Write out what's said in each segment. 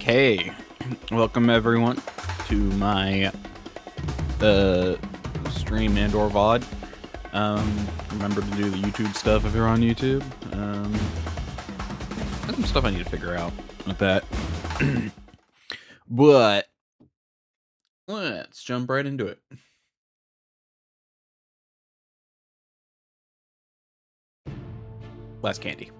Okay, welcome everyone to my stream and or VOD. Remember to do the YouTube stuff if you're on YouTube. There's some stuff I need to figure out with that. But let's jump right into it. Last candy.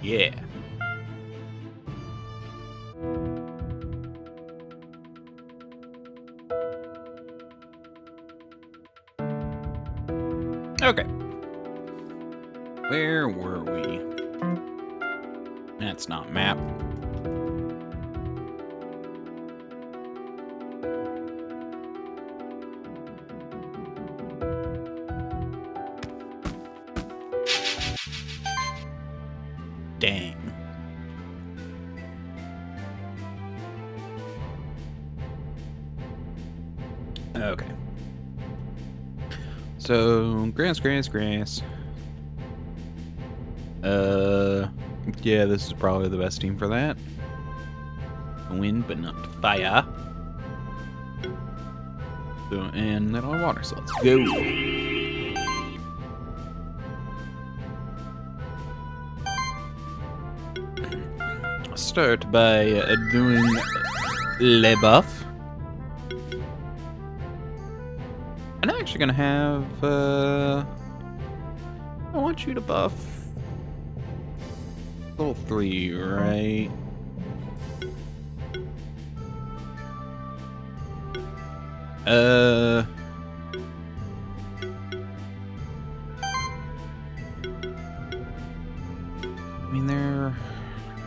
Yeah. Okay. Where were we? That's not map. Dang. Okay. So, grass. Yeah, this is probably the best team for that. Wind, but not fire. So, and then on water, so let's go. Start by doing le buff. And I'm actually gonna have I want you to buff level 3, right? I mean, they're...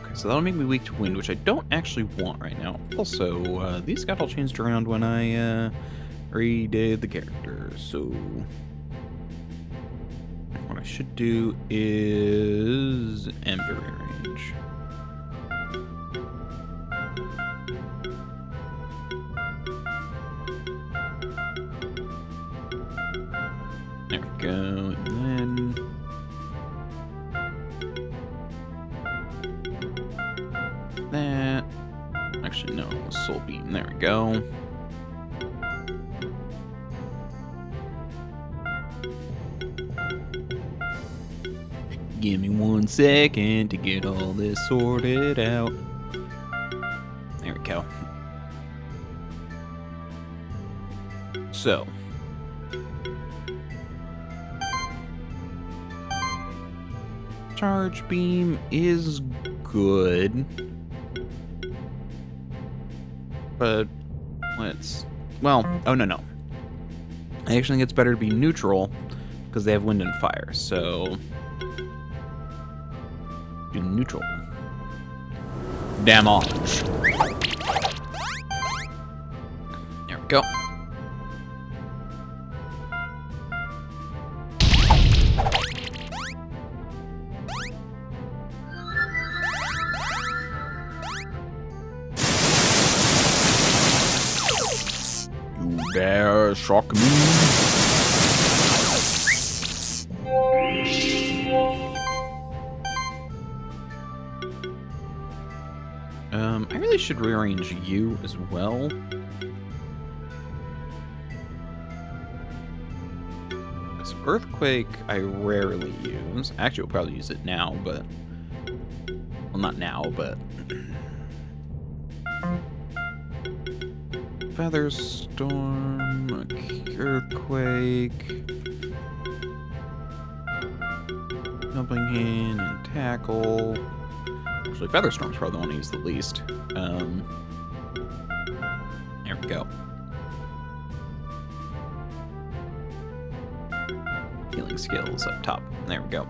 Okay, so that'll make me weak to wind, which I don't actually want right now. Also, these got all changed around when I, redid the character, so... What I should do is... Ember range. There we go, and then... That... Actually, no, Soul Beam. There we go. Give me 1 second to get all this sorted out. There we go. So... Charge Beam is good. But let's... Well, oh no. I actually think it's better to be neutral because they have wind and fire, so... Do neutral. Damage. There we go. You dare shock me? I really should rearrange you as well. This Earthquake I rarely use. Actually, I'll probably use it now, but... Well, not now, but... Featherstorm, Earthquake... Jumping in and tackle... Actually, Featherstorm's probably the one I use the least. There we go. Healing skills up top. There we go.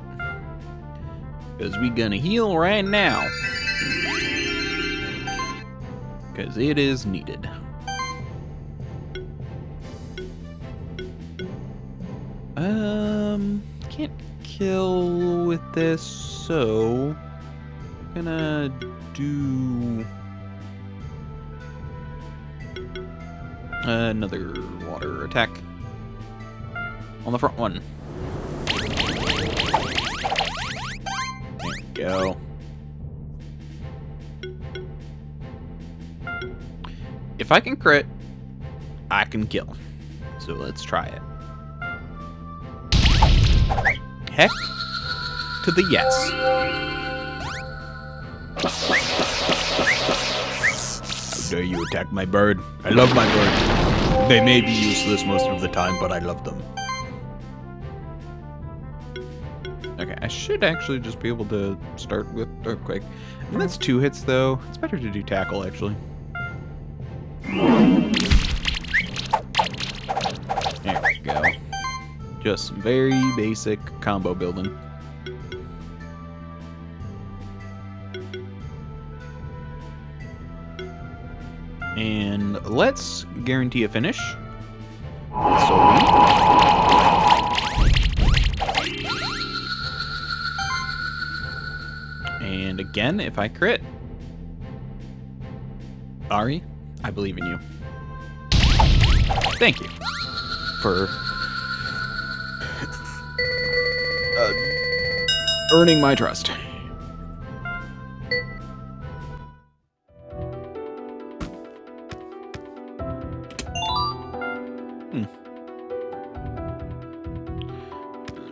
Because we gonna heal right now. Because it is needed. Can't kill with this, so... gonna do Another water attack. On the front one. There we go. If I can crit, I can kill. So let's try it. Heck to the yes. How dare you attack my bird? I love my bird. They may be useless most of the time, but I love them. Okay, I should actually just be able to start with Earthquake. I mean, that's 2 hits, though. It's better to do Tackle, actually. There we go. Just some very basic combo building. And let's guarantee a finish. And again, if I crit. Ari, I believe in you. Thank you for earning my trust.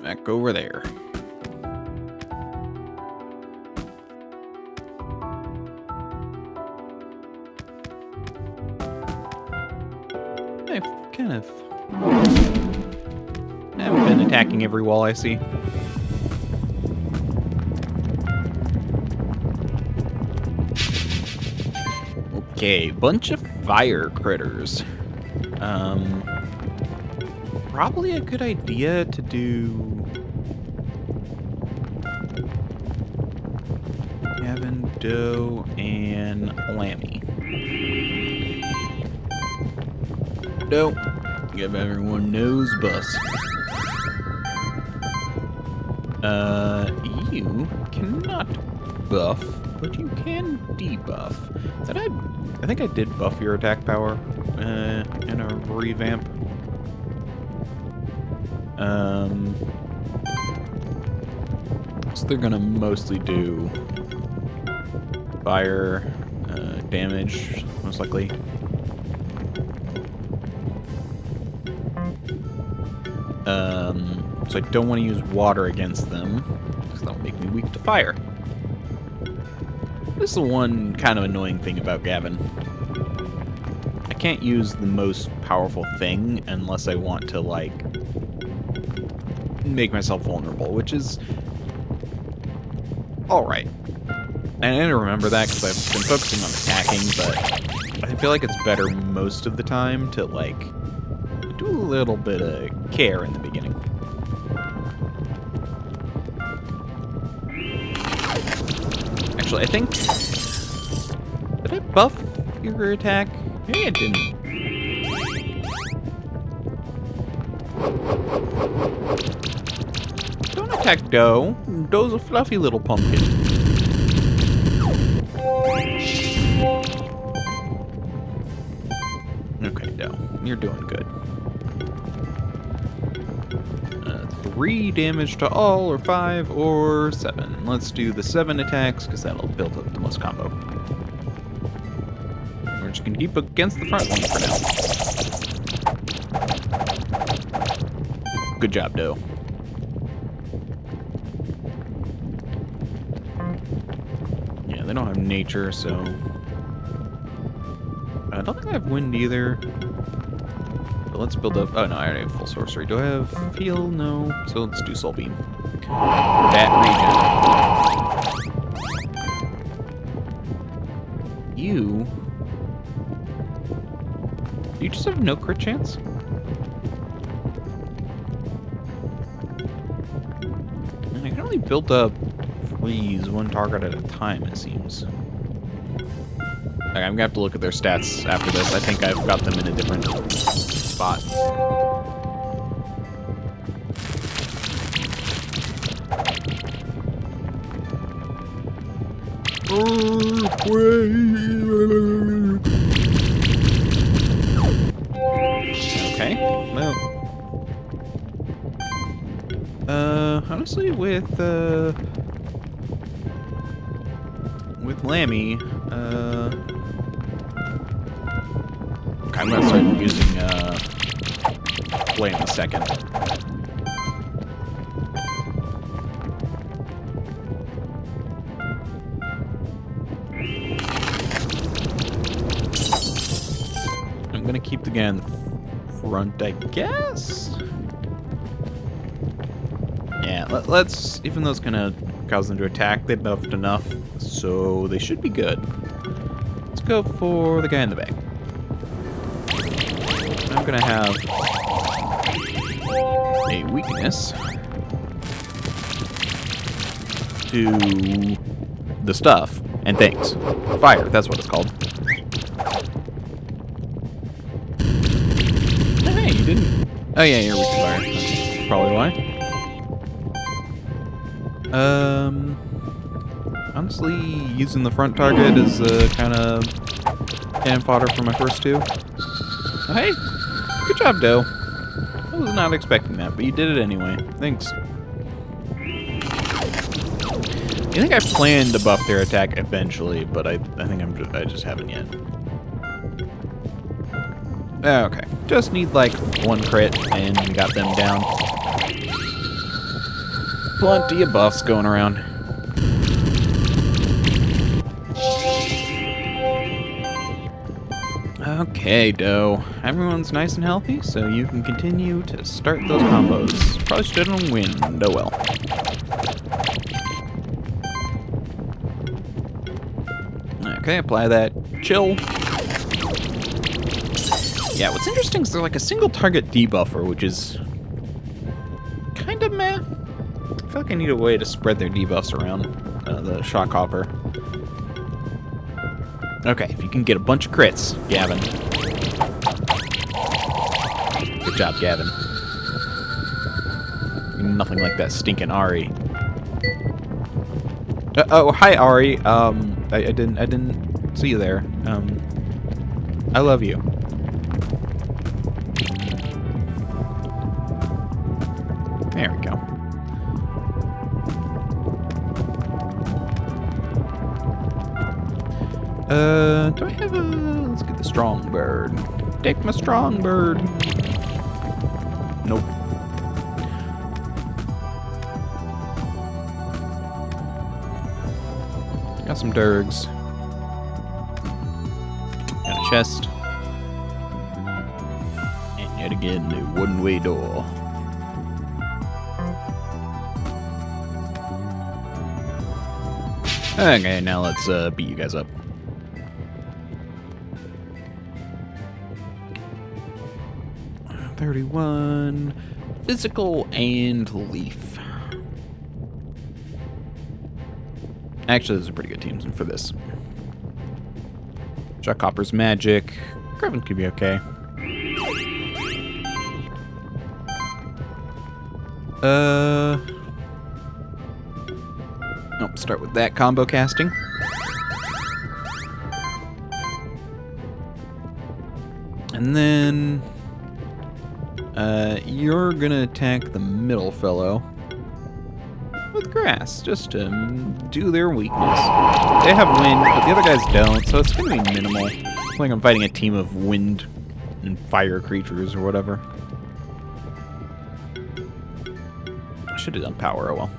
Back over there. I've kind of haven't been attacking every wall I see. Okay, bunch of fire critters. Probably a good idea to do Gavin, Doe, and Lammy. Doe, give everyone nose bus. You cannot buff, but you can debuff. I think I did buff your attack power in a revamp. So they're gonna mostly do fire damage, most likely. So I don't want to use water against them, because that'll make me weak to fire. This is the one kind of annoying thing about Gavin. I can't use the most powerful thing unless I want to, like, make myself vulnerable, which is alright. And I need to remember that because I've been focusing on attacking, but I feel like it's better most of the time to, like, do a little bit of care in the beginning. Actually, I think... Did I buff your attack? Maybe I didn't. Don't attack Doe. Doe's a fluffy little pumpkin. Okay, Doe. You're doing good. 3 damage to all, or 5, or 7. Let's do the 7 attacks, because that'll build up the most combo. We're just going to keep against the front one for now. Good job, Doe. Yeah, they don't have nature, so... I don't think I have wind either. But let's build up... Oh, no, I already have full sorcery. Do I have heal? No. So let's do Soul Beam. That region. You just have no crit chance? I can only build up freeze one target at a time, it seems. Okay, I'm gonna have to look at their stats after this. I think I've got them in a different spot. honestly, with Lammy, okay, I'm gonna start using Flame in a second. I'm gonna keep the guy in the front, I guess? Yeah, let's, even though it's gonna cause them to attack, they buffed enough, so they should be good. Let's go for the guy in the back. I'm gonna have a weakness to the stuff and things. Fire, that's what it's called. Hey, you didn't. Oh yeah, you're weak to fire. That's probably why. Honestly, using the front target is kind of cannon fodder for my first two. Oh, hey, good job, Doe. I was not expecting that, but you did it anyway. Thanks. I think I planned to buff their attack eventually, but I think I just haven't yet. Okay, just need like one crit and we got them down. Plenty of buffs going around. Okay, Doe. Everyone's nice and healthy, so you can continue to start those combos. Probably shouldn't win. Oh well. Okay, apply that chill. Yeah, what's interesting is they're like a single target debuffer, which is kind of meh. I feel like I need a way to spread their debuffs around the shock hopper. Okay, if you can get a bunch of crits, Gavin. Good job, Gavin. Nothing like that stinking Ari. Oh, hi, Ari. I didn't see you there. I love you. There we go. Do I have a... Let's get the strong bird. Take my strong bird. Nope. Got some Durgs. Got a chest. And yet again, a one-way door. Okay, now let's beat you guys up. $31 physical and leaf. Actually, there's a pretty good team for this. Shock Hopper's magic. Griffin could be okay. Nope, start with that combo casting. And then you're gonna attack the middle fellow with grass, just to do their weakness. They have wind, but the other guys don't, so it's gonna be minimal. Like I'm fighting a team of wind and fire creatures or whatever. I should have done power, oh well.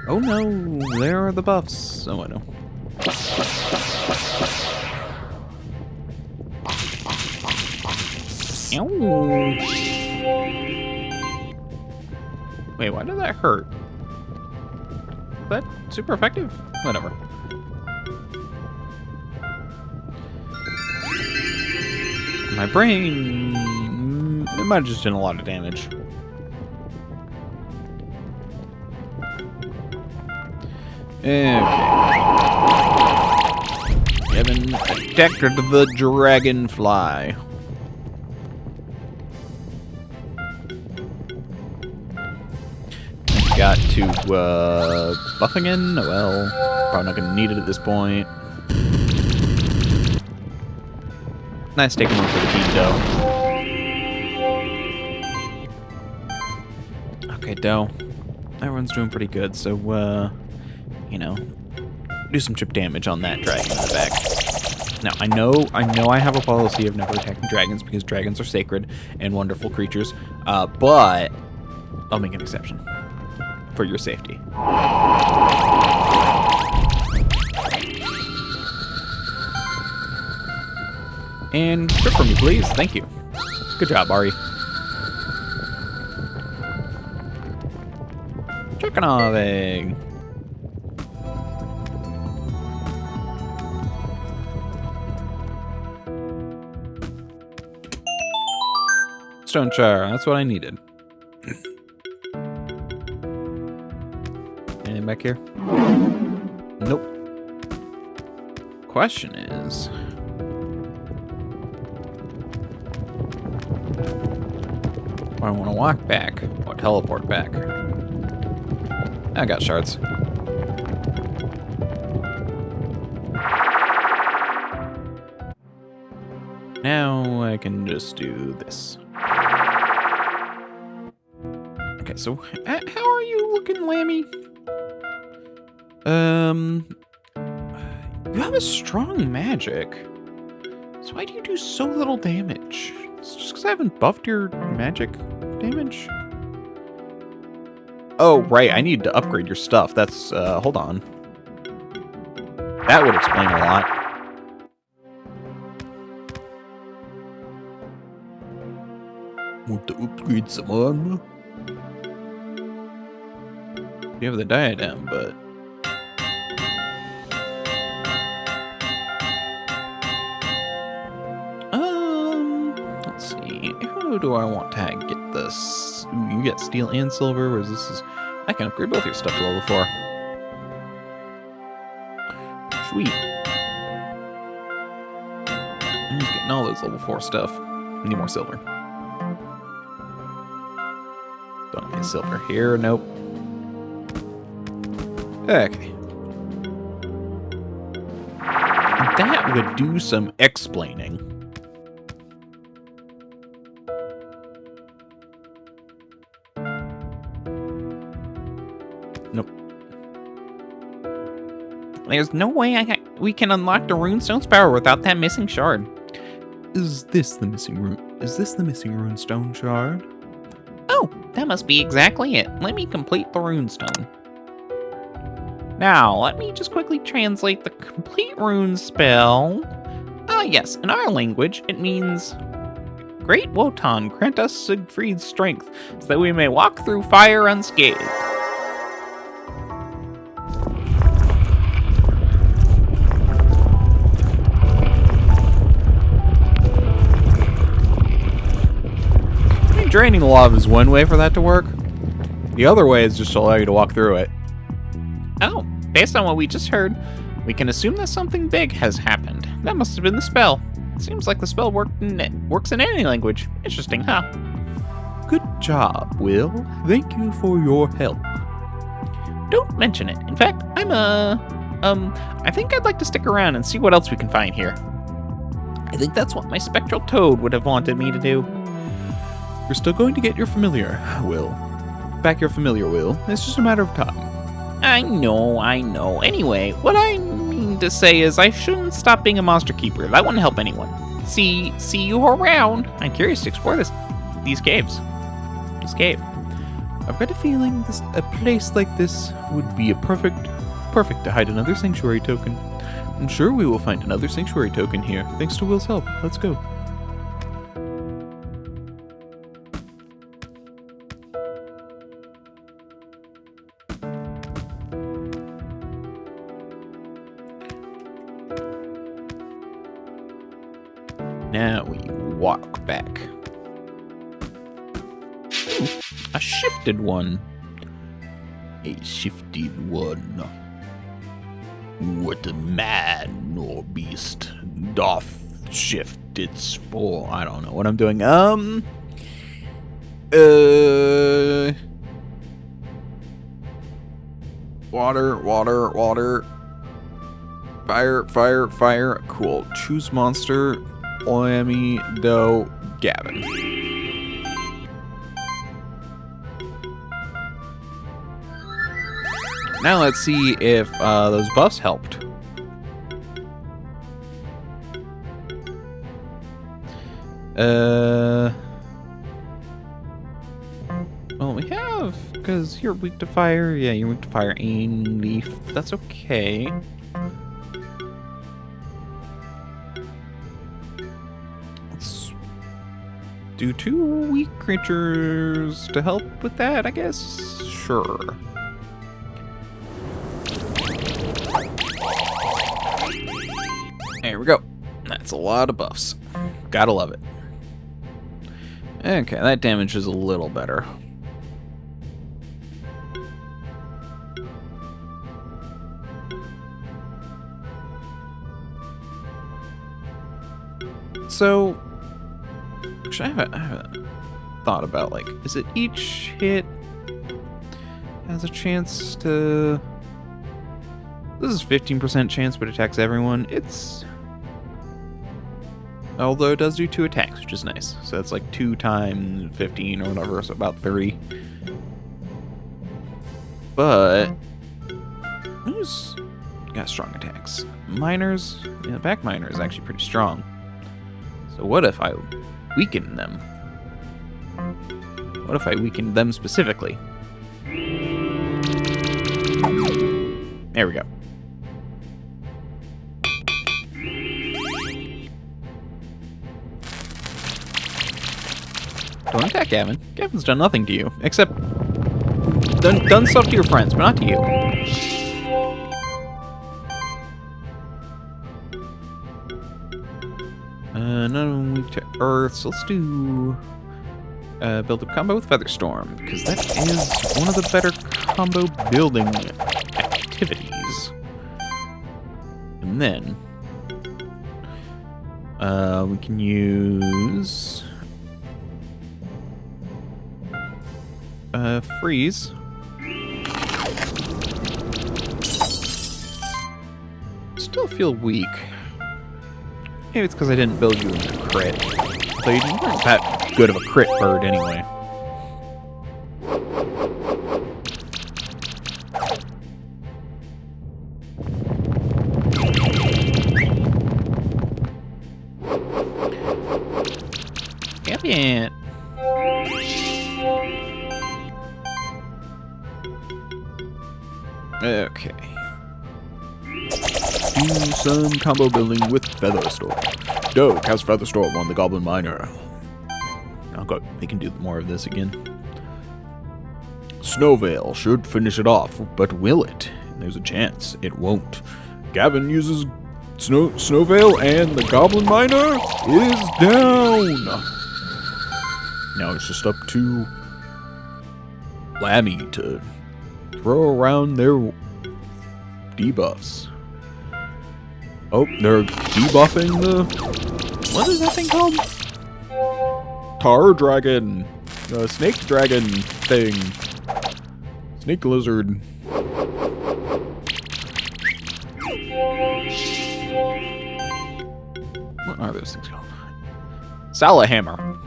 Oh no, there are the buffs. Oh, I know. Ow. Wait, why did that hurt? Is that super effective? Whatever. My brain... It might have just done a lot of damage. Okay. Kevin attacked the dragonfly. Got to buff again? Oh well. Probably not gonna need it at this point. Nice taking one for the team, Doe. Okay, Doe. Everyone's doing pretty good, so, you know, do some chip damage on that dragon in the back. Now, I know I have a policy of never attacking dragons because dragons are sacred and wonderful creatures, but I'll make an exception for your safety. And good for me, please. Thank you. Good job, Ari. Chekhanov egg. Stone char, that's what I needed. Anything back here? Nope. Question is... I want to walk back or teleport back. I got shards. Now I can just do this. Okay, so how are you looking, Lammy? You have a strong magic. So why do you do so little damage? It's just because I haven't buffed your magic damage? Oh, right, I need to upgrade your stuff. That's, hold on. That would explain a lot. Want to upgrade some armor? You have the diadem, but... let's see. Who do I want to get this? Ooh, you get steel and silver, whereas this is... I can upgrade both your stuff to level 4. Sweet. I'm just getting all those level 4 stuff. Need more silver. Don't need silver here, nope. Okay. That would do some explaining. Nope. There's no way we can unlock the runestone's power without that missing shard. Is this the missing rune? Is this the missing runestone shard? Oh, that must be exactly it. Let me complete the runestone. Now, let me just quickly translate the complete rune spell. Ah, yes, in our language, it means, Great Wotan, grant us Siegfried's strength, so that we may walk through fire unscathed. Draining the lava is one way for that to work. The other way is just to allow you to walk through it. Oh, based on what we just heard, we can assume that something big has happened. That must have been the spell. It seems like the spell works in any language. Interesting, huh? Good job, Will. Thank you for your help. Don't mention it. In fact, I think I'd like to stick around and see what else we can find here. I think that's what my spectral toad would have wanted me to do. You're still going to get your familiar, Will. Back your familiar, Will. It's just a matter of time. I know. Anyway, what I mean to say is I shouldn't stop being a monster keeper. That wouldn't help anyone. See you around. I'm curious to explore these caves. This cave. I've got a feeling a place like this would be perfect to hide another sanctuary token. I'm sure we will find another sanctuary token here, thanks to Will's help. Let's go. Now we walk back. Ooh, a shifted one. A shifted one. What a man or beast doth shift its form. I don't know what I'm doing. Water. Fire. Cool. Choose monster. Lammy, Doe, Gavin. Now let's see if those buffs helped. Well, we have, because you're weak to fire. Yeah, you're weak to fire and leaf. That's okay. Let's do 2 weak creatures to help with that, I guess. Sure. There we go. That's a lot of buffs. Gotta love it. Okay, that damage is a little better. So, actually, I haven't thought about, like, is it each hit has a chance to... This is 15% chance, but attacks everyone. It's... Although it does do 2 attacks, which is nice. So that's like 2 times 15 or whatever, so about 30. But... Who's got strong attacks? Miners? Yeah, back miner is actually pretty strong. So what if I weaken them? What if I weakened them specifically? There we go. Don't attack Gavin. Gavin's done nothing to you, except done stuff to your friends, but not to you. None of them weak to earth, so let's do build up combo with Featherstorm, because that is one of the better combo building activities. And then we can use freeze. Still feel weak. Maybe it's because I didn't build you in a crit. Though you weren't that good of a crit bird anyway. Damn it. Okay. Do some combo building with Featherstorm. Doe cast Featherstorm on the Goblin Miner. They can do more of this again. Snowveil should finish it off, but will it? There's a chance it won't. Gavin uses Snowveil and the Goblin Miner is down. Now it's just up to Lammy to throw around their debuffs. Oh, they're debuffing the... What is that thing called? Tar Dragon. The Snake Dragon thing. Snake Lizard. What are those things called? Salahammer.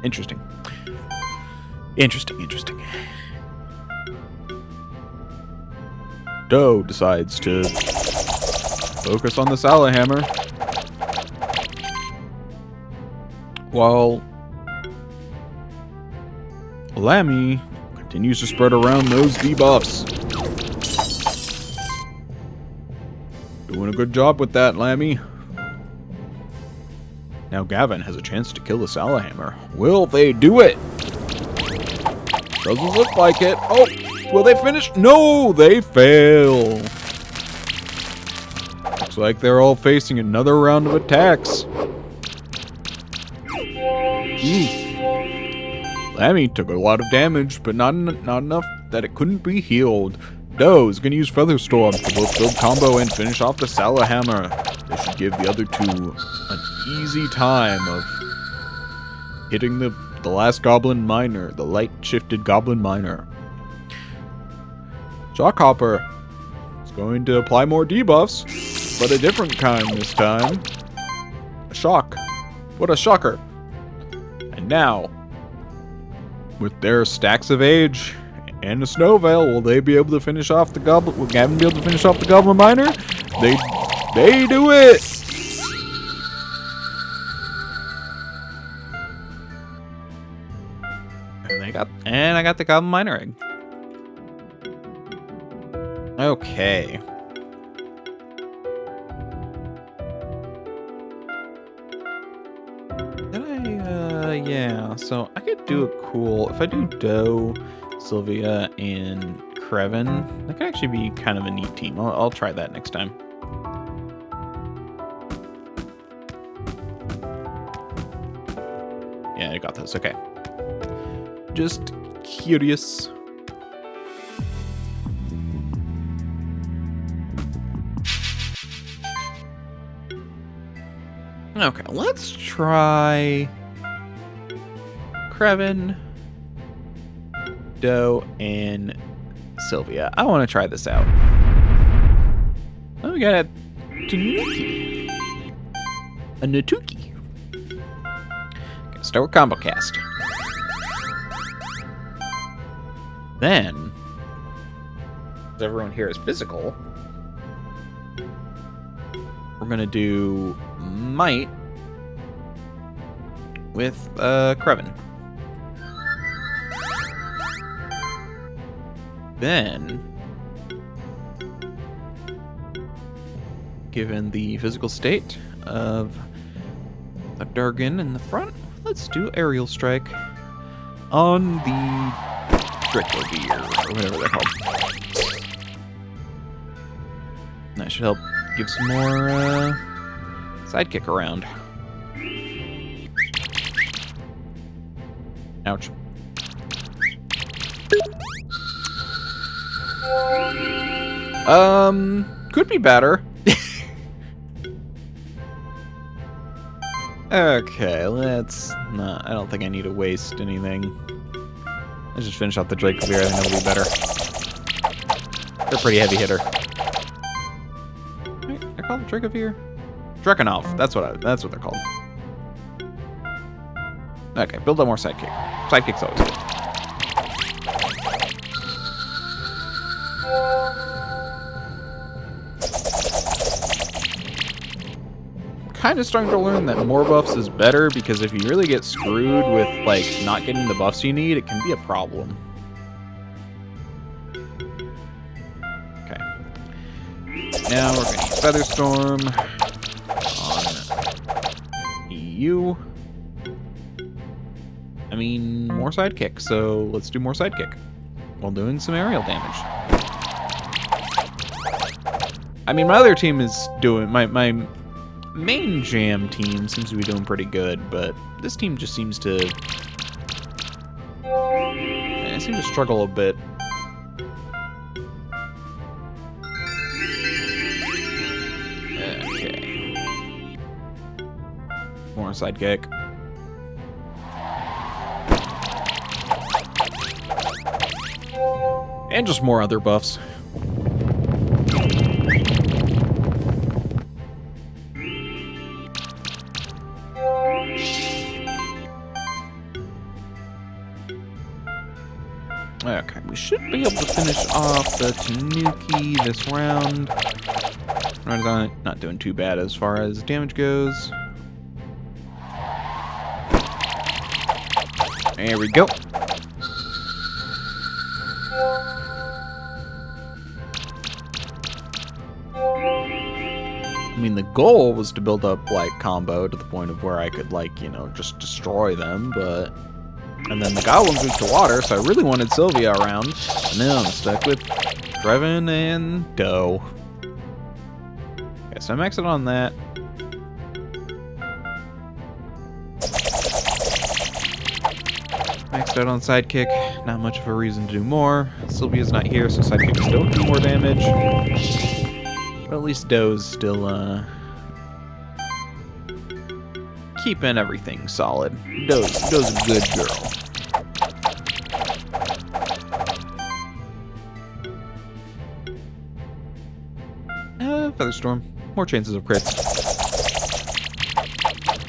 Interesting. Interesting. Doe decides to focus on the Salahammer, while Lammy continues to spread around those debuffs. Doing a good job with that, Lammy. Now Gavin has a chance to kill the Salahammer. Will they do it? Doesn't look like it. Oh, will they finish? No, they fail. Looks like they're all facing another round of attacks. Lammy took a lot of damage, but not enough that it couldn't be healed. Doe is going to use Featherstorm to both build combo and finish off the Salahammer. This should give the other two an easy time of hitting the last Goblin Miner, the light-shifted Goblin Miner. Shockhopper is going to apply more debuffs, but a different kind this time. What a shocker. And now, with their stacks of age and a snow veil, will they be able to finish off the goblin? Will Gavin be able to finish off the goblin miner? They do it. And I got the goblin miner egg. Okay. Yeah, so I could do a cool, if I do Doe, Sylvia, and Krevin, that could actually be kind of a neat team. I'll try that next time. Yeah, I got this, okay. Just curious. Okay, let's try Krevin, Doe, and Sylvia. I want to try this out. Oh, we got a Tanuki. A Natuki. Okay, start with Combo Cast. Then, as everyone here is physical, we're going to do Might with Krevin. Then, given the physical state of Dargan in the front, let's do Aerial Strike on the Dracovier, or whatever they're called. That should help give some more sidekick around. Ouch. Could be better. Okay, let's not. I don't think I need to waste anything. Let's just finish off the Dracovier. I think that'll be better. They're a pretty heavy hitter. Wait, they're called Dracovier? Drakenov. That's what they're called. Okay, build up more sidekick. Sidekick's always good. Kind of starting to learn that more buffs is better, because if you really get screwed with like not getting the buffs you need, it can be a problem. Okay. Now we're gonna use Featherstorm on EU. I mean, more sidekick, so let's do more sidekick while doing some aerial damage. I mean, my other team is doing my main jam team seems to be doing pretty good, but this team just seems to struggle a bit. Okay. More sidekick. And just more other buffs. Okay, we should be able to finish off the Tanuki this round. Not doing too bad as far as damage goes. There we go. I mean, the goal was to build up, like, combo to the point of where I could, like, you know, just destroy them, but... And then the goblins moved to water, so I really wanted Sylvia around. And now I'm stuck with Krevin and Doe. Okay, so I maxed it on that. Maxed out on Sidekick. Not much of a reason to do more. Sylvia's not here, so Sidekicks don't do more damage. But at least Doe's still, keeping everything solid. Doe's a good girl. Featherstorm. More chances of crits.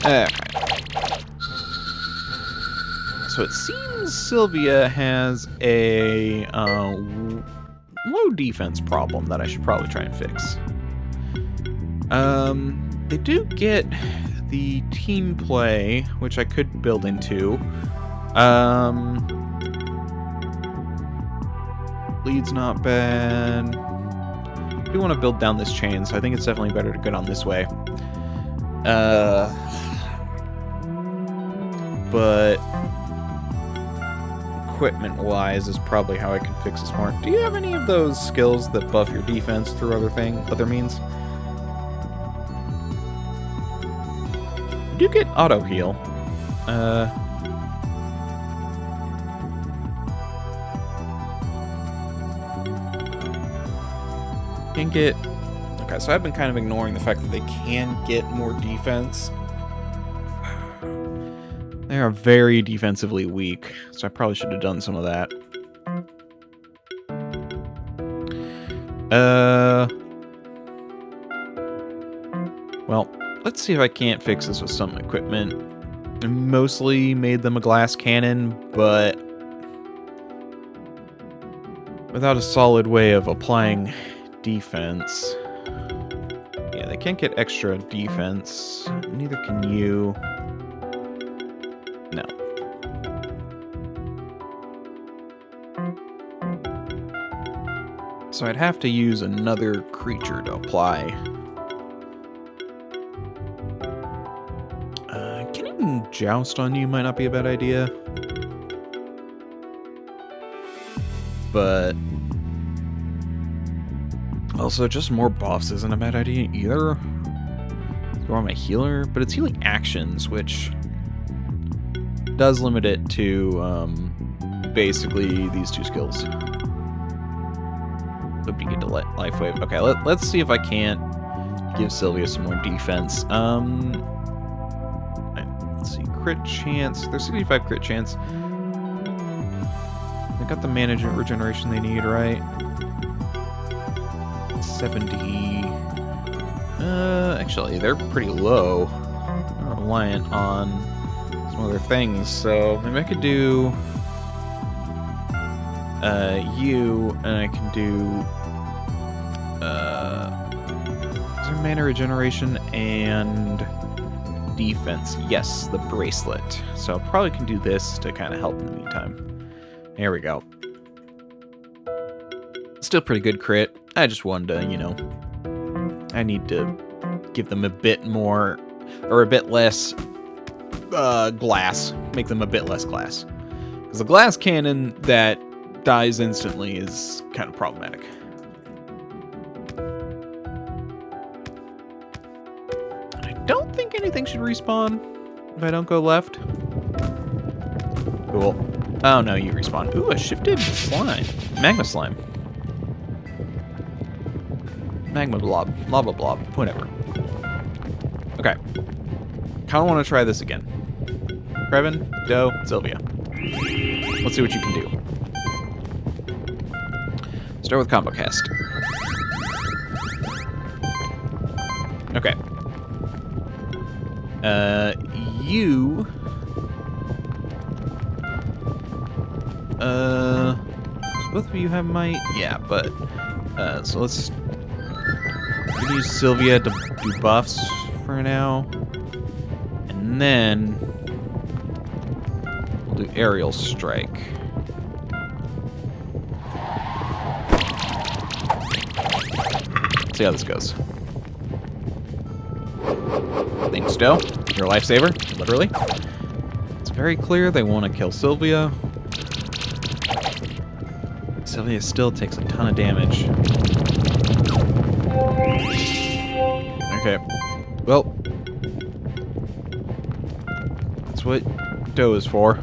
Okay. so it seems Sylvia has a low defense problem that I should probably try and fix. They do get the team play, which I could build into. Lead's not bad. I do want to build down this chain, so I think it's definitely better to go down this way. But equipment-wise is probably how I can fix this more. Do you have any of those skills that buff your defense through other means? You do get auto heal. Can get... Okay, so I've been kind of ignoring the fact that they can get more defense. They are very defensively weak, so I probably should have done some of that. Well, let's see if I can't fix this with some equipment. I mostly made them a glass cannon, but without a solid way of applying defense. Yeah, they can't get extra defense. Neither can you. No. So I'd have to use another creature to apply. Getting Joust on you might not be a bad idea. But also, just more buffs isn't a bad idea either. Throw on my healer, but it's healing actions, which does limit it to basically these two skills. Would be good to let Life Wave. Okay, let's see if I can't give Sylvia some more defense. Let's see, crit chance. There's 65 crit chance. They got the management regeneration they need, right? 70. Actually, they're pretty low. They're reliant on some other things, so maybe I could do you, and I can do is there mana regeneration and defense? Yes, the bracelet. So I probably can do this to kind of help in the meantime. There we go. Still pretty good crit. I just wanted to, you know, I need to give them a bit more, or a bit less glass. Make them a bit less glass. Because the glass cannon that dies instantly is kind of problematic. I don't think anything should respawn if I don't go left. Cool. Oh no, you respawn. Ooh, a shifted slime. Magma slime. Magma blob. Lava blob. Whatever. Okay. Kinda wanna try this again. Krevin, Doe, Sylvia. Let's see what you can do. Start with combo cast. Okay. You... both of you have might? Yeah, but... so let's... use Sylvia to do buffs for now. And then... we'll do Aerial Strike. See how this goes. Thanks, Doe. You're a lifesaver, literally. It's very clear they want to kill Sylvia. Sylvia still takes a ton of damage. Okay. Well. That's what Doe is for.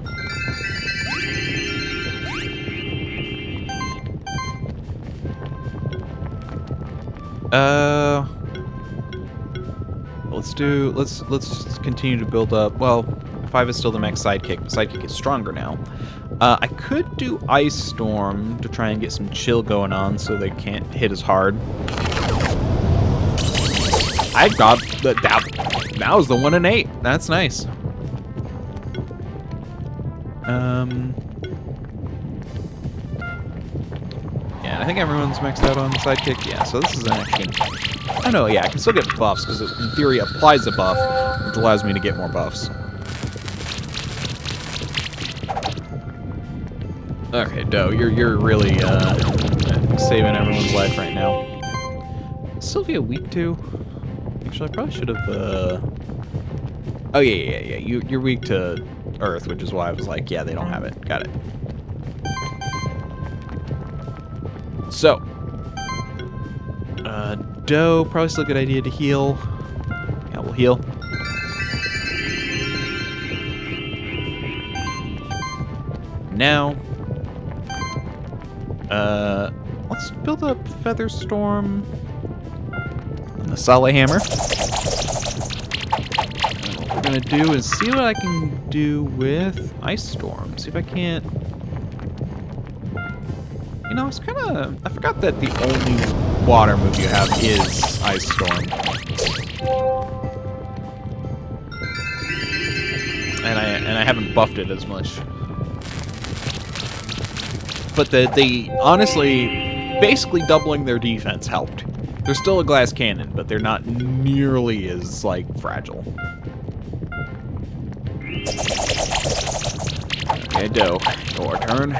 Let's continue to build up. Well, 5 is still the max sidekick, but sidekick is stronger now. I could do Ice Storm to try and get some chill going on so they can't hit as hard. I got that was the 1 and 8. That's nice. Yeah, I think everyone's maxed out on Sidekick. Yeah, so this is an action. Oh no, yeah, I can still get buffs because it, in theory, applies a buff, which allows me to get more buffs. Okay, Doe, you're really saving everyone's life right now. Is Sylvia weak to? Actually, I probably should have. Oh yeah. You're weak to Earth, which is why I was like, yeah, they don't have it. Got it. So, Doe, probably still a good idea to heal. Yeah, we'll heal. Now, let's build up Featherstorm and the Solid Hammer. And what we're gonna do is see what I can do with Ice Storm. See if I can't. You know, it's kind of. I forgot that the only water move you have is Ice Storm. And I haven't buffed it as much. But they honestly, basically doubling their defense helped. They're still a glass cannon, but they're not nearly as, like, fragile. Okay, Doe, your turn.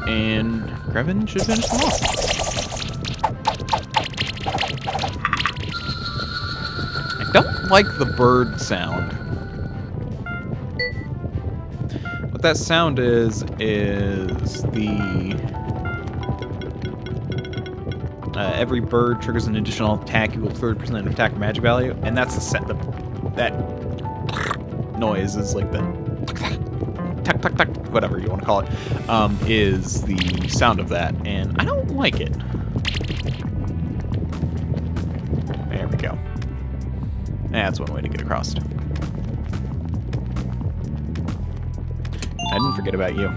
And Grevin should finish them off. I don't like the bird sound. What that sound is the every bird triggers an additional attack equal to 30% of attack magic value, and that's the set. That noise is like the tuck tuck tuck, whatever you want to call it, is the sound of that, and I don't like it. There we go. That's one way to get across. I didn't forget about you.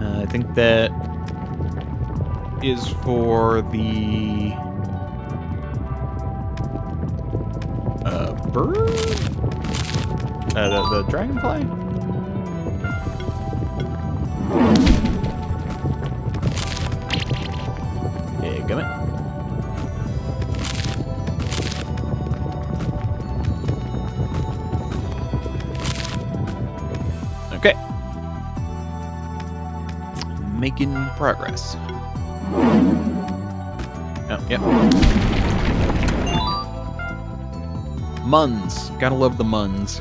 I think that is for the bird? The dragonfly? Yeah, gummit. Okay. Making progress. Oh, yep. Muns. Gotta love the Muns.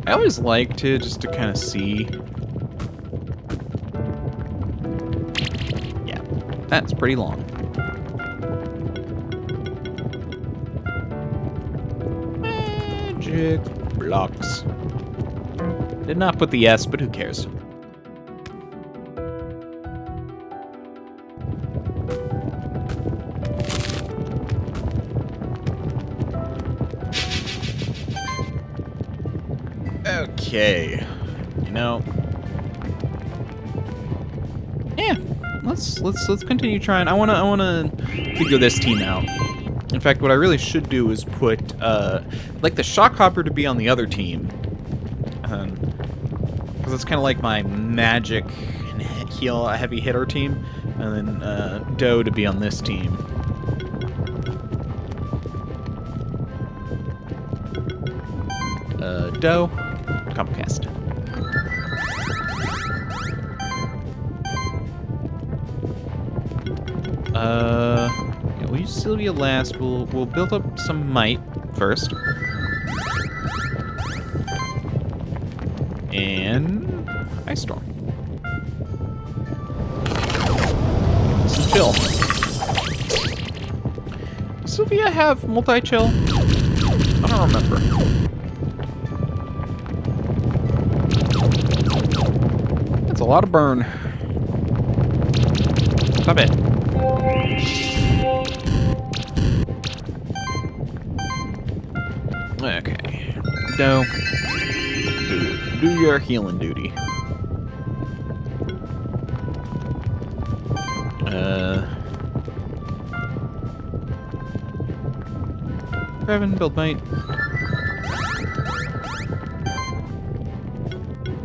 I always like to, just to kind of see. Yeah, that's pretty long. Magic blocks. Did not put the S, but who cares? Okay, you know, yeah, let's continue trying. I wanna figure this team out. In fact, what I really should do is put like the Shockhopper to be on the other team, because it's kind of like my magic and heal a heavy hitter team, and then Doe to be on this team. Doe. Compcast. Yeah, we'll use Sylvia last. We'll build up some might first. And Ice Storm. Some chill. Does Sylvia have multi-chill? I don't remember. A lot of burn. Stop it. Okay. No. Do your healing duty. Revan, build might.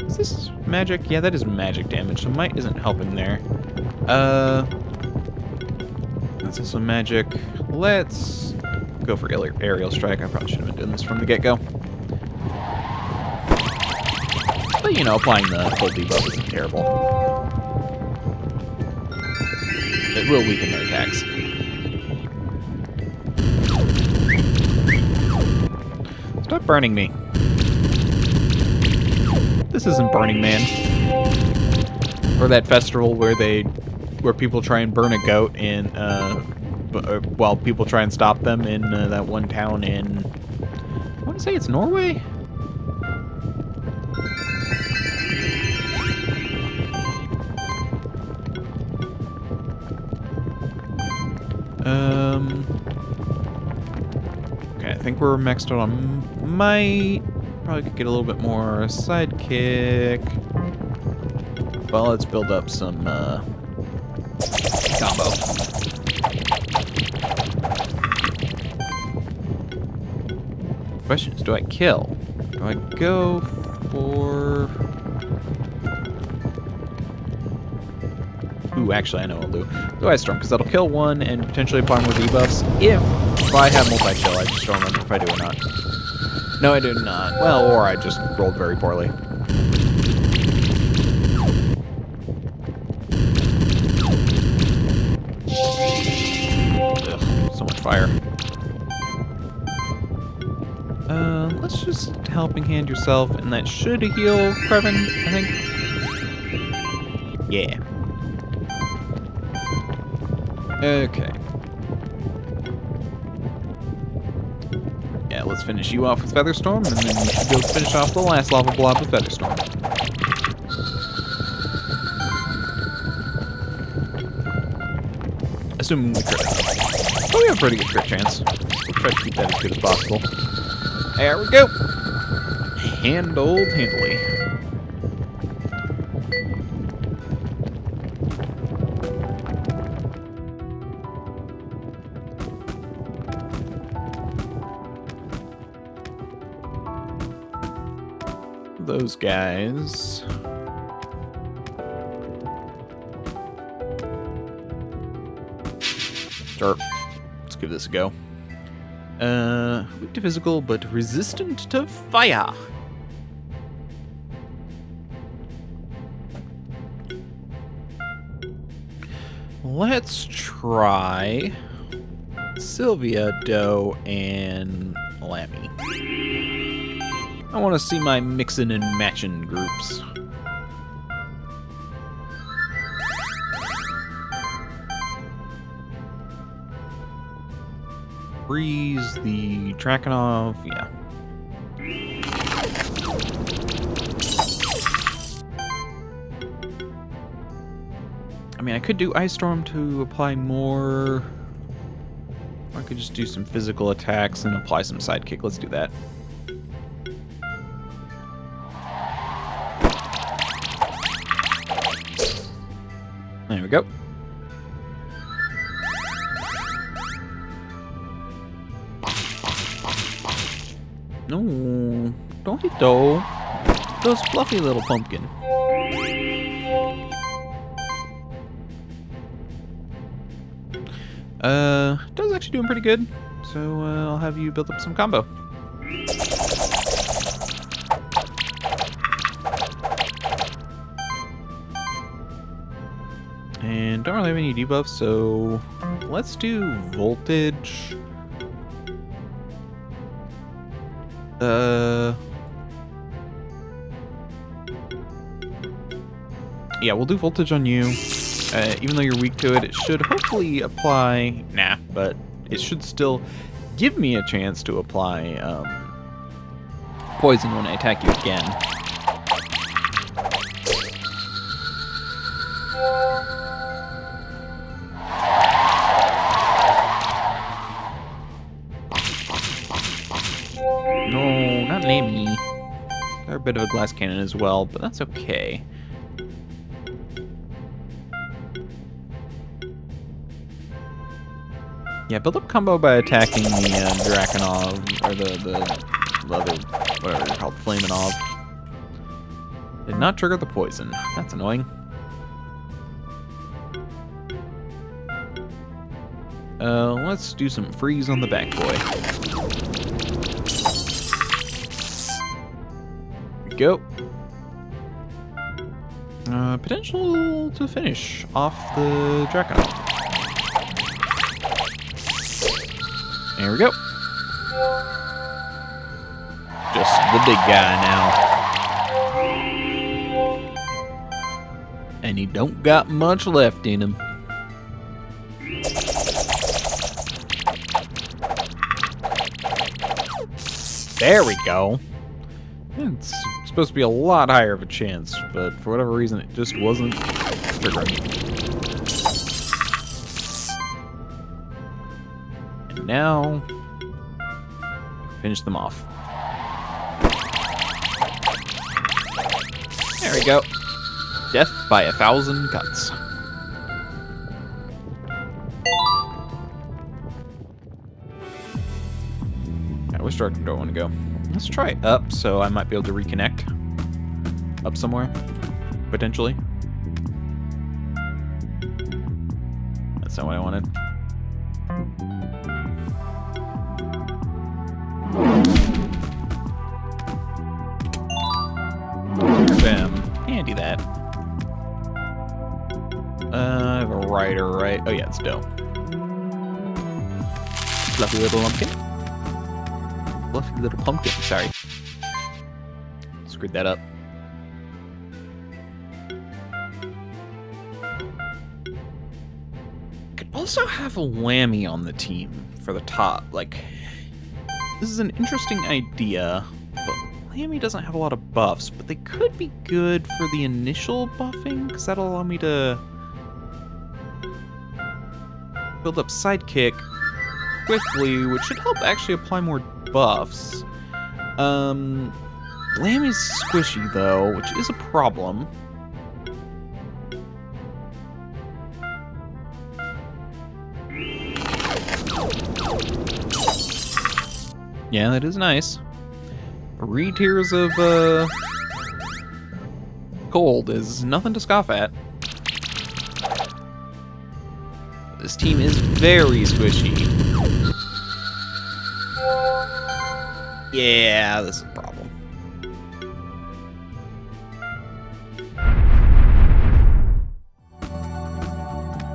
Is this magic? Yeah, that is magic damage, so might isn't helping there. That's also magic. Let's go for aerial strike. I probably should have been doing this from the get-go. But, you know, applying the full debuff isn't terrible. It will weaken their attacks. Stop burning me. This isn't Burning Man. Or that festival where people try and burn a goat in, while people try and stop them in that one town in, I want to say it's Norway? Okay, I think we're maxed out on might. Probably could get a little bit more sidekick. Well, let's build up some combo. Question is, do I kill? Do I go for... Ooh, actually, I know what I'll do. Do Ice Storm, because that'll kill one and potentially apply more debuffs. If I have multi-kill, I just don't remember if I do or not. No, I did not. Well, or I just rolled very poorly. Ugh, so much fire. Let's just helping hand yourself, and that should heal Krevin, I think. Yeah. Okay. Yeah, let's finish you off with Featherstorm, and then we should be able to finish off the last lava blob with Featherstorm. Assuming we crit. Oh, we have a pretty good crit chance. We'll try to keep that as good as possible. There we go! Handled handily. Those guys. Sure. Let's give this a go. Weak to physical, but resistant to fire. Let's try Sylvia, Doe, and Lammy. I want to see my mixing and matching groups. Freeze the Drakenov, yeah. I mean, I could do Ice Storm to apply more. Or I could just do some physical attacks and apply some sidekick. Let's do that. There we go. No, don't hit Doe. Doe's fluffy little pumpkin. Doe's actually doing pretty good, so I'll have you build up some combo. And don't really have any debuffs, so let's do voltage. Yeah, we'll do voltage on you. Even though you're weak to it, it should hopefully apply... Nah, but it should still give me a chance to apply poison when I attack you again. No, not Lammy. They're a bit of a glass cannon as well, but that's okay. Yeah, build up combo by attacking the Draconov, or the other, whatever they're called, Flaminov. Did not trigger the poison. That's annoying. Let's do some freeze on the back boy. Go. Potential to finish off the Draconov. There we go. Just the big guy now. And he don't got much left in him. There we go. It's supposed to be a lot higher of a chance, but for whatever reason, it just wasn't triggering. And now, finish them off. There we go. Death by 1,000 cuts. Which direction do I want to go? Let's try up, so I might be able to reconnect. Up somewhere, potentially. That's not what I wanted. Bam. Handy that. I have a rider, right? Oh yeah, it's dough. Fluffy little lumpkin. Fluffy little pumpkin, sorry. Screwed that up. Could also have a Lammy on the team for the top. Like, this is an interesting idea, but Lammy doesn't have a lot of buffs, but they could be good for the initial buffing, because that'll allow me to build up Sidekick quickly, which should help actually apply more buffs. Lammy's squishy though, which is a problem. Yeah, that is nice. 3 tiers of cold is nothing to scoff at. This team is very squishy. Yeah, this is a problem.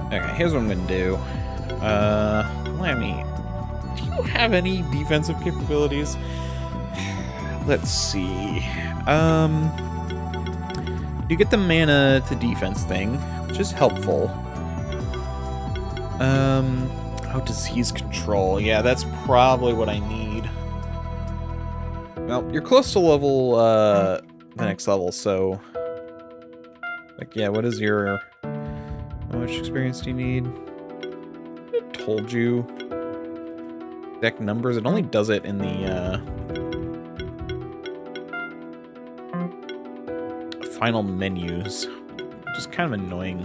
Okay, here's what I'm gonna do. Lammy, do you have any defensive capabilities? Let's see. You get the mana to defense thing, which is helpful. Oh, disease control. Yeah, that's probably what I need. Well, you're close to level, the next level, so... Like, yeah, what is your... How much experience do you need? I told you. Deck numbers, it only does it in the, final menus, which is kind of annoying.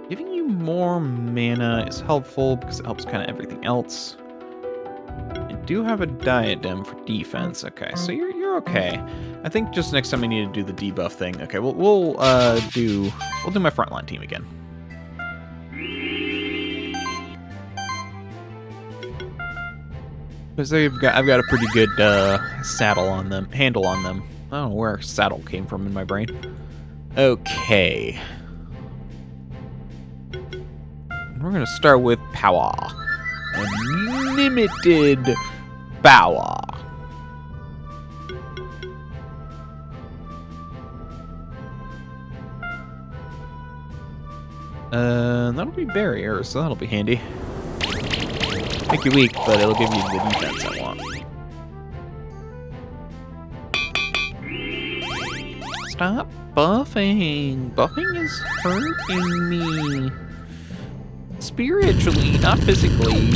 Giving you more mana is helpful because it helps kind of everything else. I do have a diadem for defense. Okay, so you're okay. I think just next time I need to do the debuff thing. Okay, we'll do my frontline team again. Because I've got a pretty good handle on them. I don't know where saddle came from in my brain. Okay. We're gonna start with power. Unlimited power. That'll be barrier, so that'll be handy. Make you weak, but it'll give you the defense I want. Stop buffing. Buffing is hurting me. Spiritually, not physically.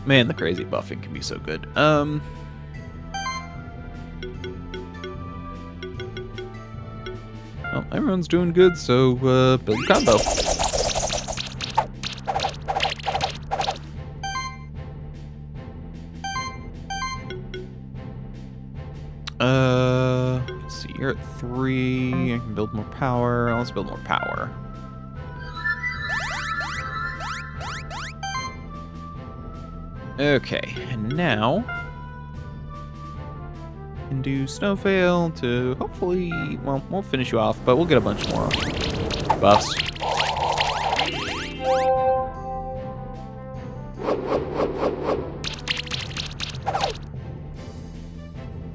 Man, the crazy buffing can be so good. Well, everyone's doing good, so build a combo. Let's see, you're at 3. I can build more power. Let's build more power. Okay, and now we can do Snowveil to hopefully, well, we'll finish you off, but we'll get a bunch more buffs.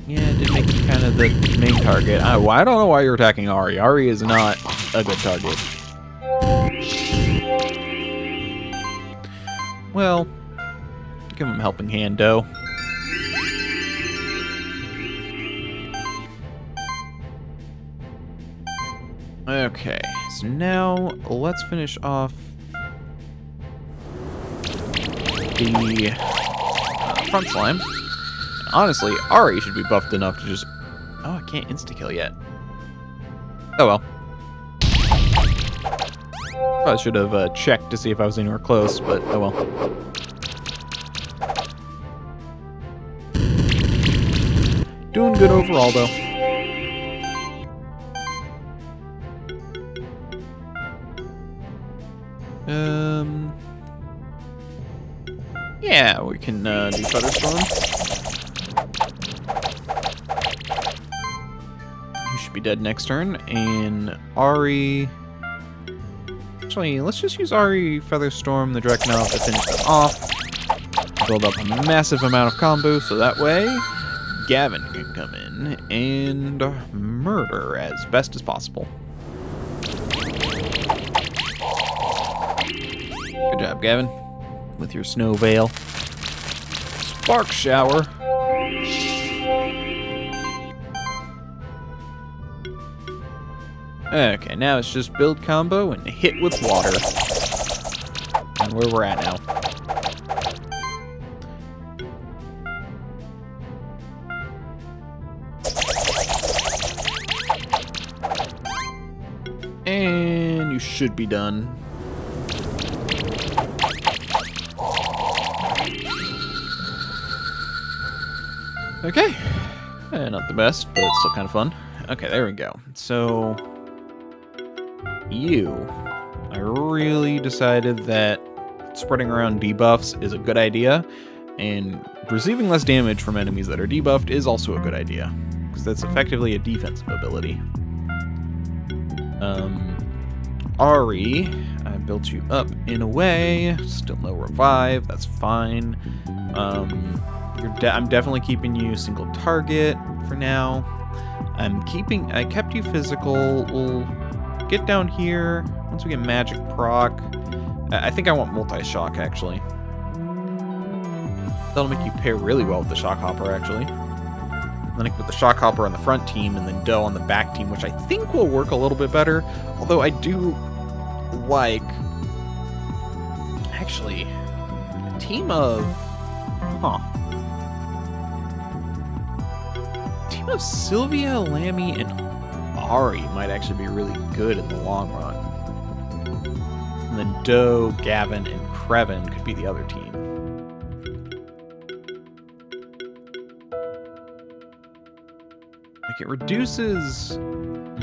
Yeah, it did make you kind of the main target. I don't know why you're attacking Ari. Ari is not a good target. Well, give him a helping hand, though. Okay, so now let's finish off the front slime. Honestly, Ari should be buffed enough to just... Oh, I can't insta-kill yet. Oh well. I should have checked to see if I was anywhere close, but oh well. Doing good overall, though. Yeah, we can do Thunderstorm. You should be dead next turn. And Ari... Actually, let's just use Ari, Featherstorm, the Dreadnought to finish them off. Build up a massive amount of combo, so that way Gavin can come in and murder as best as possible. Good job, Gavin, with your snow veil. Spark shower. Okay, now it's just build combo and hit with water. And where we're at now. And you should be done. Okay. Not the best, but it's still kind of fun. Okay, there we go. So... I really decided that spreading around debuffs is a good idea, and receiving less damage from enemies that are debuffed is also a good idea, because that's effectively a defensive ability. Ari, I built you up in a way, still no revive, that's fine. I'm definitely keeping you single target for now. I kept you physical. We'll get down here once we get magic proc. I think I want multi-shock, actually. That'll make you pair really well with the shock hopper, actually. Then I can put the shock hopper on the front team and then Doe on the back team, which I think will work a little bit better. Although I do like... Actually, a team of... Team of Sylvia, Lammy, and Ari might actually be really good in the long run. And then Doe, Gavin, and Krevin could be the other team. Like, it reduces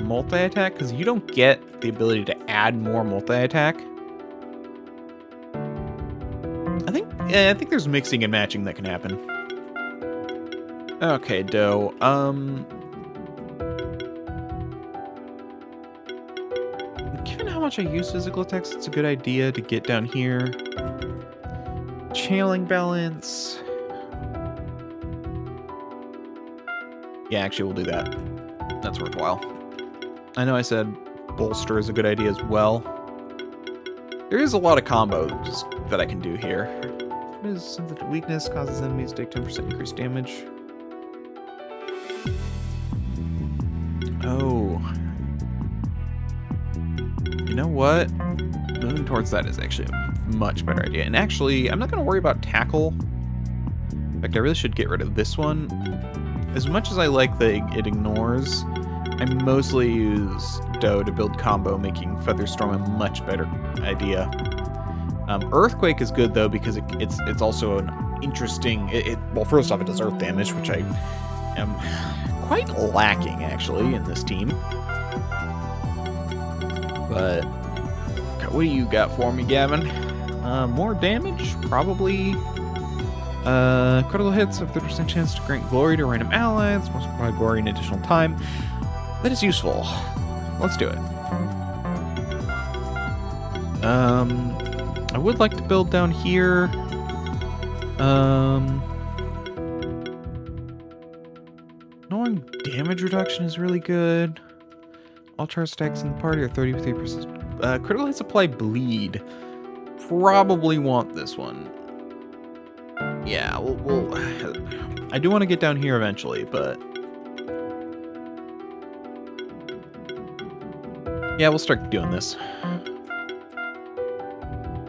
multi-attack, because you don't get the ability to add more multi-attack. I think there's mixing and matching that can happen. Okay, Doe, given how much I use physical attacks, it's a good idea to get down here. Channeling balance. Yeah, actually, we'll do that. That's worthwhile. I know I said bolster is a good idea as well. There is a lot of combos that I can do here. What is sensitive weakness? Causes enemies to take 10% increased damage. Oh. You know what? Moving towards that is actually a much better idea. And actually, I'm not going to worry about tackle. In fact, I really should get rid of this one. As much as I like that it ignores, I mostly use Dough to build combo, making Featherstorm a much better idea. Earthquake is good though because it's also an interesting. Well, first off, it does earth damage, which I am quite lacking actually in this team. But what do you got for me, Gavin? More damage, probably. Critical hits have 30% chance to grant glory to random allies. Most provide glory in additional time. That is useful. Let's do it. I would like to build down here. Knowing damage reduction is really good. All charge stacks in the party are 33%. Critical hits apply bleed. Probably want this one. Yeah, we'll I do want to get down here eventually, but yeah, we'll start doing this.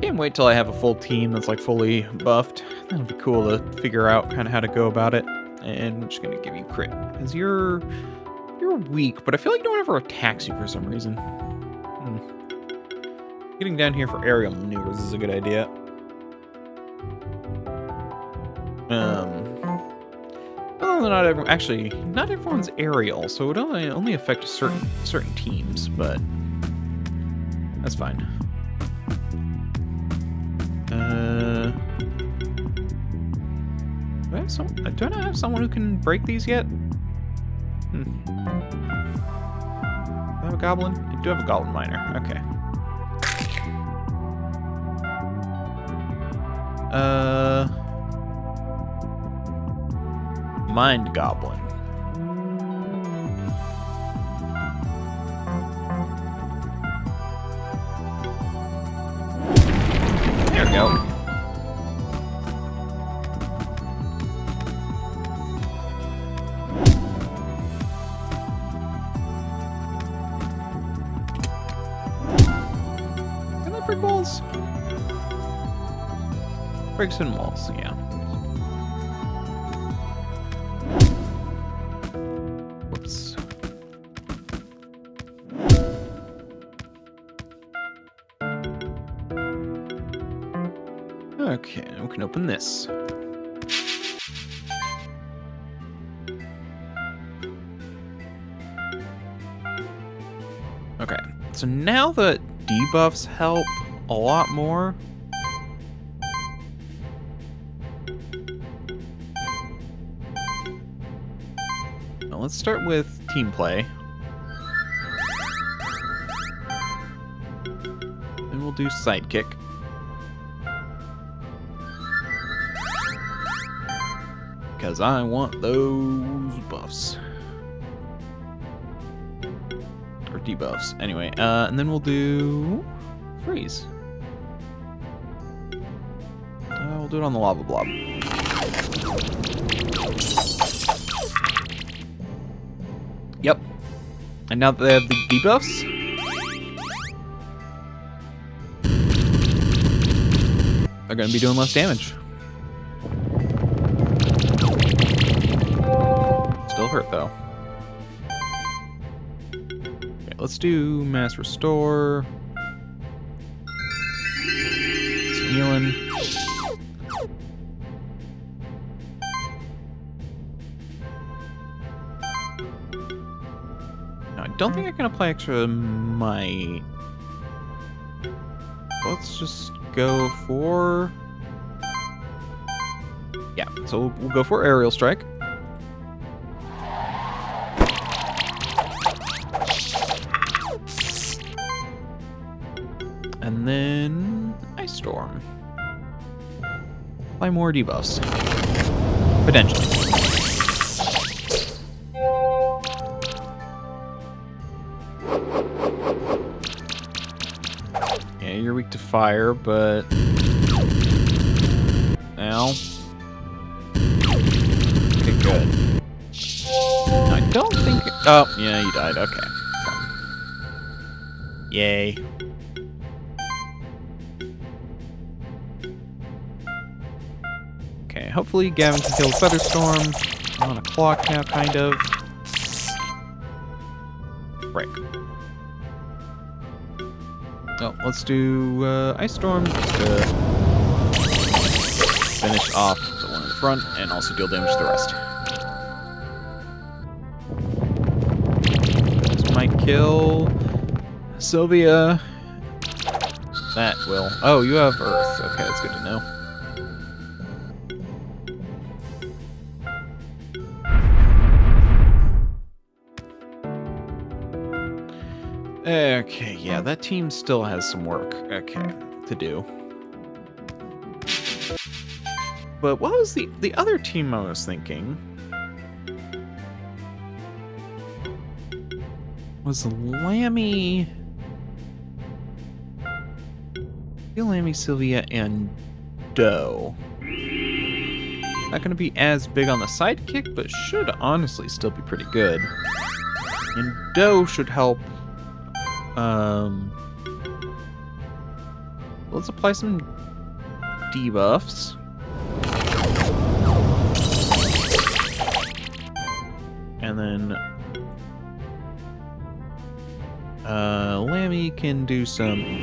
Can't wait till I have a full team that's like fully buffed. That'll be cool to figure out kind of how to go about it. And I'm just gonna give you crit because you're weak, but I feel like no one ever attacks you for some reason. Getting down here for aerial maneuvers is a good idea. Well, not everyone's aerial, so it only affect certain teams, but that's fine. Do I not have someone who can break these yet? Do I have a goblin? I do have a goblin miner. Okay. Mind goblin. There we go. Can I break walls? Breaks in walls, yeah. Whoops. Okay, we can open this. Okay, so now that debuffs help a lot more. Let's start with team play. Then we'll do sidekick. Because I want those buffs. Or debuffs. Anyway, and then we'll do freeze. We'll do it on the lava blob. Yep. And now that they have the debuffs, they're going to be doing less damage. Still hurt, though. Okay, let's do mass restore. Some healing. Don't think I can apply extra might. Let's just go for... Yeah, so we'll go for aerial strike. And then ice storm. Apply more debuffs. Potentially. You're weak to fire, but... Ow. Okay, good. I don't think... Oh, yeah, you died. Okay. Yay. Okay, hopefully Gavin can kill Featherstorm. I'm on a clock now, kind of. break. Oh, let's do Ice Storm just to finish off the one in the front and also deal damage to the rest. This might kill Sylvia. That will. Oh, you have Earth. Okay, that's good to know. Okay, yeah, that team still has some work, to do. But what was the other team I was thinking? Was Lammy... Lammy, Sylvia, and Doe. Not going to be as big on the sidekick, but should honestly still be pretty good. And Doe should help. Let's apply some debuffs. And then Lammy can do some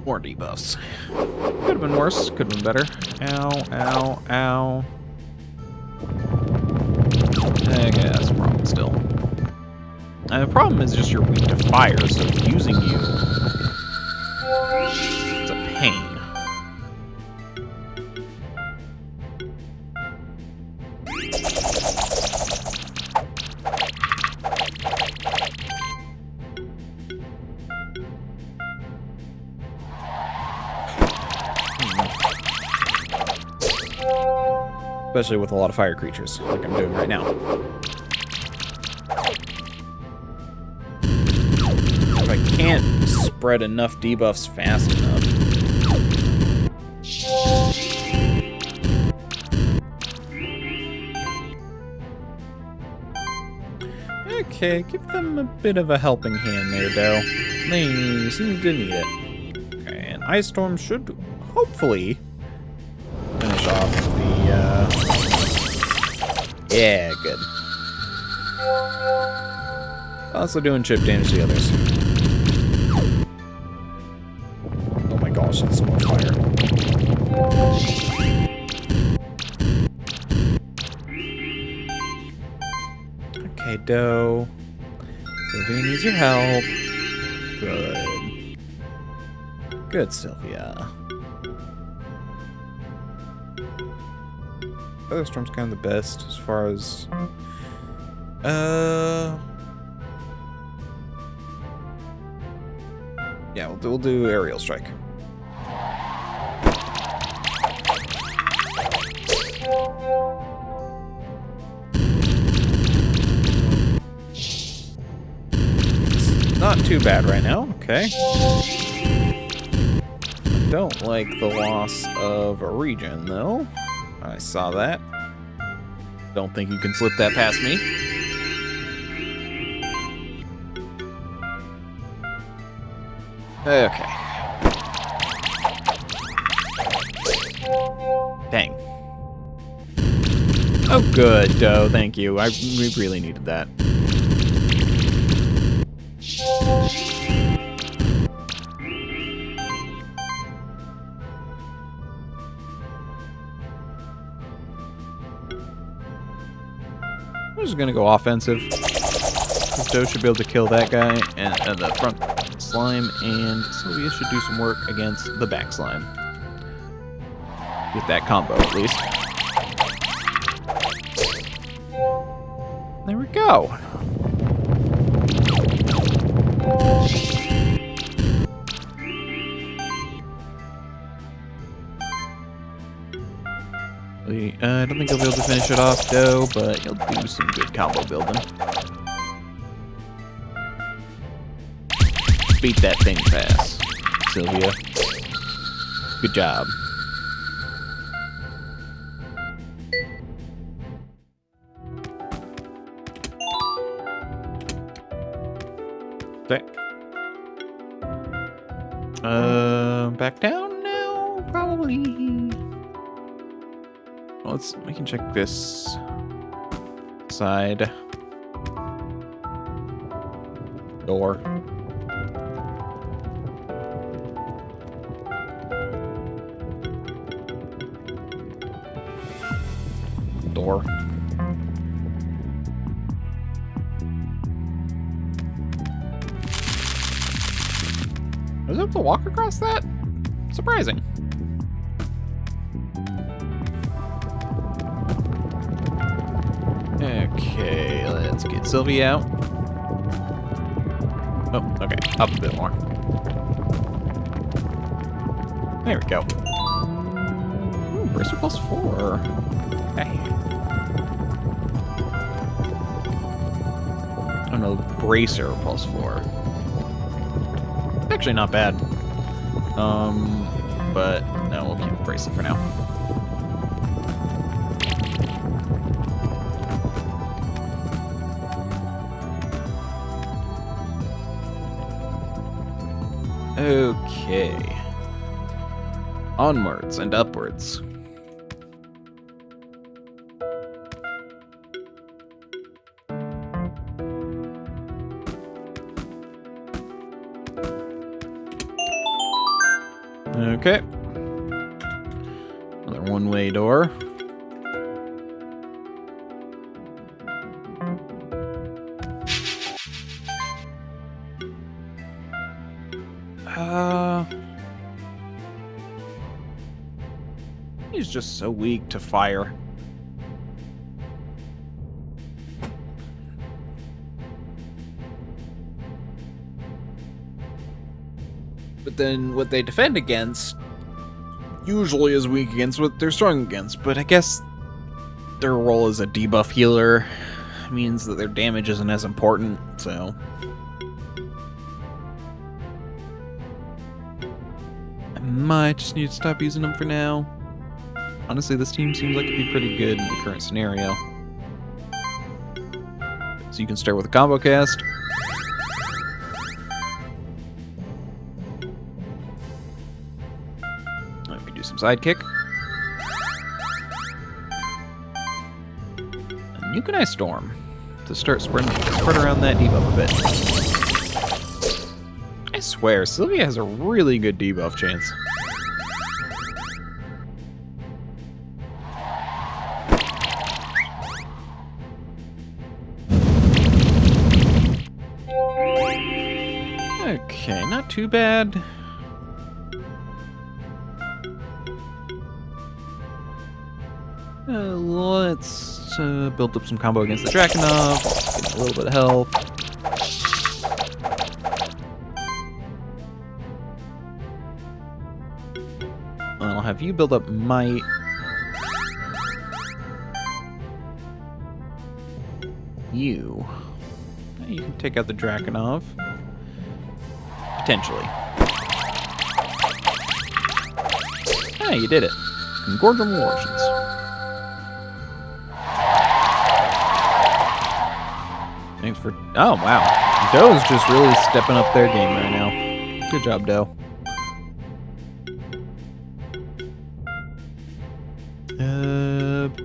more debuffs. Could have been worse, could have been better. Ow, ow, ow. Okay, that's a problem still. And the problem is just you're weak to fire, so using you is a pain. Especially with a lot of fire creatures, like I'm doing right now. If I can't spread enough debuffs fast enough. Okay, give them a bit of a helping hand there, Doe. They seem to need it. Okay, and Ice Storm should hopefully finish off the, yeah, good. Also doing chip damage to the others. Oh my gosh, that's so much fire. Okay, Doe. Sylvia needs your help. Good. Good, Sylvia. Other Storm's kind of the best as far as yeah, we'll do Aerial Strike. It's not too bad right now. Okay. Don't like the loss of a regen though. I saw that. Don't think you can slip that past me. Okay. Dang. Oh, good, Doe. Thank you. We really needed that. I'm just gonna go offensive. Doe should be able to kill that guy and the front slime, and Sylvia should do some work against the back slime. With that combo, at least. There we go. I don't think he'll be able to finish it off, Doe, but he'll do some good combo building. Beat that thing fast, Sylvia. Good job. Okay. Back down now, probably. We can check this side. Door. Door. Was I able to walk across that? Surprising. Okay, let's get Sylvia out. Oh, okay, up a bit more. There we go. Ooh, bracer +4. Hey. Oh no, bracer +4. Actually not bad. But no, we'll keep the bracelet for now. Okay. Onwards and upwards. Okay. Another one-way door. He's just so weak to fire. But then what they defend against usually is weak against what they're strong against. But I guess their role as a debuff healer means that their damage isn't as important, so... I might just need to stop using them for now. Honestly, this team seems like it'd be pretty good in the current scenario. So you can start with a combo cast. Let me do some sidekick. And you can Ice Storm to start spread around that debuff a bit. I swear, Sylvia has a really good debuff chance. Okay, not too bad. Let's build up some combo against the Drakenov. Get a little bit of health. I'll have you build up Might. You can take out the Drakenov. Potentially. Ah, you did it. Congratulations. Thanks for... Oh, wow. Doe's just really stepping up their game right now. Good job, Doe.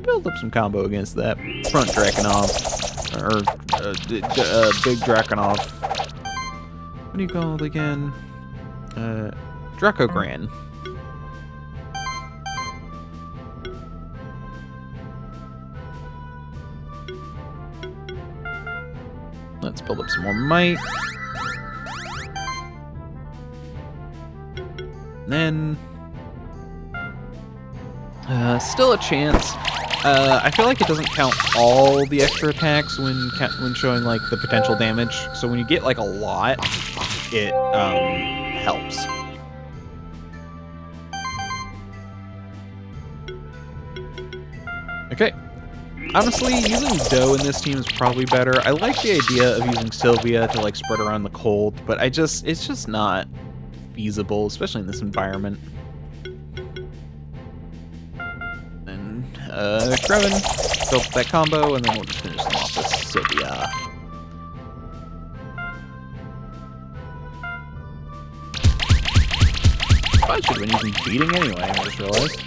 Build up some combo against that front Drakenov. Or, big Drakenov. What do you call it again? Dracogran. Let's build up some more might. Then... still a chance. I feel like it doesn't count all the extra attacks when showing like the potential damage. So when you get like a lot, it helps. Okay. Honestly, using Doe in this team is probably better. I like the idea of using Sylvia to like spread around the cold, but it's just not feasible, especially in this environment. Krevin, build that combo, and then we'll just finish them off with Sylvia. Probably should have been using beating anyway, I just realized.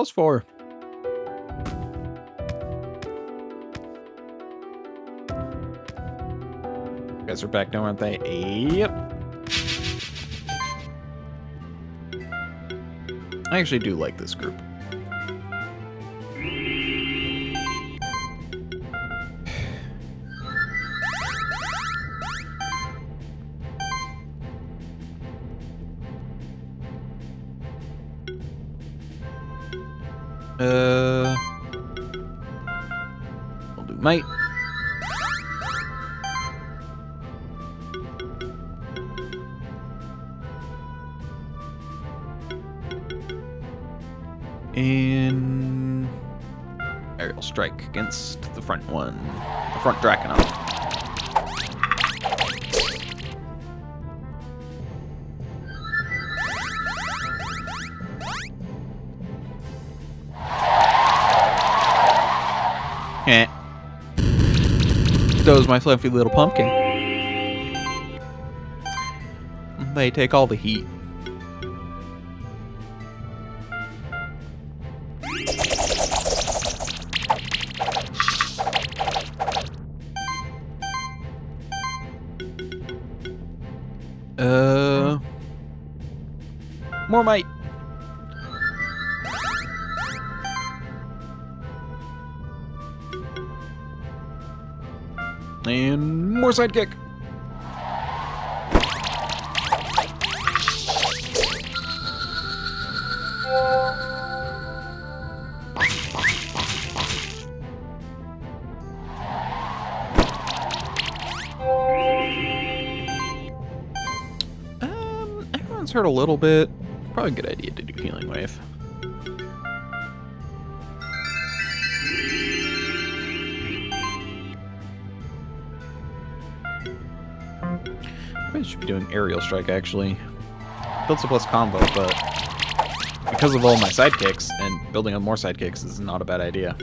those for? You guys are back now, aren't they? Yep. I actually do like this group. We'll do might. And aerial strike against the front one. The front Drakenov. Eh. Those my fluffy little pumpkin. They take all the heat. More might. And more sidekick. Everyone's hurt a little bit. Probably a good idea to do healing wave. Probably should be doing aerial strike actually. Builds a plus combo, but because of all my sidekicks and building on more sidekicks is not a bad idea.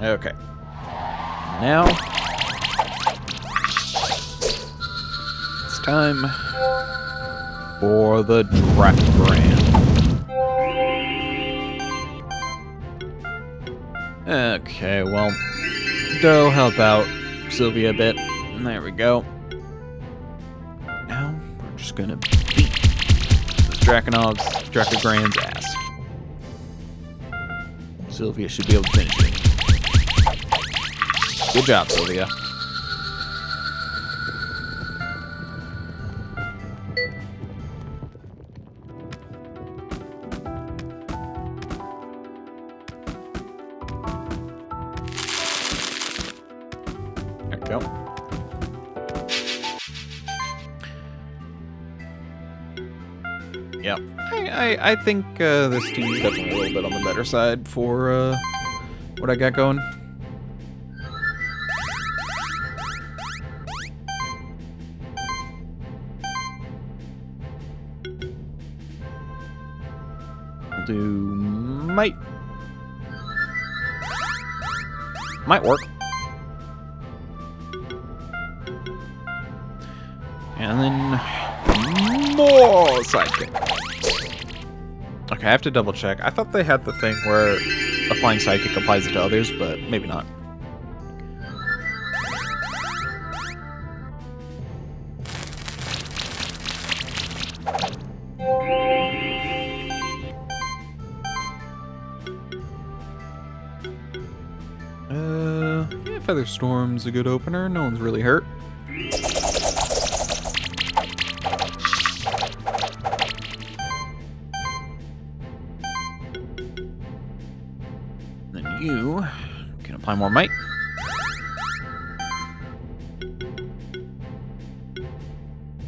Okay. Now it's time for the Drakenbrand. Okay, well, they'll help out Sylvia a bit. There we go. Now we're just gonna beat this Drakenbrand's ass. Sylvia should be able to finish it. Good job, Sylvia. There we go. Yep. I think this team's definitely a little bit on the better side for what I got going. Do might work. And then more sidekick. Okay, I have to double check. I thought they had the thing where applying sidekick applies it to others, but maybe not. Yeah, Feather Storm's a good opener. No one's really hurt. Then you can apply more might.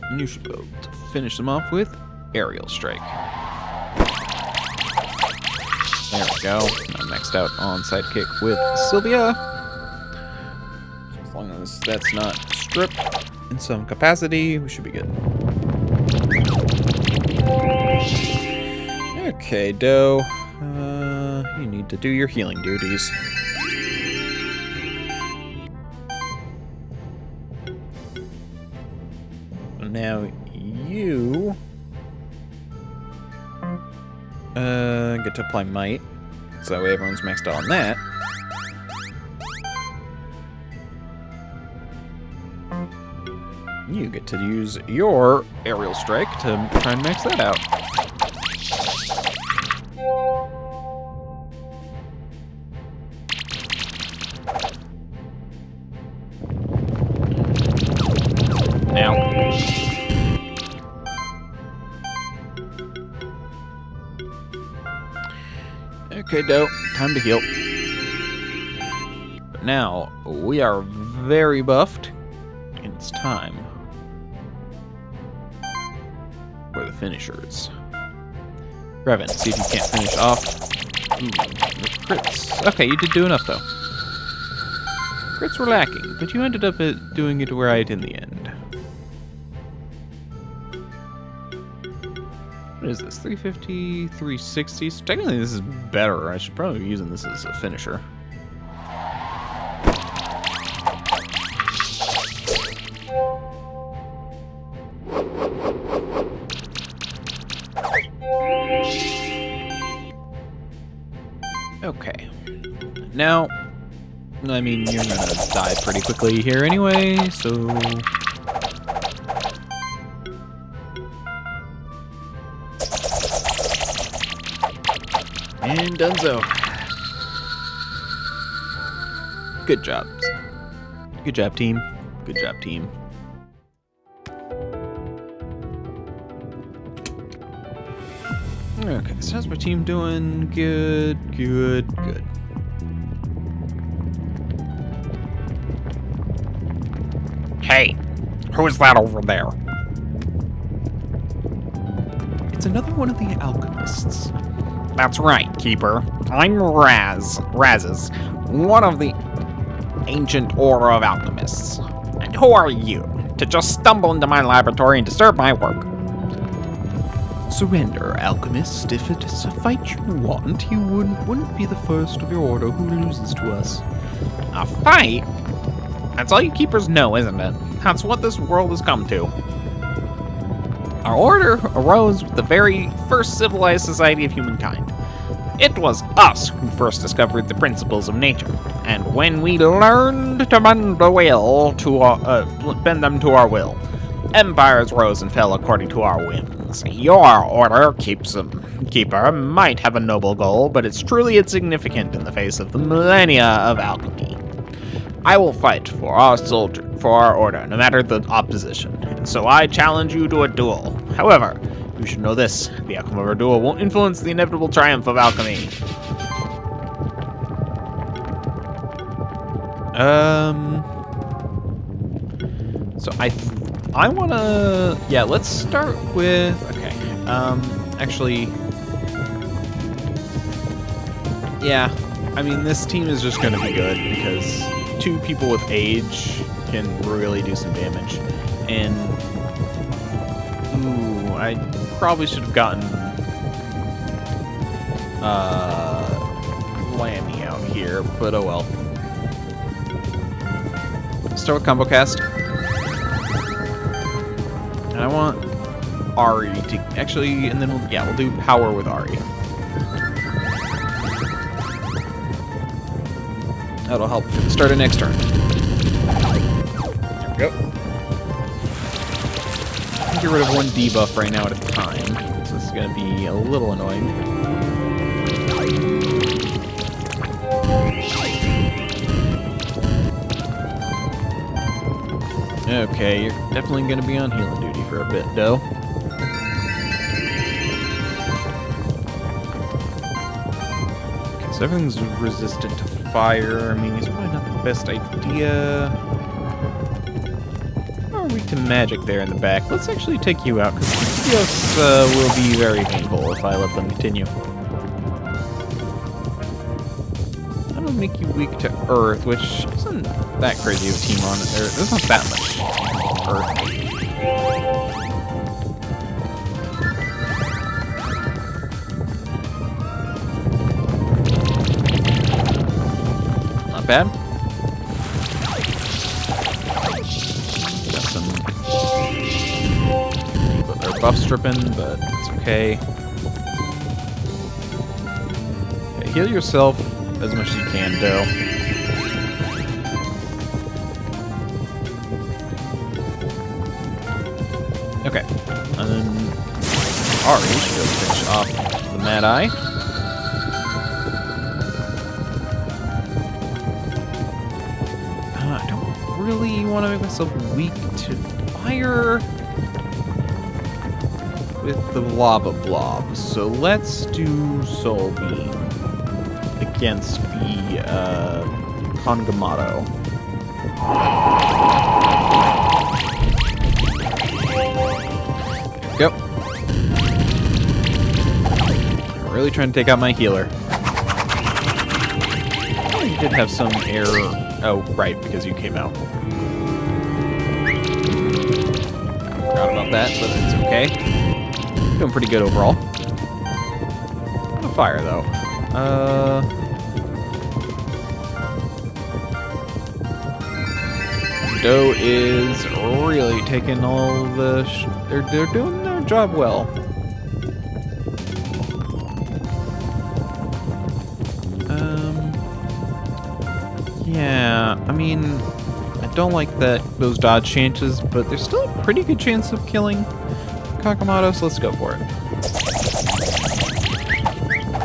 And you should be able to finish them off with Aerial Strike. There we go. I'm maxed out on Sidekick with Sylvia. As long as that's not stripped in some capacity, we should be good. Okay, Doe. You need to do your healing duties. now you get to apply might, so that way everyone's maxed out on that. You get to use your aerial strike to try and max that out. Now. Okay, dope. Time to heal. But now, we are very buffed. It's time for the finishers. Revan, see if you can't finish off. Ooh, the crits. Okay, you did do enough, though. Crits were lacking, but you ended up doing it right in the end. What is this? 350, 360? So technically, this is better. I should probably be using this as a finisher. Okay. Now, I mean, you're gonna die pretty quickly here anyway, so... And donezo. Good job. Good job, team. Good job, team. Okay, so how's my team doing? Good, good, good. Hey, who is that over there? It's another one of the alchemists. That's right, Keeper. I'm Razes, one of the ancient order of alchemists. And who are you to just stumble into my laboratory and disturb my work? Surrender, alchemist. If it's a fight you want, you wouldn't be the first of your order who loses to us. A fight? That's all you Keepers know, isn't it? That's what this world has come to. Our order arose with the very first civilized society of humankind. It was us who first discovered the principles of nature, and when we learned to bend the will to bend them to our will, empires rose and fell according to our whims. Your order, Keeper, might have a noble goal, but it's truly insignificant in the face of the millennia of alchemy. I will fight for our order, no matter the opposition, and so I challenge you to a duel. However, you should know this: the outcome of our duel won't influence the inevitable triumph of alchemy. So I wanna, yeah, let's start with, okay, actually, yeah, I mean, this team is just gonna be good, because 2 people with age can really do some damage, and, ooh, I probably should have gotten, Lammy out here, but oh well. Start with combo cast. And I want Ari to actually, and then we'll do power with Ari. That'll help for the start of next turn. There we go. Get rid of 1 debuff right now at a time, so this is going to be a little annoying. Okay, you're definitely going to be on healing duty for a bit, though. Okay, so everything's resistant to fire. I mean, it's probably not the best idea. Or weak to magic there in the back. Let's actually take you out, because this will be very painful if I let them continue. That'll make you weak to earth, which isn't that crazy of a team on it. There's not that much earth. Not bad. Got some buff stripping, but it's okay. Okay, heal yourself as much as you can, Doe. Okay, and then Ari should go finish off the Mad Eye. I don't really want to make myself weak to fire with the lava blobs, so let's do Soul Beam against the Kongamato. Go. I'm really trying to take out my healer. Oh, you did have some error. Oh, right, because you came out. I forgot about that, but it's okay. Doing pretty good overall. On fire, though. Doe is really taking all the... They're doing their job well. Yeah, I mean, I don't like those dodge chances, but there's still a pretty good chance of killing Kakamoto, so let's go for it.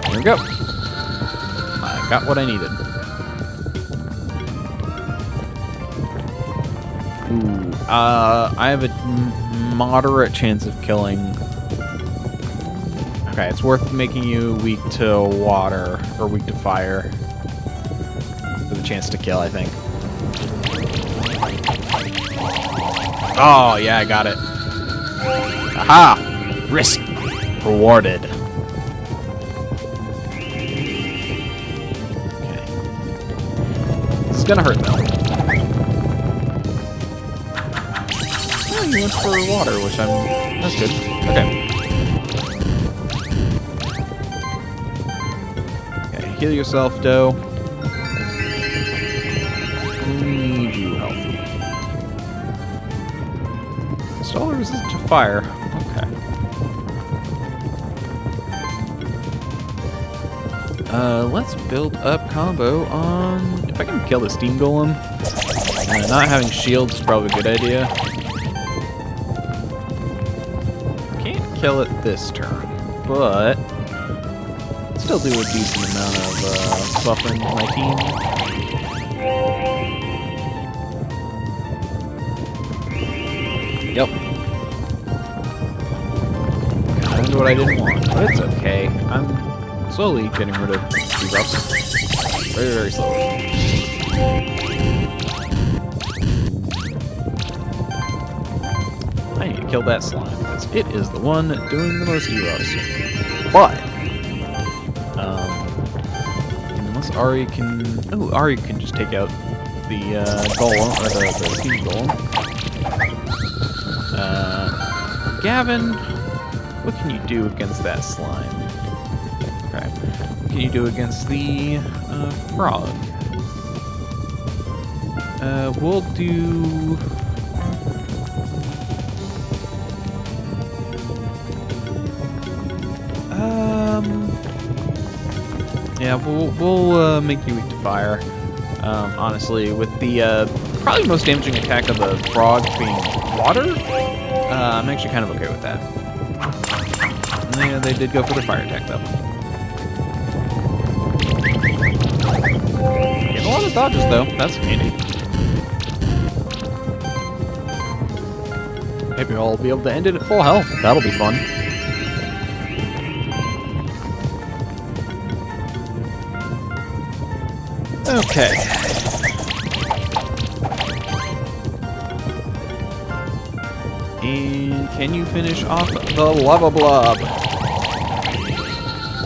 Here we go. I got what I needed. Ooh, I have a moderate chance of killing. Okay, it's worth making you weak to water, or weak to fire. With a chance to kill, I think. Oh, yeah, I got it. Aha! Risk rewarded. Okay. This is gonna hurt, though. Oh, you went for water, which that's good. Okay. Okay, heal yourself, Doe. We need you healthy. Installer resistant to fire. Okay. Let's build up combo on... If I can kill the Steam Golem, not having shields is probably a good idea. Can't kill it this turn, but still do a decent amount of buffing my team. Yep. Kind of what I didn't want, but it's okay. I'm slowly getting rid of debuffs. Very, very slowly. I need to kill that slime, because it is the one doing the most debuffs. But, unless Ari can... Oh, Ari can just take out the golem, or the steam golem. Gavin, what can you do against that slime? Okay. What can you do against the frog? We'll do... Yeah, we'll make you weak to fire. Honestly, with the probably most damaging attack of the frog being water, I'm actually kind of okay with that. Yeah, they did go for the fire attack, though. Getting a lot of dodges, though. That's handy. Maybe I'll be able to end it at full health. That'll be fun. Okay. And can you finish off the lava blob?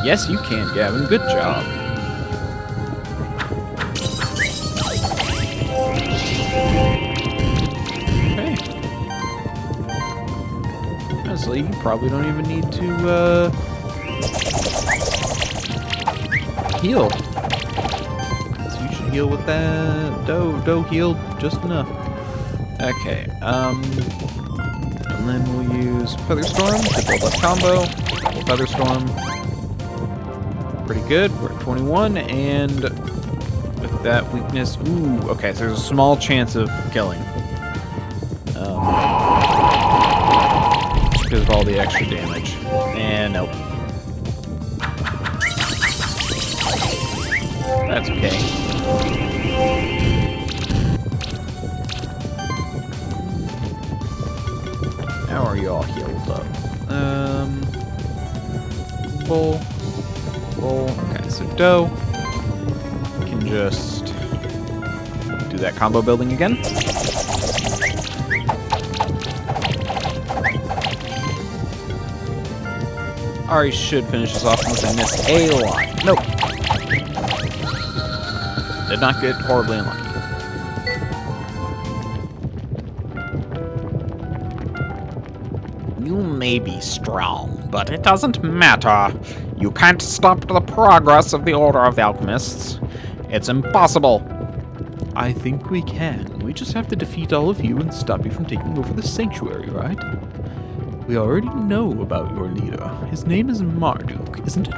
Yes, you can, Gavin. Good job. Okay. Honestly, you probably don't even need to heal. So you should heal with that. Doe healed just enough. Okay. And then we'll use use Featherstorm to build up combo. Double Featherstorm. Pretty good. We're at 21, and with that weakness, ooh, okay, so there's a small chance of killing. Just because of all the extra damage. And nope. That's okay. How are y'all healed up? Bull. Okay, so Doe can just do that combo building again. Ari should finish this off unless I miss a lot. Nope. Did not get horribly unlucky. You may be strong, but it doesn't matter. You can't stop the progress of the Order of the Alchemists. It's impossible. I think we can. We just have to defeat all of you and stop you from taking over the Sanctuary, right? We already know about your leader. His name is Marduk, isn't it?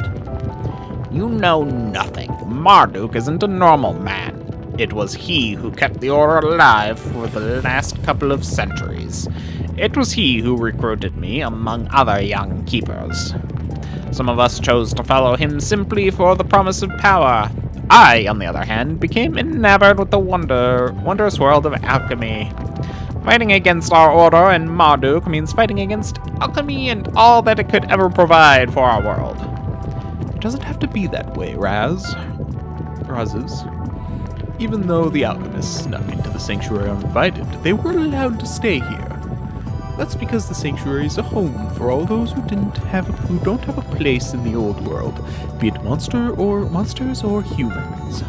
You know nothing. Marduk isn't a normal man. It was he who kept the Order alive for the last couple of centuries. It was he who recruited me, among other young keepers. Some of us chose to follow him simply for the promise of power. I, on the other hand, became enamored with the wondrous world of alchemy. Fighting against our order and Marduk means fighting against alchemy and all that it could ever provide for our world. It doesn't have to be that way, Razes. Even though the alchemists snuck into the Sanctuary uninvited, they were allowed to stay here. That's because the Sanctuary is a home for all those who don't have a place in the old world, be it monsters or humans.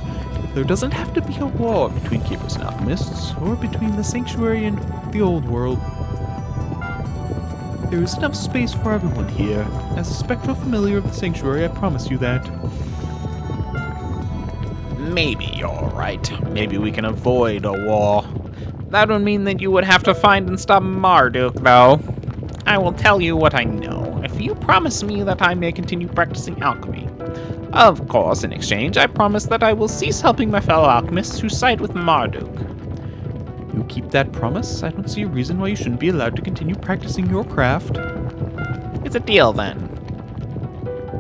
There doesn't have to be a war between keepers and alchemists, or between the Sanctuary and the old world. There is enough space for everyone here. As a spectral familiar of the Sanctuary, I promise you that. Maybe you're right. Maybe we can avoid a war. That would mean that you would have to find and stop Marduk, though. I will tell you what I know, if you promise me that I may continue practicing alchemy. Of course, in exchange, I promise that I will cease helping my fellow alchemists who side with Marduk. You keep that promise? I don't see a reason why you shouldn't be allowed to continue practicing your craft. It's a deal, then.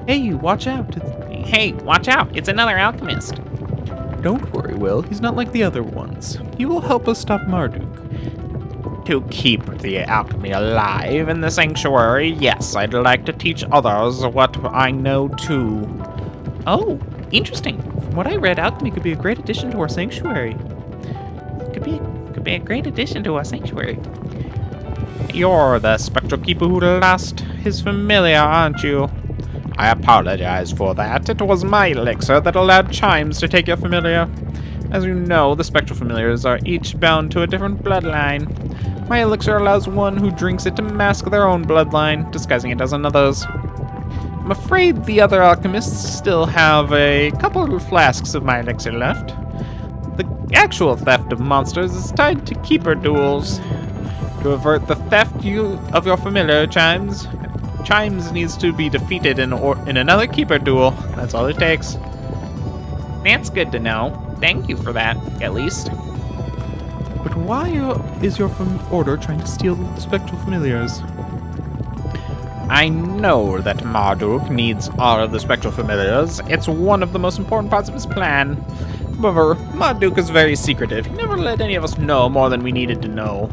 Hey, watch out. Hey, watch out. It's another alchemist. Don't worry, Will. He's not like the other ones. He will help us stop Marduk. To keep the alchemy alive in the Sanctuary, yes, I'd like to teach others what I know too. Oh, interesting. From what I read, alchemy could be a great addition to our Sanctuary. Could be a great addition to our Sanctuary. You're the spectral keeper who lost his familiar, aren't you? I apologize for that. It was my elixir that allowed Chimes to take your familiar. As you know, the spectral familiars are each bound to a different bloodline. My elixir allows one who drinks it to mask their own bloodline, disguising it as another's. I'm afraid the other alchemists still have a couple of flasks of my elixir left. The actual theft of monsters is tied to keeper duels. To avert the theft of your familiar, Chimes needs to be defeated in another keeper duel. That's all it takes. That's good to know. Thank you for that, at least. But why is your order trying to steal the spectral familiars? I know that Marduk needs all of the spectral familiars. It's one of the most important parts of his plan. However, Marduk is very secretive. He never let any of us know more than we needed to know.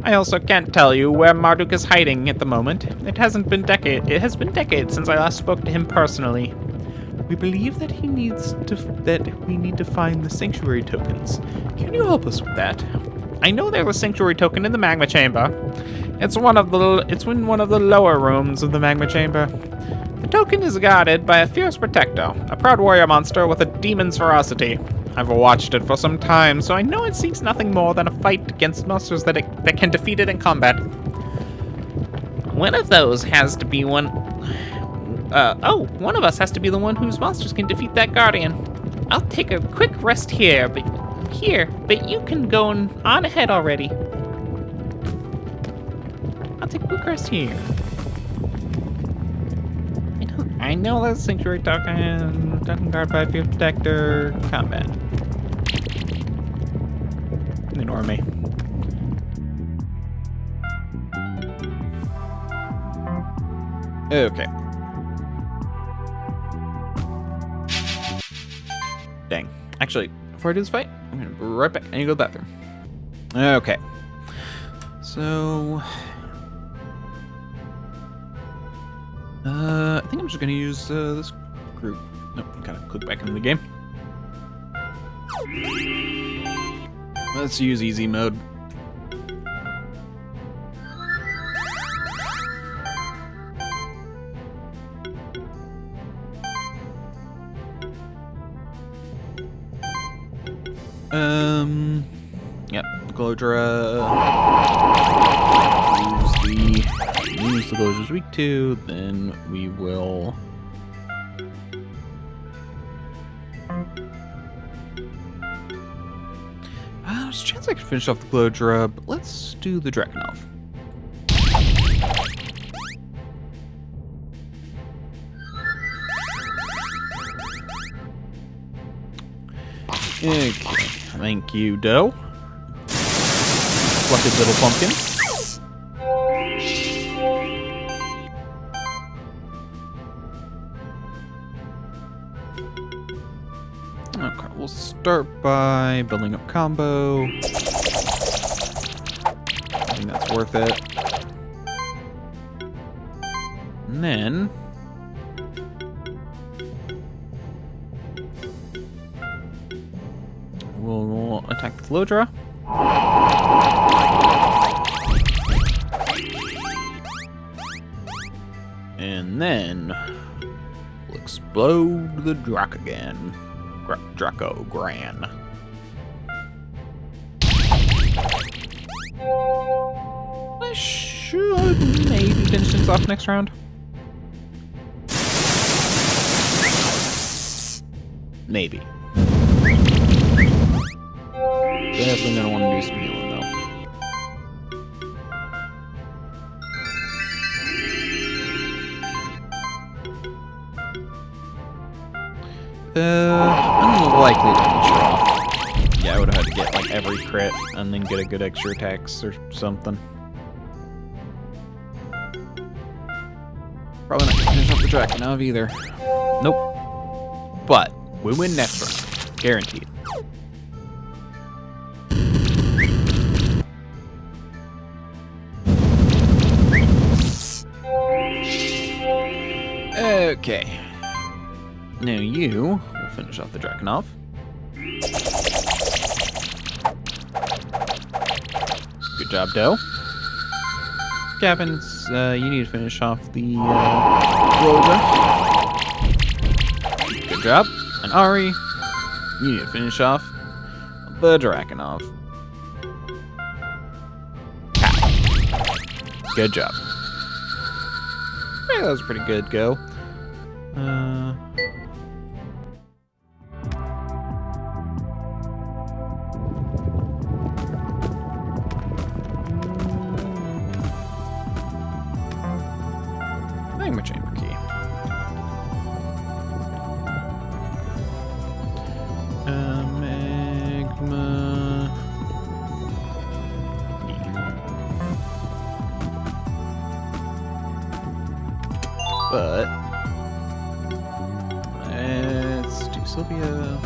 I also can't tell you where Marduk is hiding at the moment. It has been decades since I last spoke to him personally. We believe that we need to find the Sanctuary tokens. Can you help us with that? I know there's a Sanctuary token in the Magma Chamber. It's in one of the lower rooms of the Magma Chamber. The token is guarded by a fierce protector, a proud warrior monster with a demon's ferocity. I've watched it for some time, so I know it seeks nothing more than a fight against monsters that can defeat it in combat. One of those has to be one of us has to be the one whose monsters can defeat that guardian. I'll take a quick rest here, but you can go on ahead already. take a quick rest here. I know that Sanctuary talking guard by Field Protector combat. Ignore me. Okay. Dang. Actually, before I do this fight, I'm gonna be right back. I need to go to the bathroom. Okay. So... I think I'm just gonna use this group. Nope, kind of click back into the game. Let's use easy mode. Yep, Glodra. Use the Glodra's weak to, then we will. There's a chance I can finish off the Glodra, but let's do the Drakenov. Okay, thank you, Doe. Fluffy little pumpkin. Okay, we'll start by building up combo. I think that's worth it. And then we'll attack the Glodra. And then we'll explode the Drac again. Draco Gran. I should maybe finish things off next round. Maybe. Definitely gonna want to do some healing though. Unlikely to finish her off. Yeah, I would have had to get like every crit and then get a good extra attacks or something. Probably not gonna finish off the Drakenov either. Nope. But we win next round. Guaranteed. Okay. Now you will finish off the Drakenov. Good job, Doe. Gavins, you need to finish off the Glodra. Good job. And Ari, you need to finish off the Drakenov. Good job. Hey, that was a pretty good go. Magma Chamber key. Magma. But let's do Sylvia.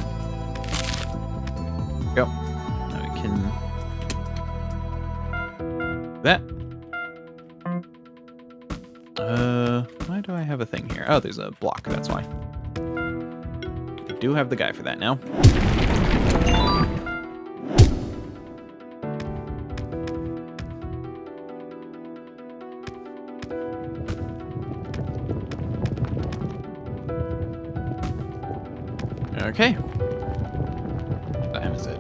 Go. Now we can that. Why do I have a thing here? Oh, there's a block, that's why. I do have the guy for that now. Okay. What time is it?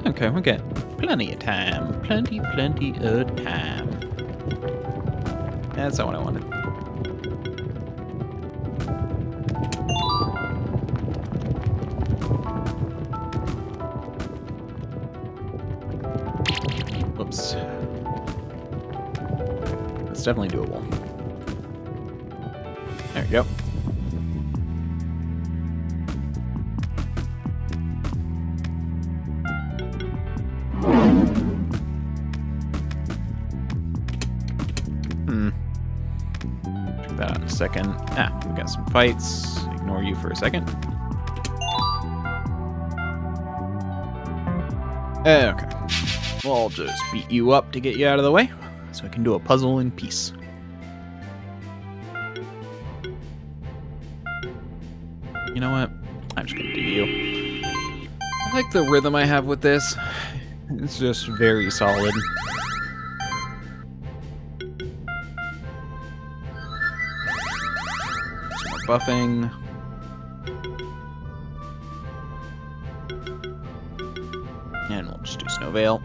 Okay, we got plenty of time. Plenty of time. That's not what I wanted. Whoops. Let's it's definitely doable. There we go. Check that out in a second. We got some fights. Ignore you for a second. Okay. Well, I'll just beat you up to get you out of the way, so I can do a puzzle in peace. You know what? I'm just gonna do you. I like the rhythm I have with this. It's just very solid. Some more buffing. And we'll just do Snow Veil.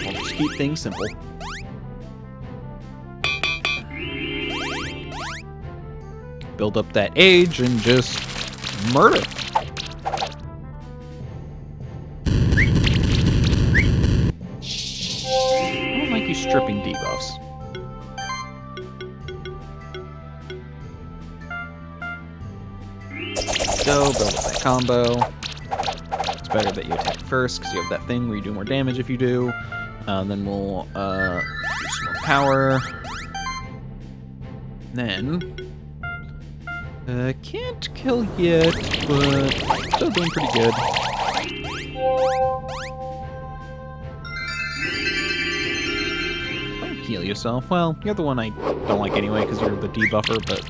We'll just keep things simple. Build up that age and just murder. I don't like you stripping debuffs. Go, build up that combo. It's better that you attack first because you have that thing where you do more damage if you do. Then we'll do some more power. Then can't kill yet, but still doing pretty good. Don't heal yourself. Well, you're the one I don't like anyway because you're the debuffer, but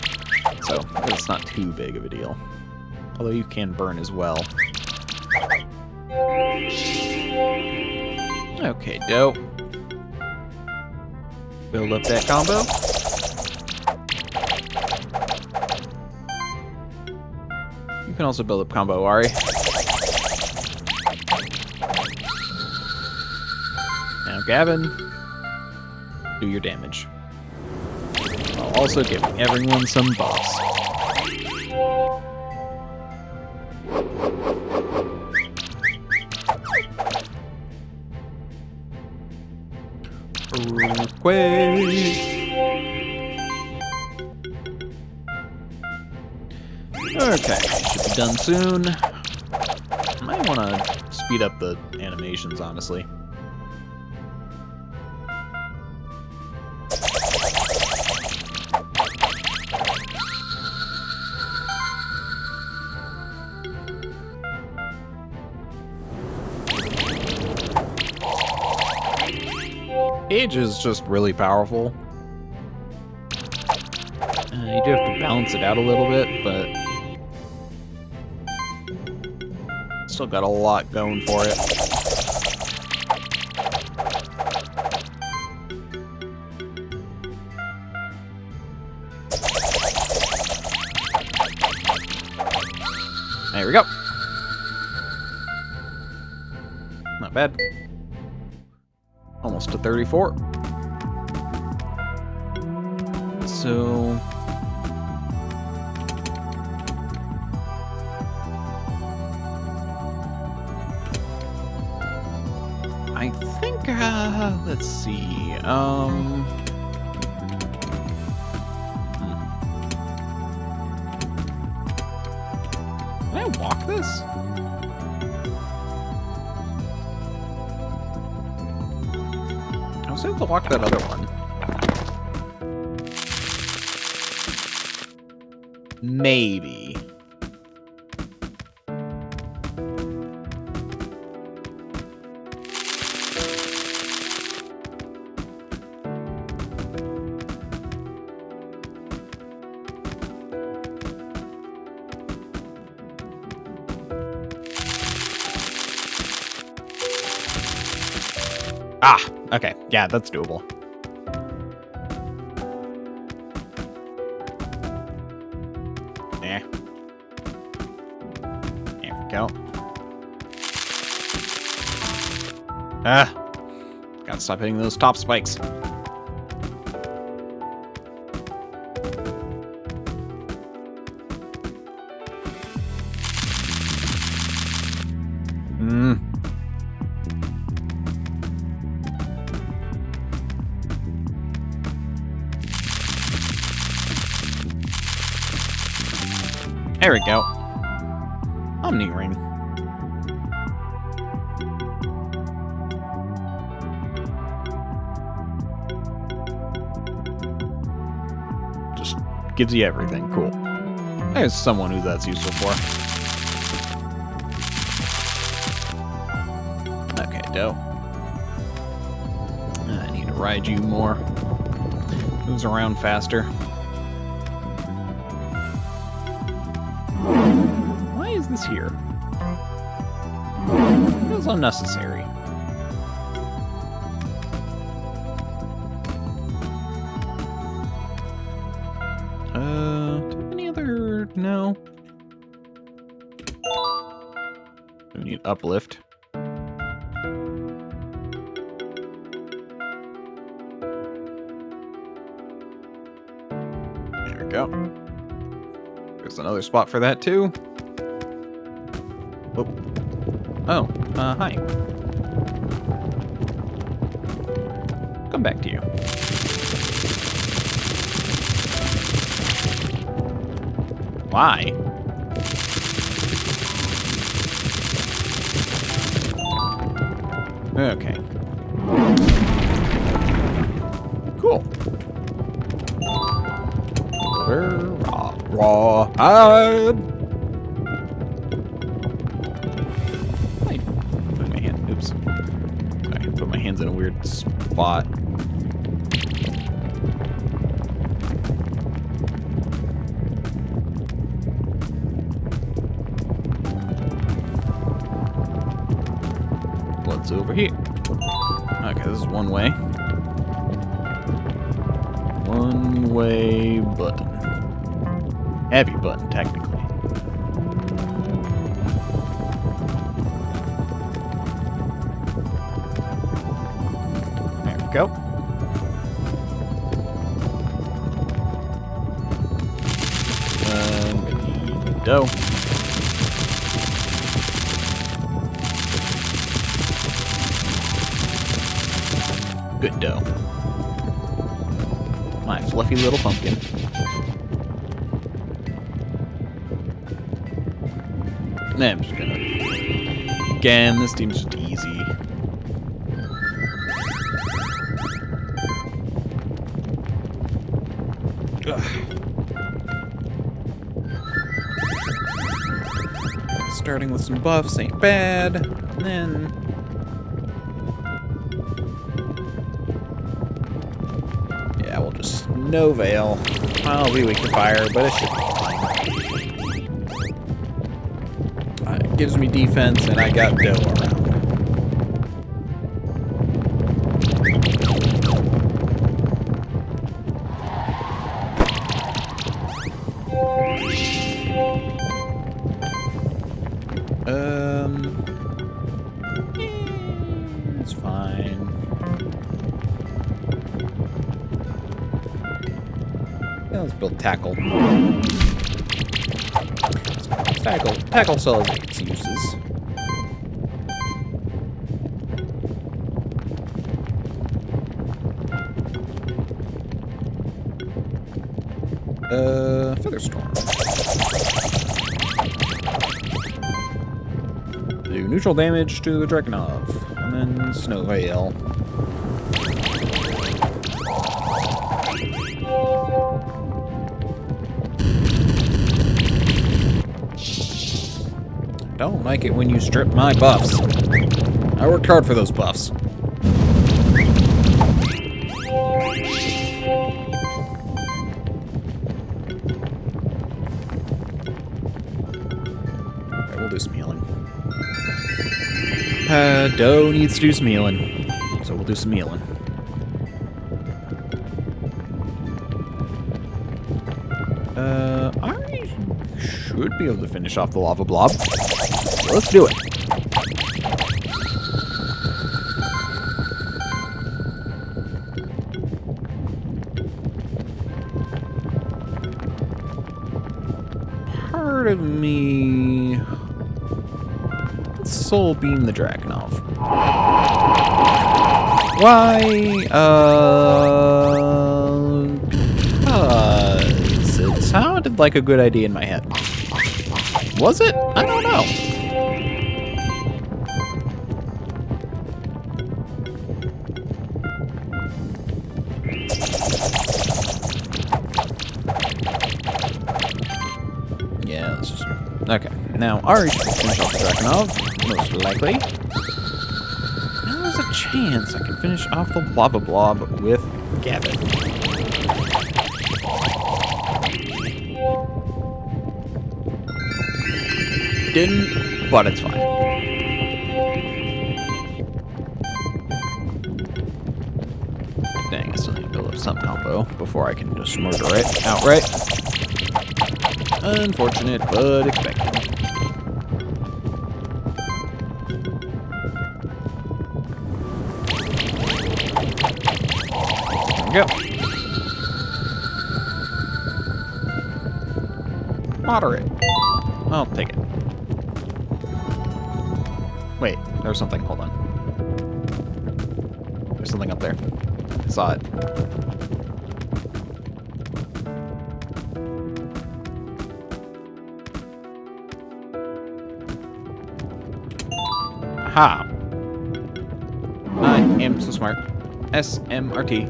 so it's not too big of a deal. Although you can burn as well. Okay, dope. Build up that combo. You can also build up combo, Ari. Now, Gavin, do your damage. While also giving everyone some buffs. Earthquake! Okay, should be done soon. Might want to speed up the animations, honestly. Age is just really powerful. You do have to balance it out a little bit, but still got a lot going for it. There we go. Not bad. Almost to 34. So I think let's see. Can I walk this? I was able to walk that other one. Maybe. Ah, okay. Yeah, that's doable. There. There we go. Gotta stop hitting those top spikes. There we go. Omni Ring. Just gives you everything. Cool. There's someone who that's useful for. Okay, dope. I need to ride you more. Moves around faster. Why is this here? Feels unnecessary. Do I have any other? No. We need uplift. There we go. There's another spot for that too. Oh, hi. Come back to you. Why? Okay. Cool. Raw. Put my hand. Oops. Sorry, put my hands in a weird spot. What's over here? Okay, this is one way. One way button. Heavy button, technically. There we go. Maybe dough. Good dough. My fluffy little pumpkin. Nah, I'm just gonna... Again, this team's just easy. Ugh. Starting with some buffs ain't bad. And then... yeah, we'll just no veil. I'll be weak to fire, but it should be fine. It gives me defense, and I got dough around. It's fine. Yeah, let's build tackle. Tackle still has its uses. Featherstorm. Do neutral damage to the Dragonov, and then Snow Veil. Don't like it when you strip my buffs. I worked hard for those buffs. Alright, we'll do some healing. Doe needs to do some healing, so we'll do some healing. I should be able to finish off the lava blob. So let's do it. Part of me... let's soul beam the Dragonov. Why? Because it sounded like a good idea in my head. Was it? I don't know. Yeah, let's just... Okay, now Ari should finish off the Drakenov, most likely. Now there's a chance I can finish off the Lava Blob with Gavin. Didn't, but it's fine. Dang, I still need to build up some combo before I can just murder it outright. Unfortunate, but expected. There we go. Moderate. I'll take it. Wait, there's something. Hold on. There's something up there. I saw it. Aha! I am so smart. SMRT.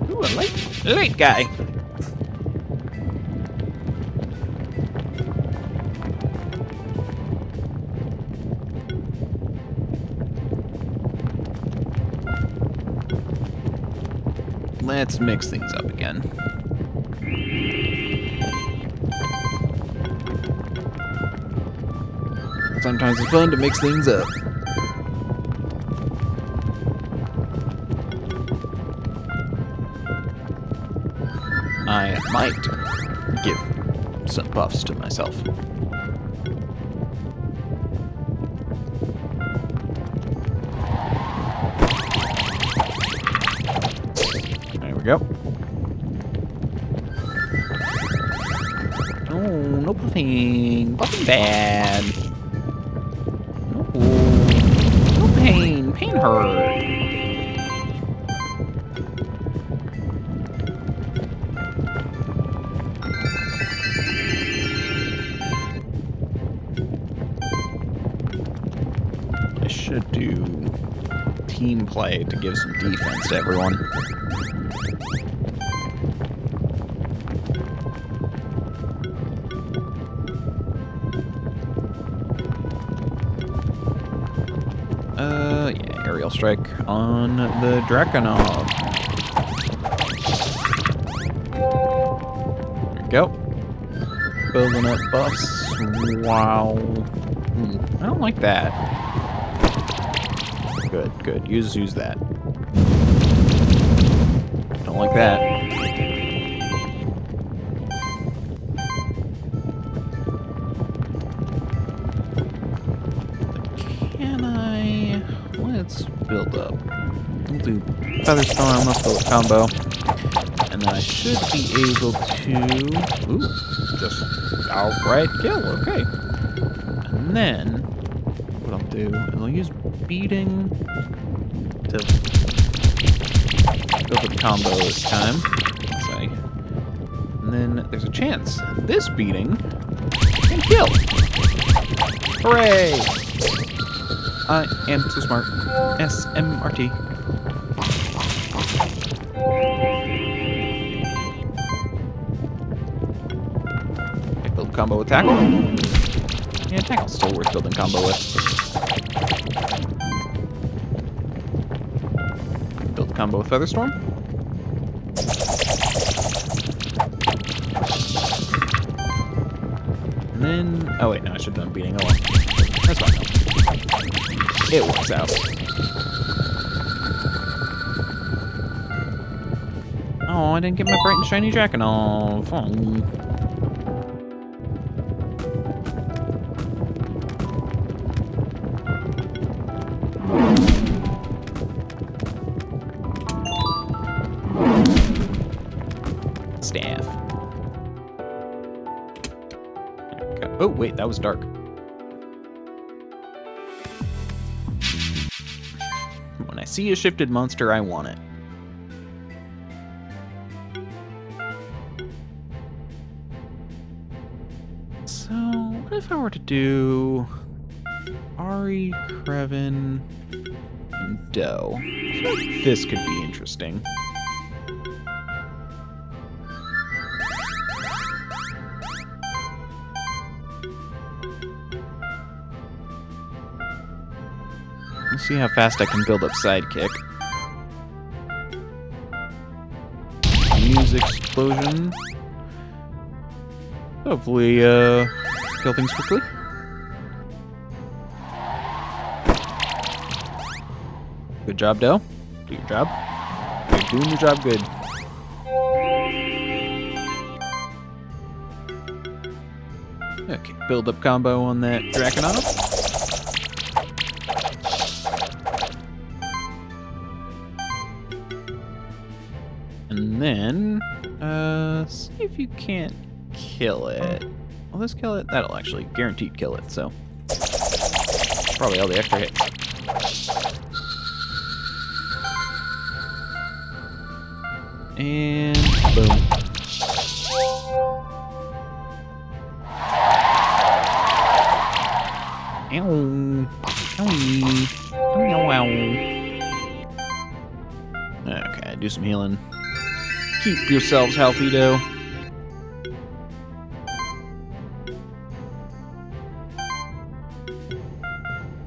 Ooh, a late guy. Let's mix things up again. Sometimes it's fun to mix things up. I might give some buffs to myself. There we go. Oh, no buffing. Buffing bad. No pain. Pain hurt. I should do team play to give some defense to everyone. Yeah, aerial strike on the Drakenov. There we go. Building up buffs. Wow. I don't like that. Good, good. Use that. Don't like that. Can I... Let's build up. We'll do Featherstorm, let's build a combo. And then I should be able to... Ooh, just outright kill, okay. And then, what I'll do is I'll use beating to build a combo this time. Say. And then there's a chance this beating can kill. Hooray! I am so smart. SMRT. Okay, build a combo with tackle. Yeah, tackle's still worth building combo with. Build a combo with Featherstorm. And then... Oh wait, no, I should have done beating. Oh well. That's fine. It works out. Oh, I didn't get my bright and shiny Drakenov. Oh. Staff. There we go. Oh, wait, that was dark. When I see a shifted monster, I want it. So, what if I were to do Ari, Krevin, and Doe? I feel like this could be interesting. Let's see how fast I can build up Sidekick. Music explosion. Hopefully, kill things quickly. Good job, Doe. Do your job. You're doing your job good. Okay, build up combo on that Draconov. And then, see if you can't kill it. Will this kill it? That'll actually guaranteed kill it, so. Probably all the extra hits. And boom. Ow. Owie. Ow, ow. Okay, do some healing. Keep yourselves healthy, though.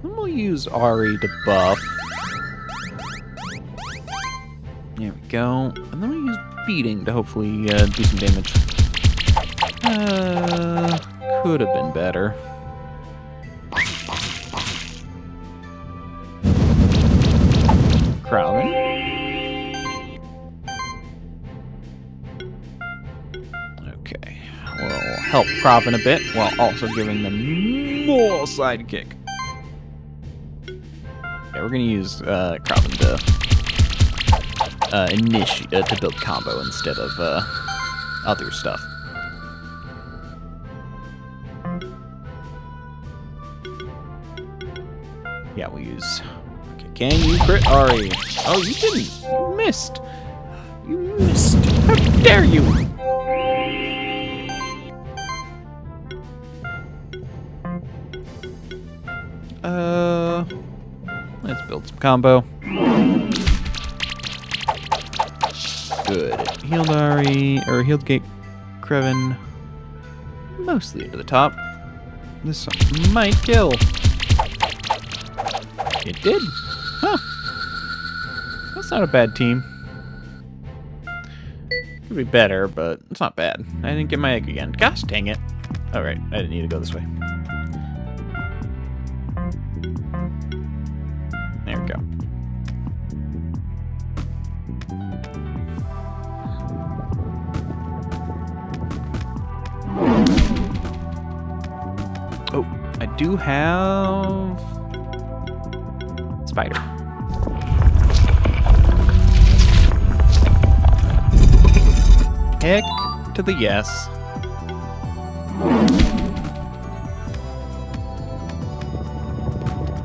Then we'll use Ari to buff. There we go. And then we'll use Beating to hopefully do some damage. Could have been better. Crowding. Okay. We'll help Kraven a bit while also giving them more Sidekick. Yeah, we're gonna use Kraven to build combo instead of other stuff. Yeah, we'll use. Okay, can you crit Ari? Oh, you didn't. You missed. You missed. How dare you? Let's build some combo. Good. Healed Ari, or healed Gate Krevin mostly into the top. This might kill. It did. Huh. That's not a bad team. Could be better, but it's not bad. I didn't get my egg again. Gosh dang it. Alright, I didn't need to go this way. There we go. Oh, I do have Spider. Heck to the yes.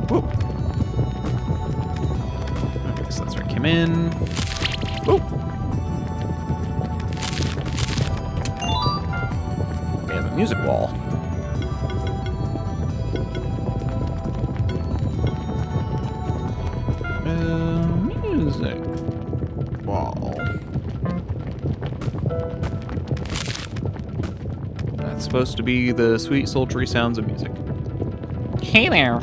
Whoop. Okay, so that's where I came in. Whoop. We have a music wall. Music wall. That's supposed to be the sweet, sultry sounds of music. Hey there.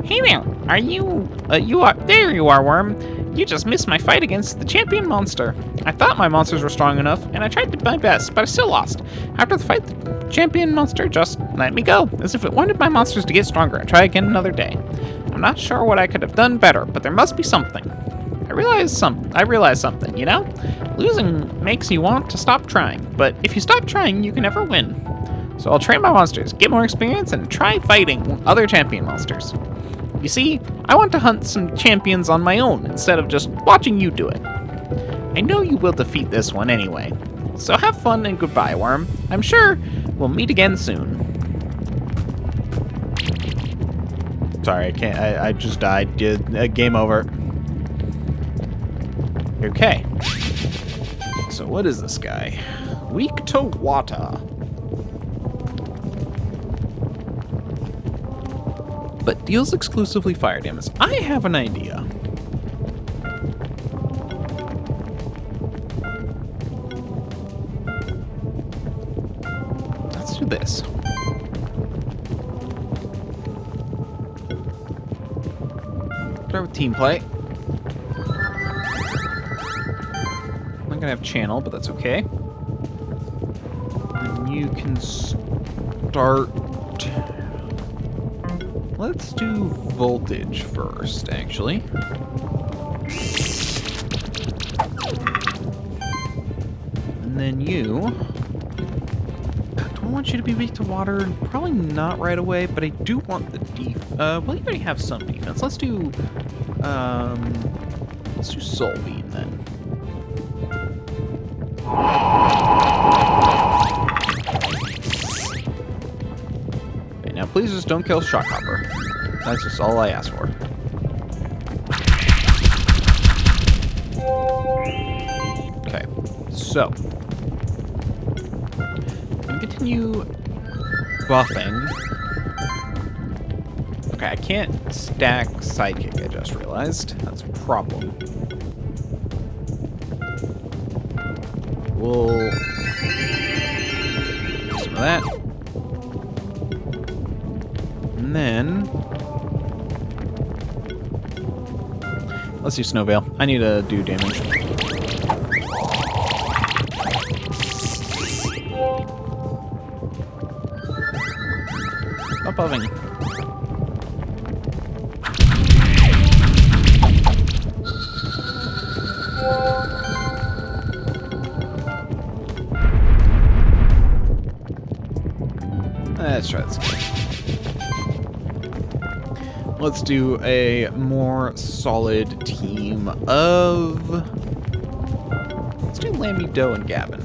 Hey there. Are you, there you are, Worm. You just missed my fight against the champion monster. I thought my monsters were strong enough, and I tried my best, but I still lost. After the fight, the champion monster just let me go, as if it wanted my monsters to get stronger and try again another day. I'm not sure what I could have done better, but there must be something. I realized something, you know? Losing makes you want to stop trying, but if you stop trying, you can never win. So I'll train my monsters, get more experience, and try fighting other champion monsters. You see, I want to hunt some champions on my own instead of just watching you do it. I know you will defeat this one anyway. So have fun and goodbye, Worm. I'm sure we'll meet again soon. Sorry, I can't. I just died. Game over. Okay. So what is this guy? Weak to water. But deals exclusively fire damage. I have an idea. Let's do this. Start with team play. I'm not gonna have channel, but that's okay. And you can start. Let's do voltage first, actually. And then you. Do I want you to be weak to water? Probably not right away, but I do want the well, you already have some defense. Let's do Soul Beam then. Okay, now please just don't kill Shockhopper. That's just all I ask for. Okay, so I'm gonna continue buffing. Okay, I can't stack Sidekick, I just realized. That's a problem. We'll do some of that. And then let's do Snow Veil. I need to do damage. Stop buffing. Let's try this again. Let's do a more solid team of... Let's do Lammy, Doe, and Gavin.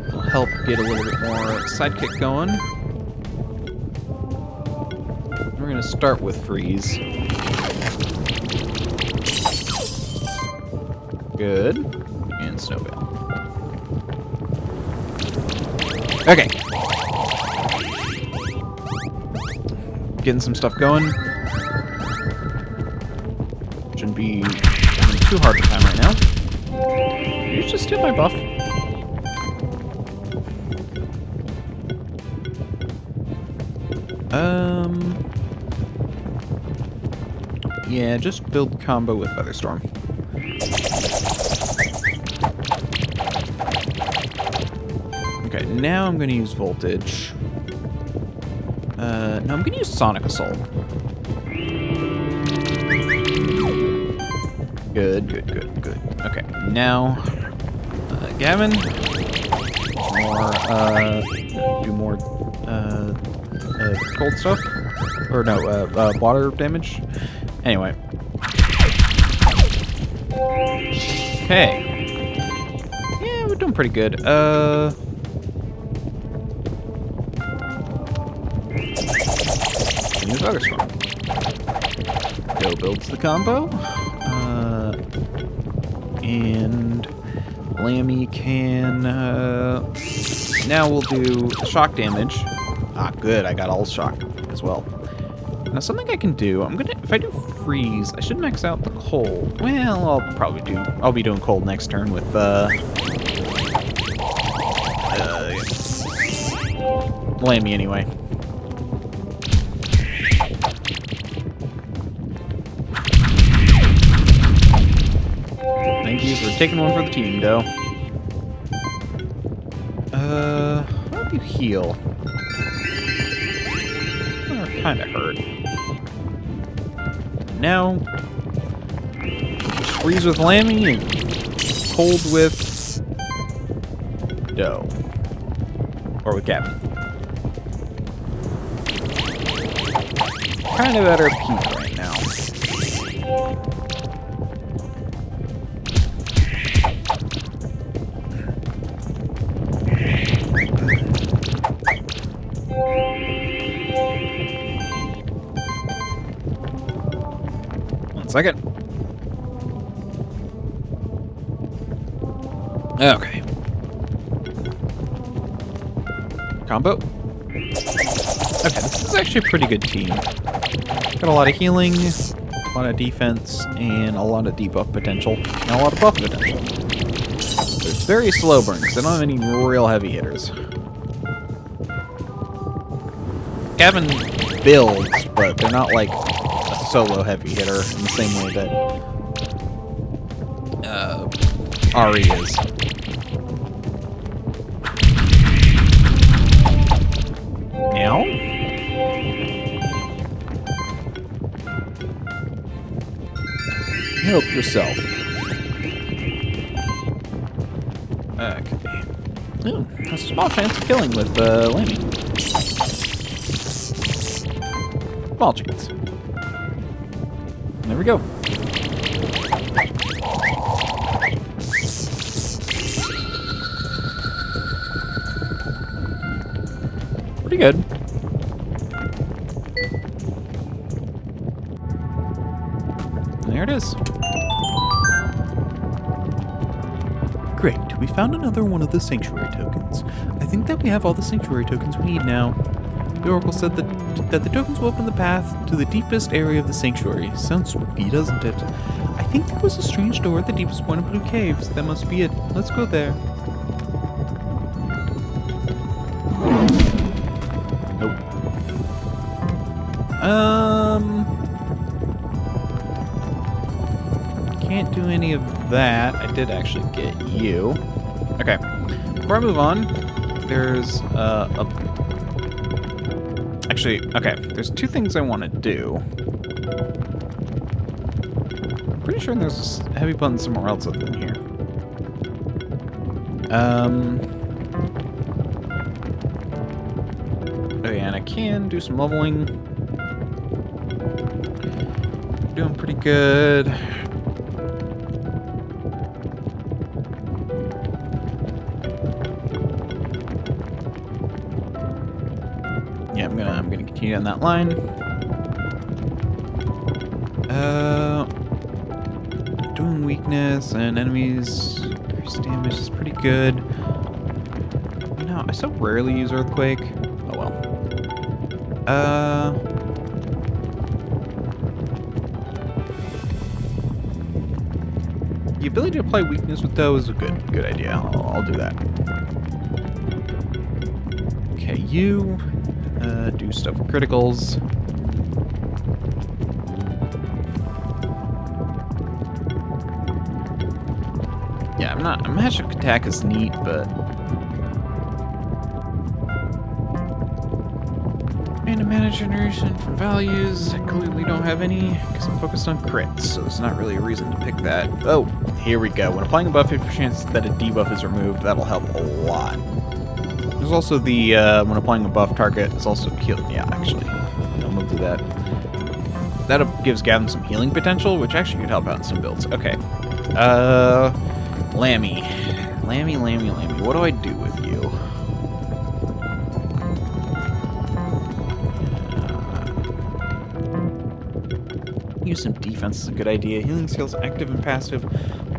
It'll help get a little bit more Sidekick going. We're going to start with Freeze. Good. And Snow Veil. Okay. Getting some stuff going. Shouldn't be having too hard a time right now. You just steal my buff. Yeah, just build combo with Featherstorm. Okay, now I'm going to use Voltage. No, I'm going to use Sonic Assault. Good, good, good, good. Okay, now, Gavin. Do more, cold stuff. Or no, water damage. Anyway. Okay. Yeah, we're doing pretty good. Use Featherstorm. Doe builds the combo. And Lammy can... now we'll do shock damage. Ah, good. I got all shock as well. Now, something I can do... if I do freeze, I should max out the cold. Well, I'll be doing cold next turn with, Lammy anyway. Thank you for taking one for the team, Doe. How do you heal? Oh, kind of hurt. Now, just freeze with Lammy and cold with Doe. Or with Gavin. Kind of at our peak right now. second. Okay. Combo. Okay, this is actually a pretty good team. Got a lot of healing, a lot of defense, and a lot of debuff potential, and a lot of buff potential. It's very slow burn, because they don't have any real heavy hitters. Gavin builds, but they're not like a solo heavy hitter in the same way that Ari is. Ow. Help yourself. Okay. Ooh, has a small chance of killing with Lammy. Small chance. There we go. Pretty good. There it is. Great, we found another one of the Sanctuary tokens. I think that we have all the Sanctuary tokens we need now. The Oracle said that the tokens will open the path to the deepest area of the Sanctuary. Sounds spooky, doesn't it? I think there was a strange door at the deepest point of Blue Caves. That must be it. Let's go there. Nope. Can't do any of that. I did actually get you. Okay. Before I move on, there's Actually, okay, there's two things I want to do. Pretty sure there's a heavy button somewhere else other than here. Okay, and I can do some leveling. Doing pretty good. Yeah, I'm gonna continue on that line. Doing weakness and enemies increased damage is pretty good. You know, I so rarely use Earthquake. Oh well. The ability to apply weakness with Doe is a good idea. I'll do that. Okay, you do stuff with criticals. Yeah, a magic attack is neat, but and a mana generation from values. I clearly don't have any because I'm focused on crits, so there's not really a reason to pick that. Oh, here we go. When applying a buff, 50% that a debuff is removed. That'll help a lot. There's also the when applying a buff, target is also healed. Yeah, actually, I'll move to that. That gives Gavin some healing potential, which actually could help out in some builds. Okay, Lammy. What do I do with you? Use some defense is a good idea. Healing skills active and passive.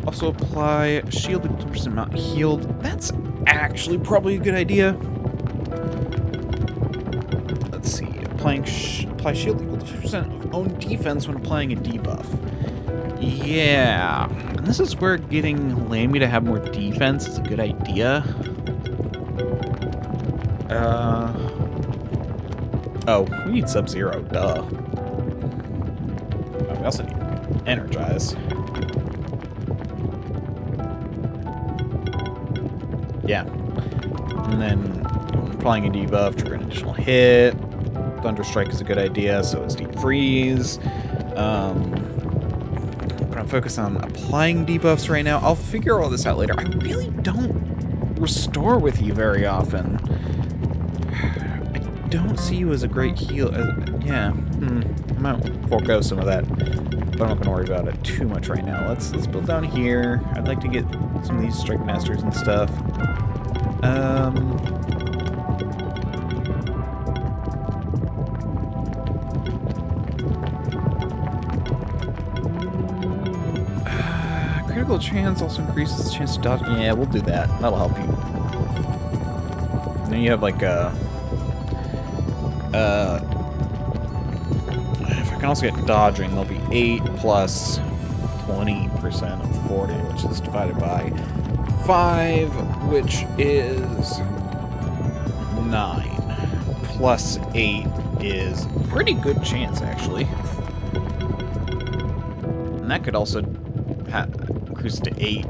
Also apply shield equal to percent amount healed. That's actually probably a good idea. Let's see. Apply shield equal to 50% of own defense when applying a debuff. Yeah. And this is where getting Lammy to have more defense is a good idea. Oh, we need Sub-Zero, duh. Oh, we also need Energize. Yeah. And then applying a debuff, trigger an additional hit. Thunderstrike is a good idea, so is Deep Freeze. But I'm focused on applying debuffs right now. I'll figure all this out later. I really don't restore with you very often. I don't see you as a great heal. Yeah. I might forego some of that, but I'm not going to worry about it too much right now. Let's build down here. I'd like to get some of these Strike Masters and stuff. critical chance also increases the chance to dodge. Yeah, we'll do that. That'll help you. And then you have like a... if I can also get dodging, there'll be 8 plus 20% of 40, which is divided by 5, which is 9. Plus 8 is pretty good chance, actually. And that could also increase to 8.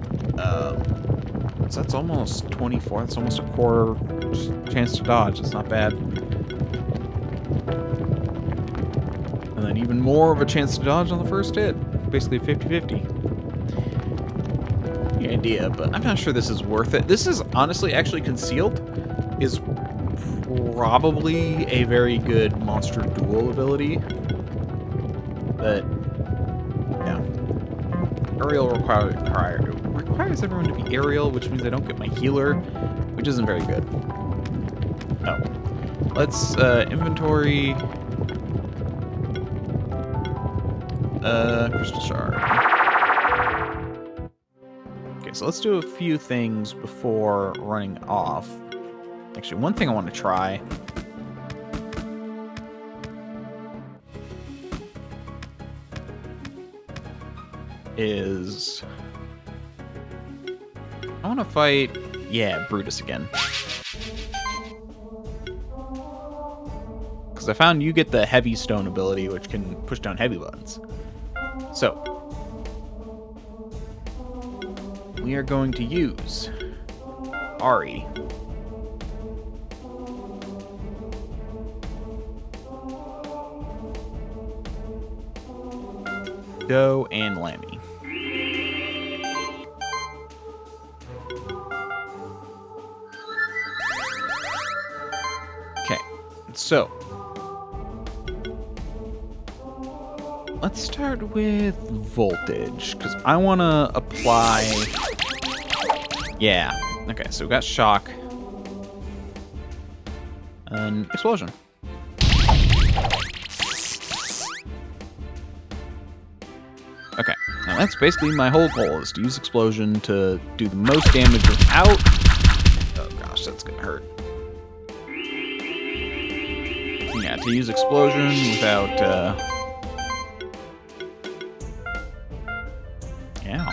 So that's almost 24. That's almost a quarter chance to dodge. It's not bad. And then even more of a chance to dodge on the first hit. Basically 50-50. The idea, but I'm not sure this is worth it. This is honestly actually concealed is probably a very good monster duel ability. But yeah. Aerial requires everyone to be aerial, which means I don't get my healer, which isn't very good. Oh. Let's inventory crystal shard. Okay, so let's do a few things before running off. Actually, one thing I want to try is I want to fight, yeah, Brutus again. Because I found you get the heavy stone ability, which can push down heavy buttons. So, we are going to use Ari. Go and Lammy. Okay, so let's start with voltage, because I want to apply... Yeah, okay, so we got shock. And explosion. Okay, now that's basically my whole goal, is to use explosion to do the most damage without... Oh gosh, that's gonna hurt. Yeah, to use explosion without, Ow.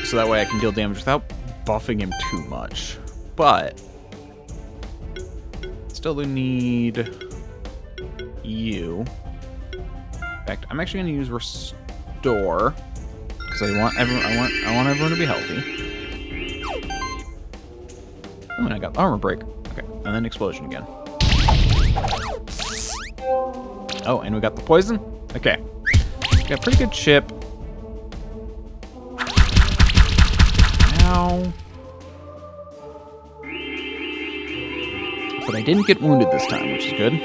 So that way I can deal damage without buffing him too much. But... still do need... you. In fact, I'm actually going to use restore because I want everyone to be healthy. Oh, and I got armor break. Okay, and then explosion again. Oh, and we got the poison. Okay, got a pretty good chip. Ow. But I didn't get wounded this time, which is good.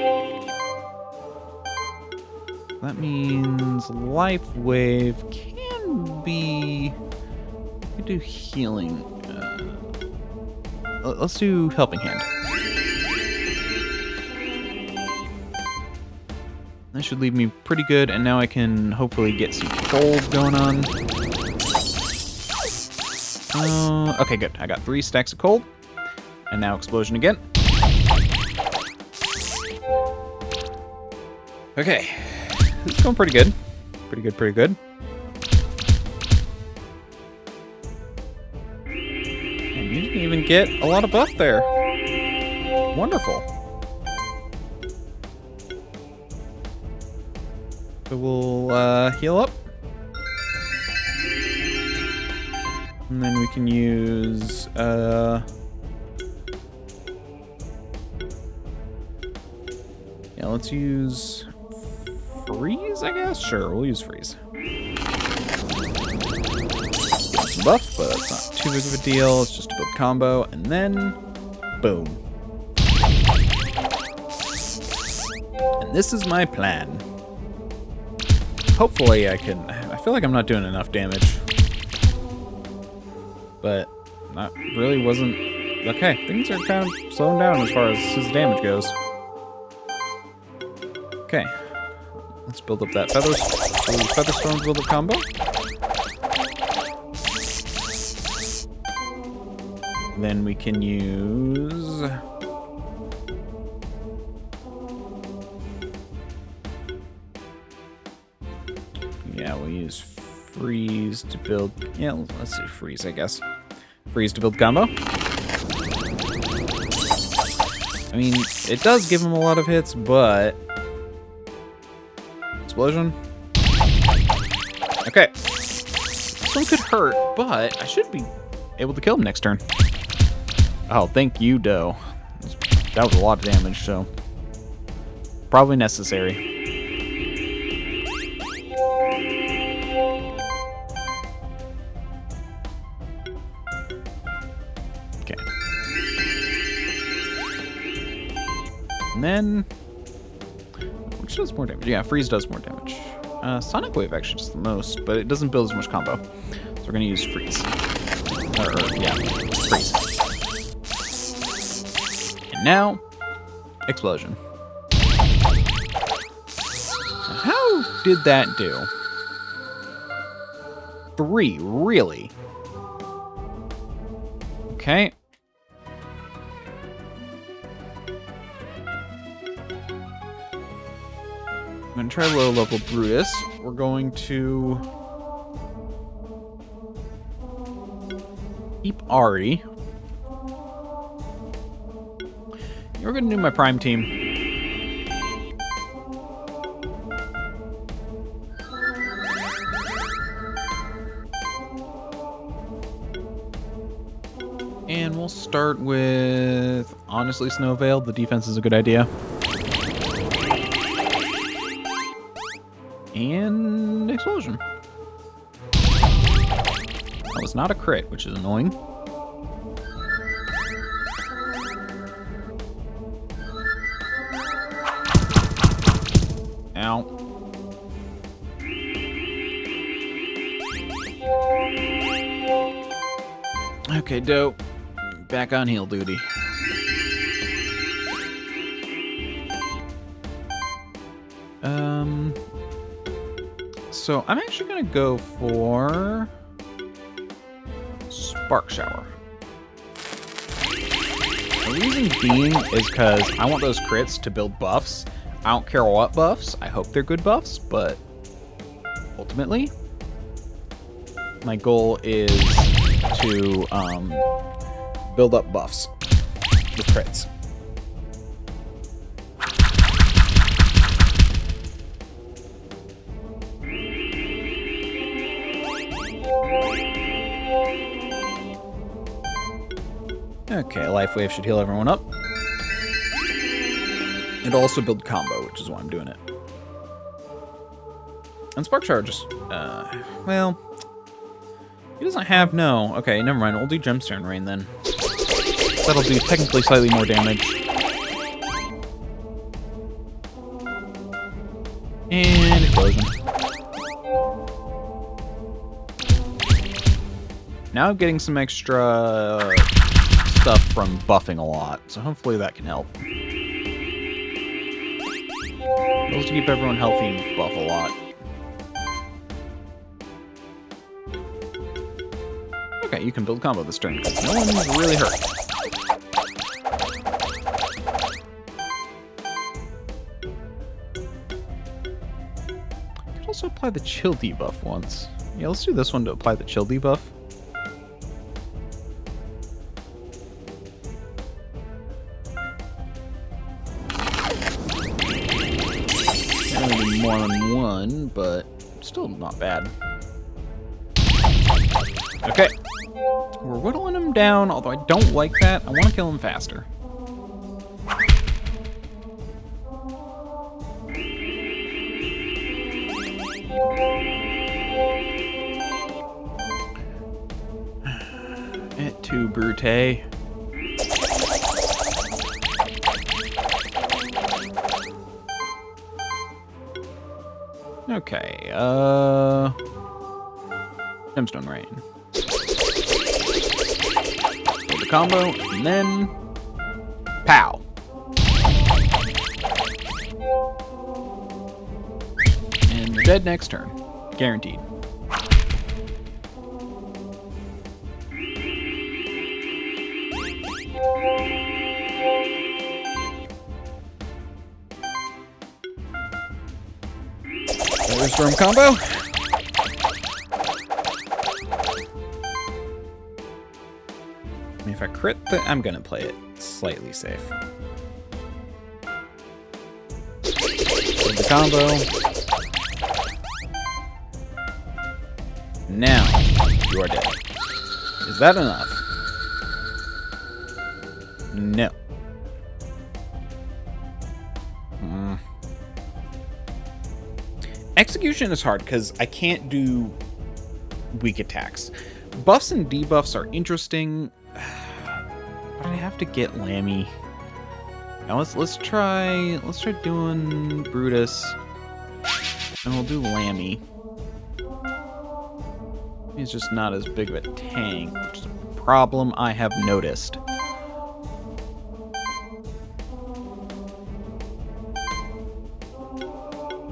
That means life wave can be... we could do healing. Let's do helping hand. That should leave me pretty good, and now I can hopefully get some cold going on. Okay, good. I got 3 stacks of cold, and now explosion again. Okay. It's going pretty good. Pretty good, pretty good. And you didn't even get a lot of buff there. Wonderful. So we'll heal up. And then we can use... yeah, let's use... freeze, I guess? Sure, we'll use freeze. Some buff, but that's not too big of a deal. It's just a build combo, and then boom. And this is my plan. Hopefully I can... I feel like I'm not doing enough damage. But not really wasn't... Okay, things are kind of slowing down as far as his damage goes. Okay. Let's build up that Featherstone build-up combo. Then we can use... Yeah, we'll use freeze to build... Yeah, let's do freeze, I guess. Freeze to build combo. I mean, it does give him a lot of hits, but... Explosion. Okay. This one could hurt, but I should be able to kill him next turn. Oh, thank you, Doe. That was a lot of damage, so... Probably necessary. Okay. And then... Which does more damage? Yeah, freeze does more damage. Sonic Wave actually does the most, but it doesn't build as much combo. So we're gonna use freeze. Yeah, freeze. And now, explosion. How did that do? 3, really? Okay. I'm going to try low level Brutus. We're going to keep Ari. We're going to do my prime team. And we'll start with, honestly, Snowveil. The defense is a good idea. And explosion. That was not a crit, which is annoying. Ow. Okay, dope. Back on heal duty. So I'm actually gonna go for Spark Shower. The reason being is because I want those crits to build buffs. I don't care what buffs. I hope they're good buffs, but ultimately, my goal is to build up buffs with crits. Okay, Life Wave should heal everyone up. It'll also build combo, which is why I'm doing it. And Spark Shower just, well, he doesn't have, no. Okay, never mind, we'll do Gemstone Rain then. That'll do technically slightly more damage. And explosion. Now I'm getting some extra stuff from buffing a lot, so hopefully that can help. Those to keep everyone healthy and buff a lot. Okay, you can build combo this turn because no one's really hurt. I could also apply the chill debuff once. Yeah, let's do this one to apply the chill debuff. More than one, but still not bad. Okay. We're whittling him down, although I don't like that. I want to kill him faster. Et tu, Brute. Okay, Gemstone Rain. Build the combo, and then... Pow! And they're dead next turn. Guaranteed. Storm combo. I mean, if I crit, I'm gonna play it slightly safe. With the combo. Now, you are dead. Is that enough? No. Execution is hard because I can't do weak attacks. Buffs and debuffs are interesting, but I have to get Lammy. Now let's try doing Brutus, and we'll do Lammy. He's just not as big of a tank, which is a problem I have noticed.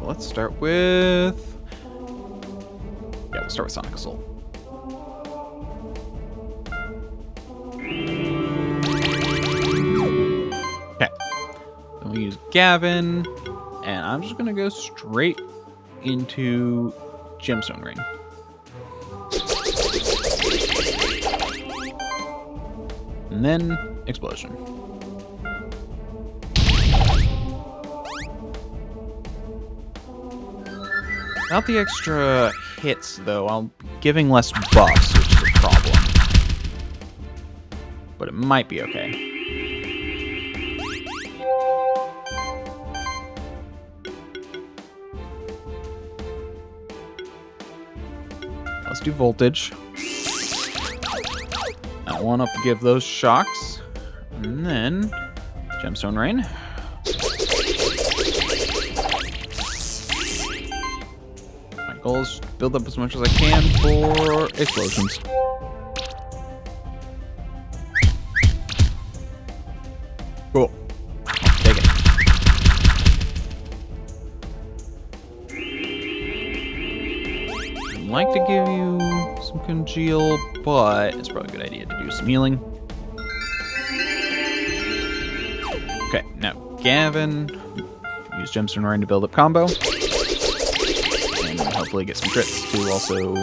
Let's start with... Yeah, we'll start with Sonic Assault. Okay. Then we'll use Gavin, and I'm just gonna go straight into Gemstone Rain. And then Explosion. Without the extra hits, though, I'll be giving less buffs, which is a problem. But it might be okay. Let's do Voltage. I want to give those shocks. And then Gemstone Rain. Goal is build up as much as I can for explosions. Cool. Take it. I'd like to give you some congeal, but it's probably a good idea to do some healing. Okay, now Gavin. Use Gemstone Rain to build up combo. Hopefully get some crits to also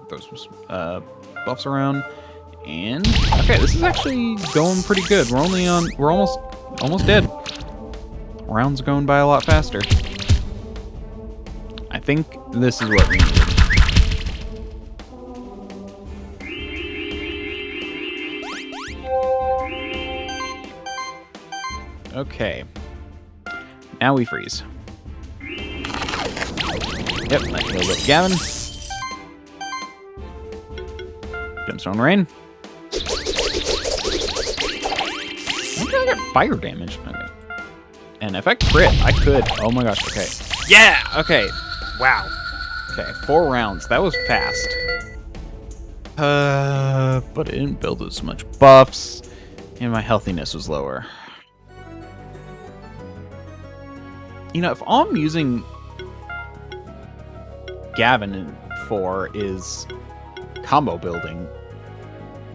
throw some buffs around. And okay, this is actually going pretty good. We're almost dead. Rounds are going by a lot faster. I think this is what we need. Okay. Now we freeze. Yep, I can build up Gavin. Gemstone Rain. I think I got fire damage. Okay. And if I crit, I could. Oh my gosh, okay. Yeah! Okay. Wow. Okay, 4 rounds. That was fast. But it didn't build as much buffs. And my healthiness was lower. You know, if all I'm using Gavin for is combo building.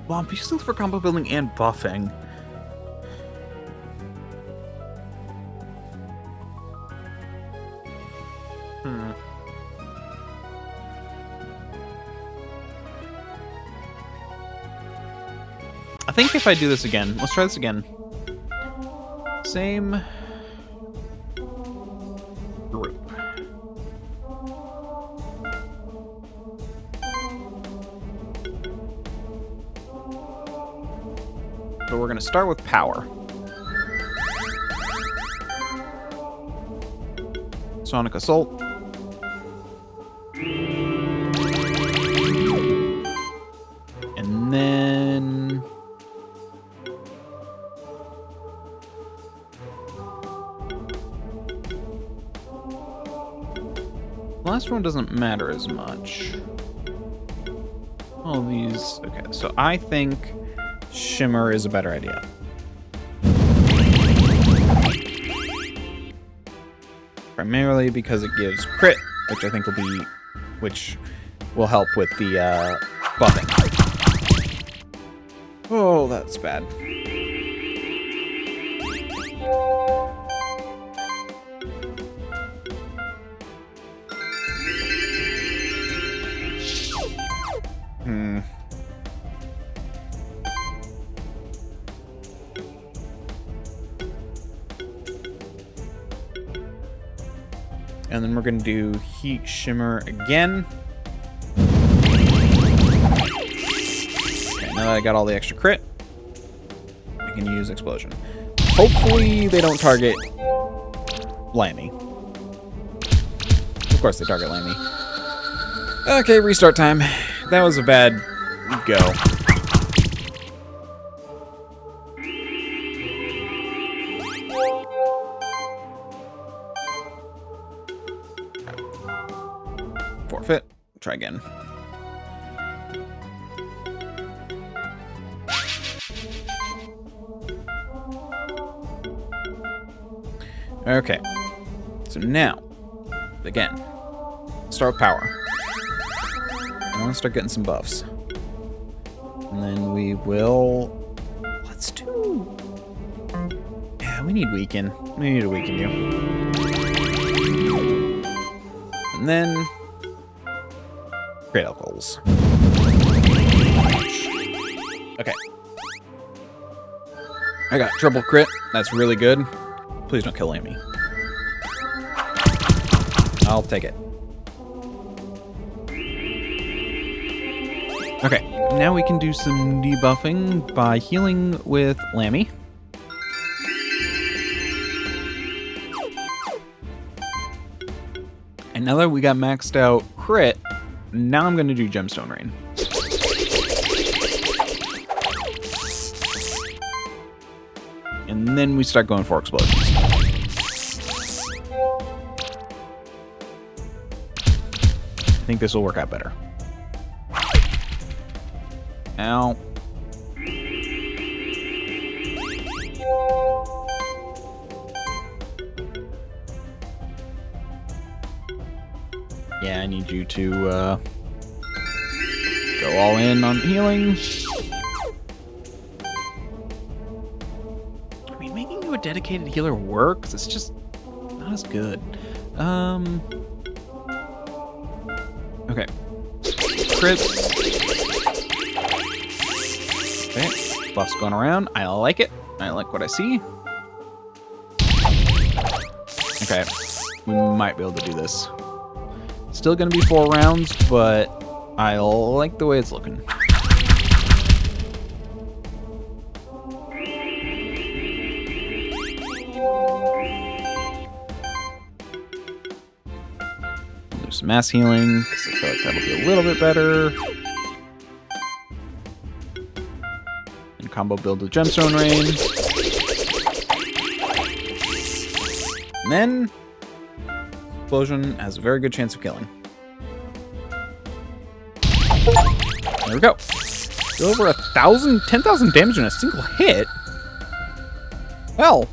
Well, I'm using it for combo building and buffing. I think if I do this again, let's try this again. Same group. So we're going to start with power. Sonic Assault. And then... last one doesn't matter as much. All these... okay, so I think Shimmer is a better idea. Primarily because it gives crit, which I think will be... which will help with the buffing. Oh, that's bad. And then we're going to do Heat Shimmer again. Okay, now that I got all the extra crit, I can use Explosion. Hopefully they don't target Lammy. Of course they target Lammy. Okay, restart time. That was a bad go. Forfeit. Try again. Okay. So now, again, start with power. I want to start getting some buffs. And then we will... Let's do... Yeah, we need weaken. We need to weaken you. And then... Critical goals. Okay. I got triple crit. That's really good. Please don't kill Amy. I'll take it. Okay, now we can do some debuffing by healing with Lammy. And now that we got maxed out crit, now I'm going to do Gemstone Rain. And then we start going for explosions. I think this will work out better. Ow. Yeah, I need you to go all in on healing. I mean, making you a dedicated healer works. It's just not as good. Okay. Crits. Okay. Buffs going around. I like it. I like what I see. Okay. We might be able to do this. Still gonna be 4 rounds, but I like the way it's looking. There's some mass healing, because I feel like that'll be a little bit better. And combo build with Gemstone Rain. And then Explosion has a very good chance of killing. There we go. Still over 10,000 damage in a single hit. Well,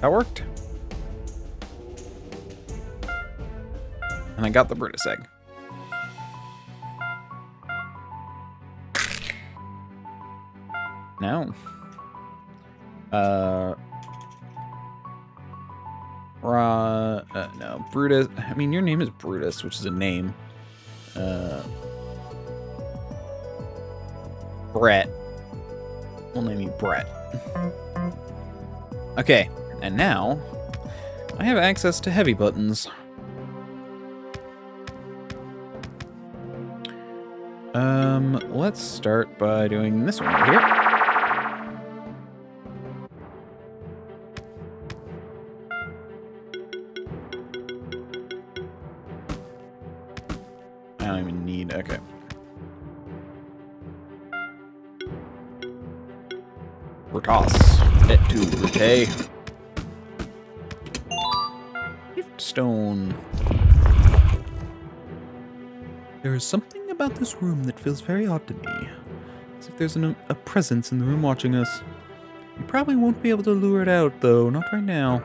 that worked. And I got the Brutus egg. Now, no, Brutus. I mean, your name is Brutus, which is a name. Brett. We'll name you Brett. Okay, and now I have access to heavy buttons. Let's start by doing this one right here. I don't even need, okay. Rotos. Et tu, Brute. Stone. There is something about this room that feels very odd to me. As if there's a presence in the room watching us. You probably won't be able to lure it out, though. Not right now.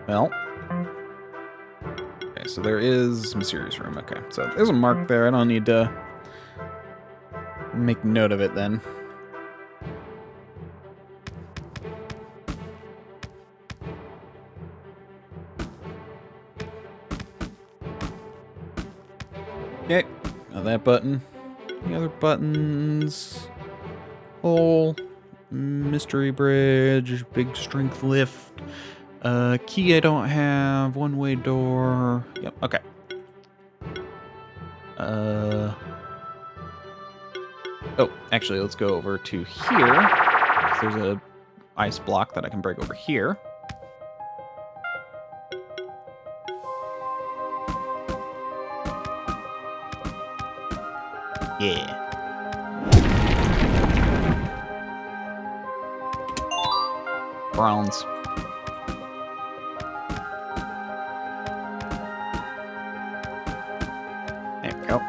Well. Okay, so there is some serious room. Okay, so there's a mark there. I don't need to make note of it then. Okay, now that button. The other buttons. Hole. Mystery bridge, big strength lift. Key I don't have. One-way door. Yep. Okay. Oh, actually, let's go over to here. There's a ice block that I can break over here. Yeah. Bronze. There we go.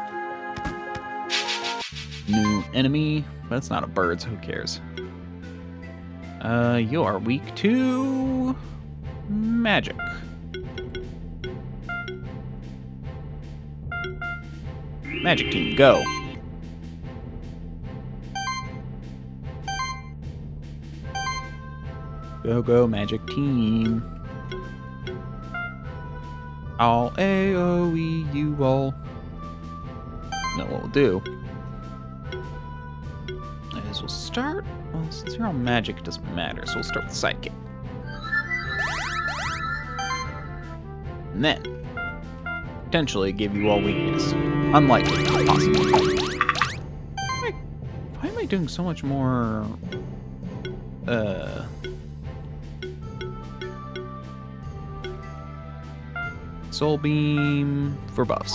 New enemy, but it's not a bird, so who cares? You are weak to magic. Magic team, go. Go, go, magic team. All AoE, you all. Know what we'll do is we'll start. Well, since you're on magic, it doesn't matter, so we'll start with psychic. And then, potentially give you all weakness. Unlikely, possibly. Why am I doing so much more, Soul Beam for buffs.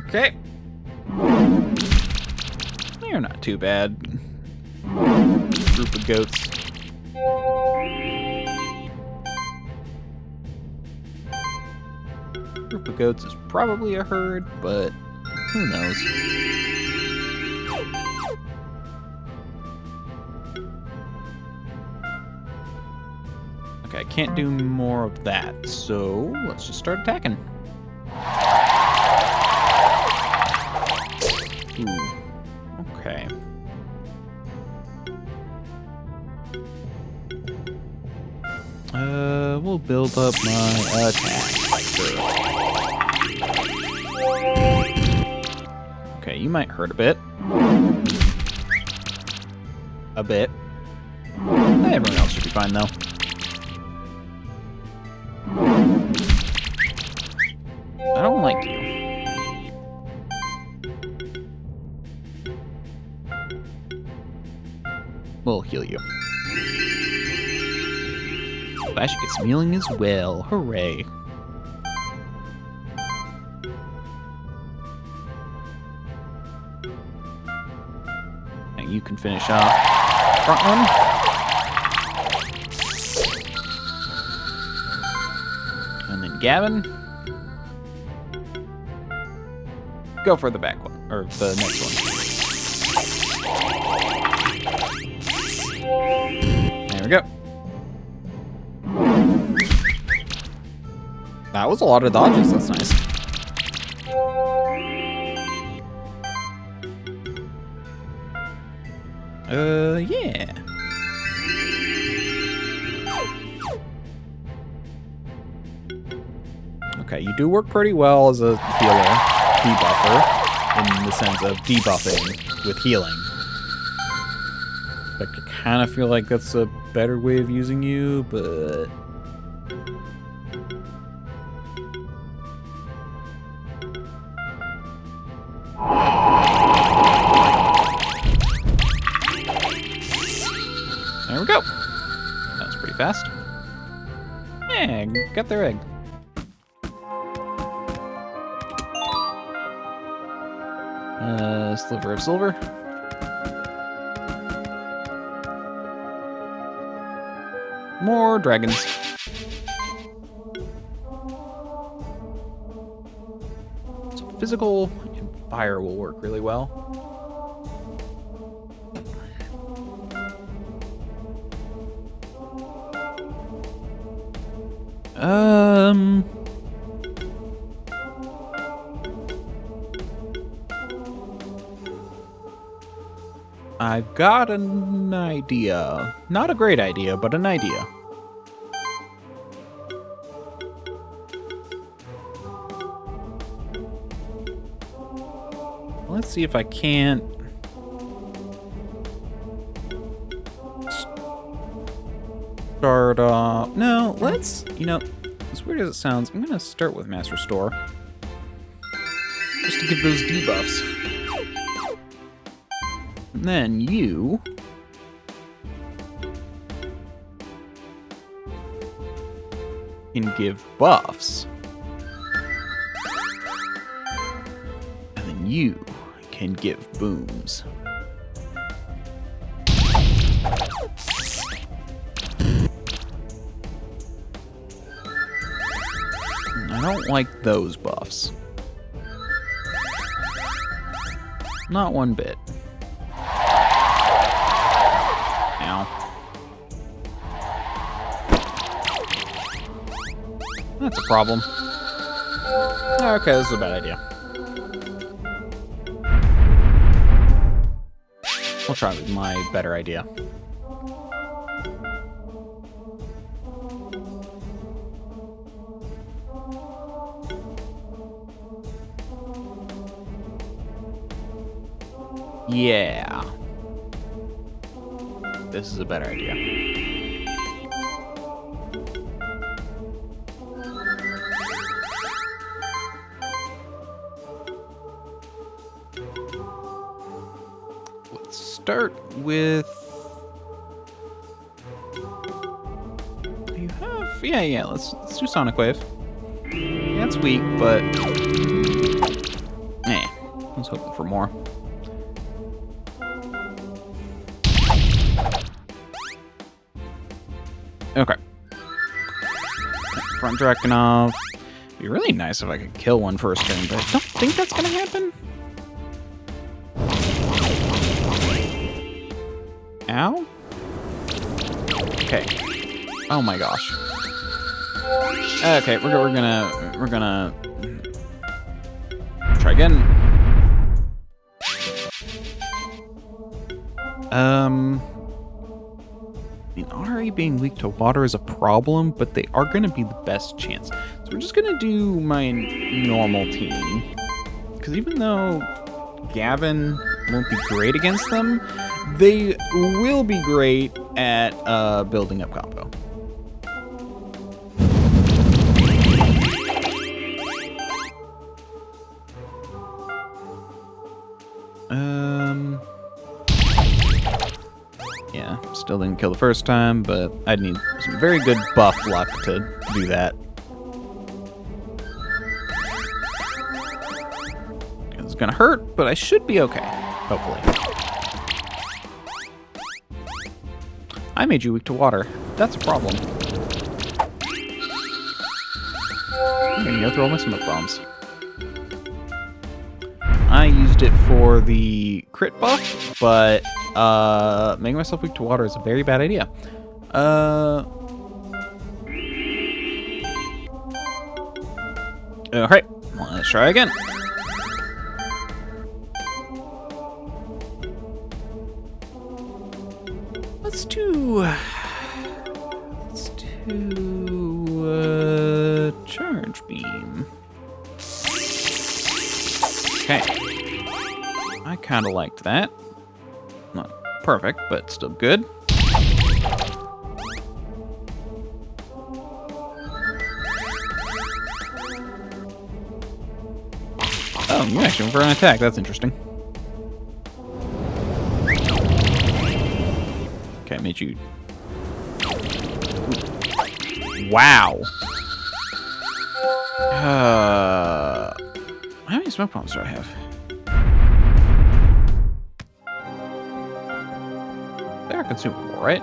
Okay. They're not too bad. Group of goats. Group of goats is probably a herd, but who knows? Okay, I can't do more of that, so let's just start attacking. Ooh, okay. We'll build up my attack. Okay, you might hurt a bit. A bit. Everyone else should be fine, though. I don't like you. We'll heal you. Flash gets healing as well. Hooray. And you can finish off front one. And then Gavin. Go for the back one, or the next one. There we go. That was a lot of dodges, that's nice. Yeah. Okay, you do work pretty well as a healer, debuffer, in the sense of debuffing with healing. But I kind of feel like that's a better way of using you, but... There we go. That was pretty fast. Yeah, got their egg. Sliver of silver. More dragons. So physical and fire will work really well. I've got an idea. Not a great idea, but an idea. let's see if I can't... start off... No, let's... You know, as weird as it sounds, I'm gonna start with Mass Restore. Just to give those debuffs. And then you... can give buffs. And then you can give booms. I don't like those buffs. Not one bit. Ow. That's a problem. Okay, this is a bad idea. I'll try with my better idea. Yeah. This is a better idea. Let's start with... You have... Yeah, let's do Sonic Wave. Yeah, it's weak, but... I was hoping for more. Okay. Front Drakenov. It'd be really nice if I could kill one first turn, but I don't think that's gonna happen. Ow? Okay. Oh my gosh. Okay, we're gonna try again. The RA being weak to water is a problem, but they are going to be the best chance. So we're just going to do my normal team. Because even though Gavin won't be great against them, they will be great at building up combo. Yeah, still didn't kill the first time, but I'd need some very good buff luck to do that. It's gonna hurt, but I should be okay, hopefully. I made you weak to water. That's a problem. I'm gonna go through all my smoke bombs. I used it for the crit buff, but making myself weak to water is a very bad idea. Alright, let's try again. Let's do charge beam. Okay. I kind of liked that. Not perfect, but still good. Oh, you actually went for an attack. That's interesting. Okay, I made you... Wow. How many smoke bombs do I have? They're consumable, right?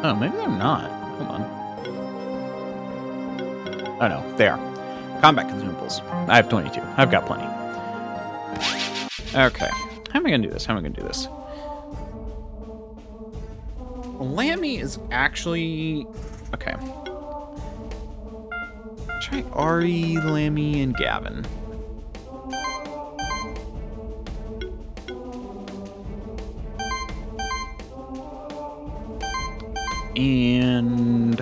Oh, maybe they're not. Hold on. Oh no, they are. Combat consumables. I have 22. I've got plenty. Okay. How am I gonna do this? Lammy is actually... Okay. Try Ari, Lammy, and Gavin. And...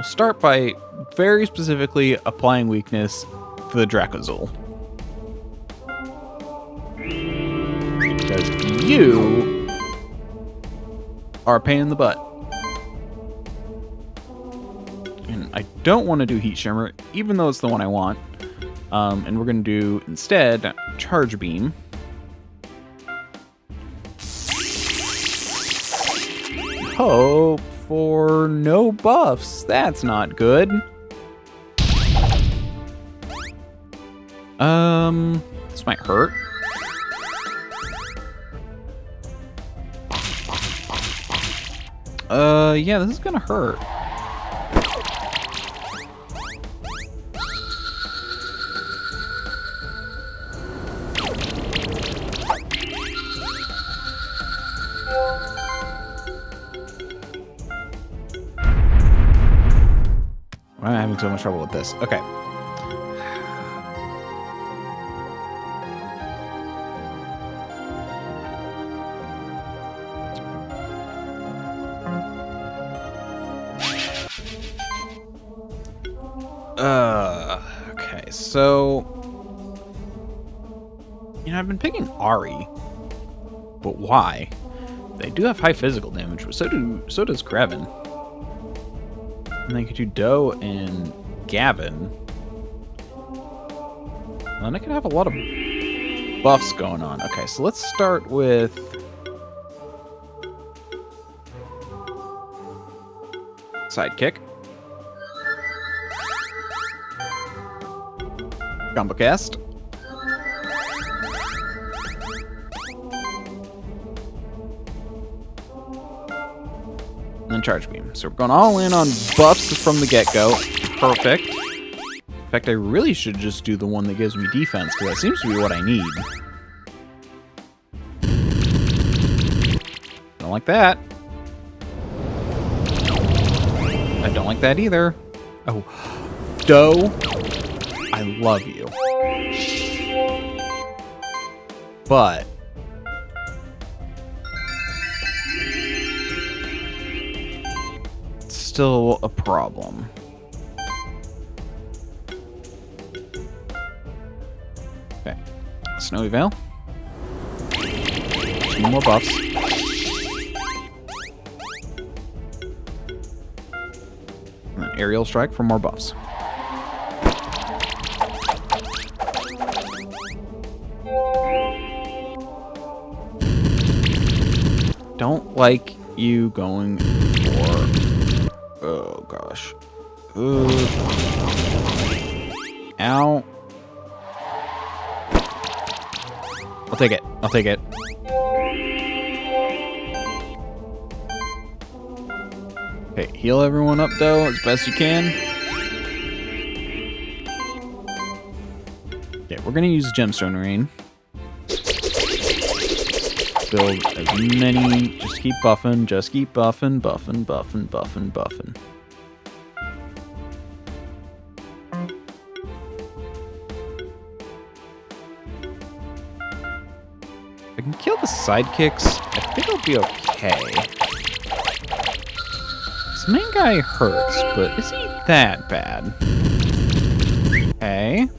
start by very specifically applying weakness to the Dracozul. Because you are a pain in the butt. And I don't want to do Heat Shimmer, even though it's the one I want. And we're going to do, instead, Charge Beam. Hope for no buffs. That's not good. This might hurt. Yeah, this is gonna hurt. I'm having so much trouble with this. Okay. Okay, so... You know, I've been picking Ari. But why? They do have high physical damage, but so does Grevin. And then I could do Doe and Gavin. And I could have a lot of buffs going on. Okay, so let's start with... Sidekick. Combo cast. And then Charge Beam. So we're going all in on buffs from the get-go. Perfect. In fact, I really should just do the one that gives me defense, because that seems to be what I need. Don't like that. I don't like that either. Oh. Doe, I love you. But... it's still a problem. Okay. Snowy Veil. Just need more buffs. And then Aerial Strike for more buffs. Don't like you going for... oh, gosh. Ow. I'll take it. I'll take it. Okay, heal everyone up, though, as best you can. Okay, we're going to use Gemstone Rain. Build as many, just keep buffing, buffing. I can kill the sidekicks, I think I'll be okay. This main guy hurts, but is he that bad? Okay.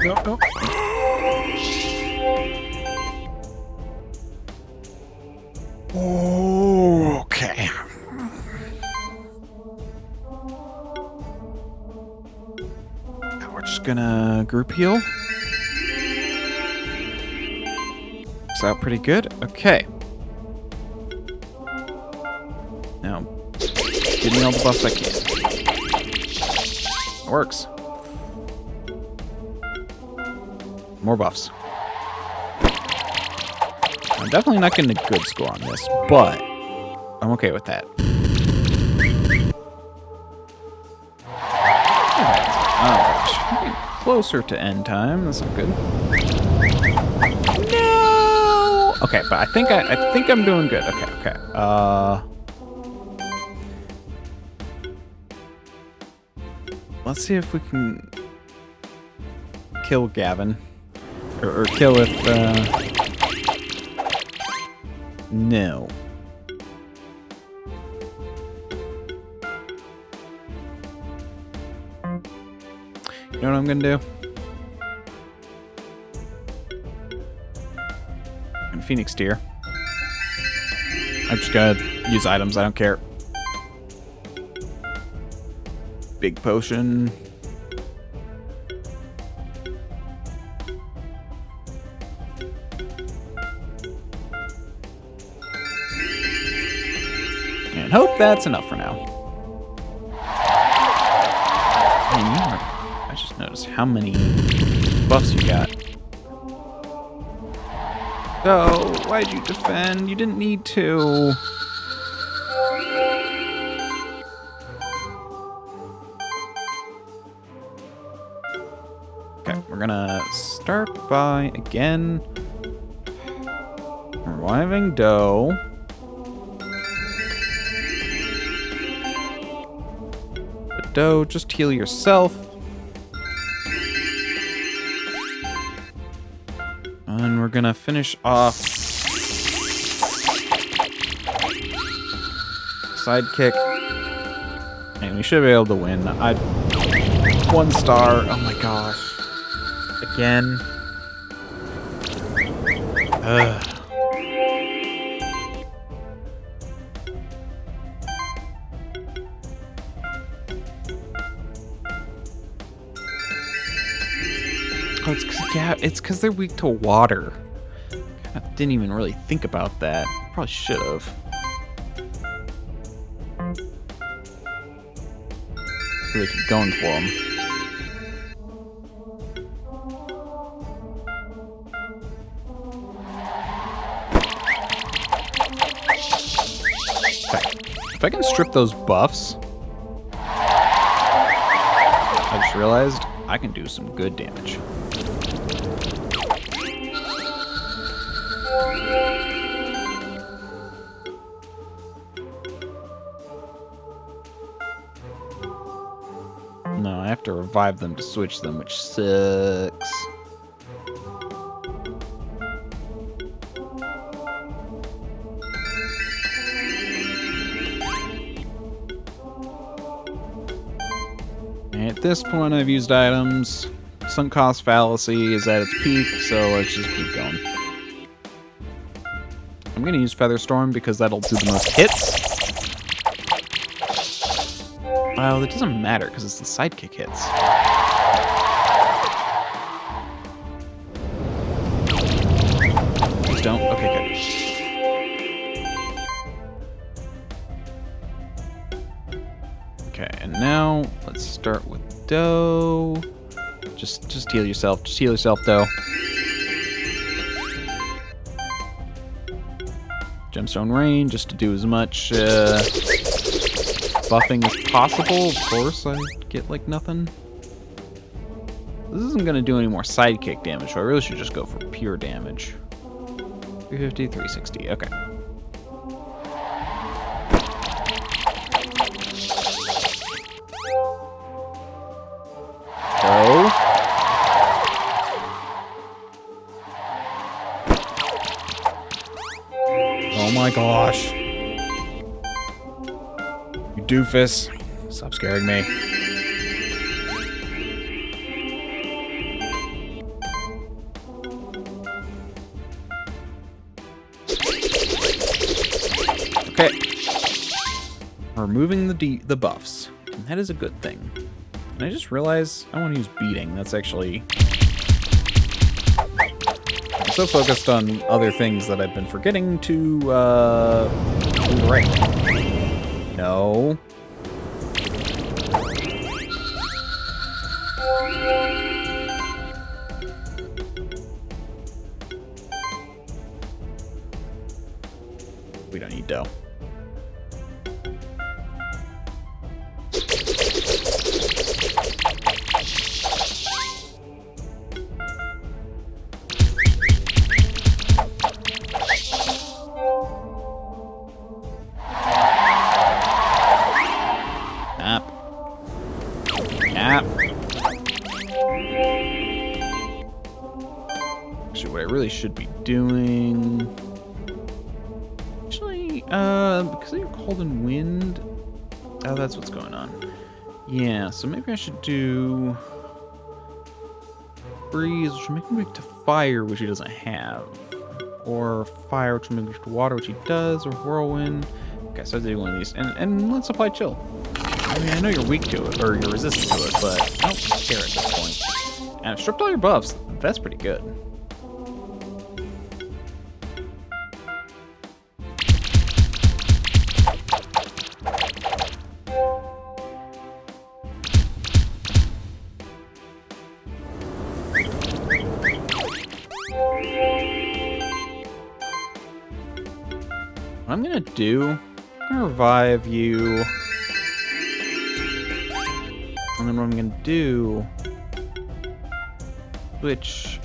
No. Okay. Now we're just gonna group heal. Looks out pretty good. Okay. Now, give me all the buffs I can. It works. More buffs. I'm definitely not getting a good score on this, but I'm okay with that. Ouch. I'm getting closer to end time. That's not good. No! Okay, but I think I'm doing good. Okay. Let's see if we can kill Gavin. Or kill if, No. You know what I'm gonna do? And Phoenix Deer. I'm just gonna use items, I don't care. Big potion. And hope that's enough for now. Man, I just noticed how many buffs you got. Oh, why'd you defend? You didn't need to. Okay, we're gonna start by, again, reviving Doe. But Doe, just heal yourself. And we're gonna finish off sidekick. And we should be able to win. 1 star. Oh my gosh. Again. Ugh. Oh, it's because they're weak to water. I didn't even really think about that. Probably should have. Really keep going for them. Okay. If I can strip those buffs, I just realized I can do some good damage. No, I have to revive them to switch them, which sucks. And at this point, I've used items. Sunk cost fallacy is at its peak, so let's just keep going. I'm going to use Featherstorm because that'll do the most hits. Well, it doesn't matter because it's the sidekick hits. Please don't. Okay, good. Okay, and now let's start with Doe. Just heal yourself. Just heal yourself, Doe. Gemstone Rain, just to do as much buffing as possible. Of course, I get like nothing. This isn't gonna do any more sidekick damage, so I really should just go for pure damage. 350, 360. Okay. Go. Oh my gosh. You doofus. Stop scaring me. Okay. We're removing the buffs, and that is a good thing. And I just realized I want to use beating. That's actually... I'm so focused on other things that I've been forgetting to do the right thing. No. We don't need dough. Actually, what I really should be doing Because of your cold and wind. Oh, that's what's going on. Yeah, so maybe I should do breeze, which will make me weak to fire, which he doesn't have. Or fire, which will make me weak to water, which he does, or whirlwind. Okay, so I do one of these. And let's apply chill. I mean, I know you're weak to it, or you're resistant to it, but I don't care at this point. And I've stripped all your buffs. That's pretty good. What I'm gonna do, I'm gonna revive you. And then what I'm gonna do, switch.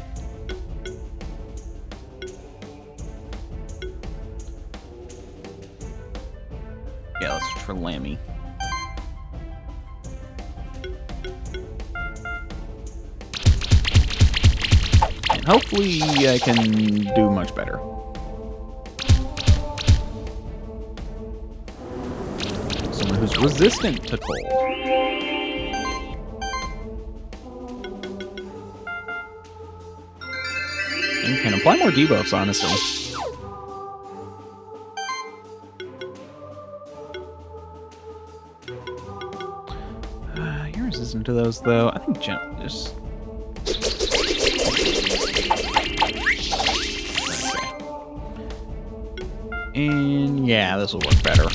Yeah, let's switch for Lammy. And hopefully I can do much better. Someone who's resistant to cold. And can apply more debuffs, honestly. You're resistant to those, though. I think just... Okay. And yeah, this will work better.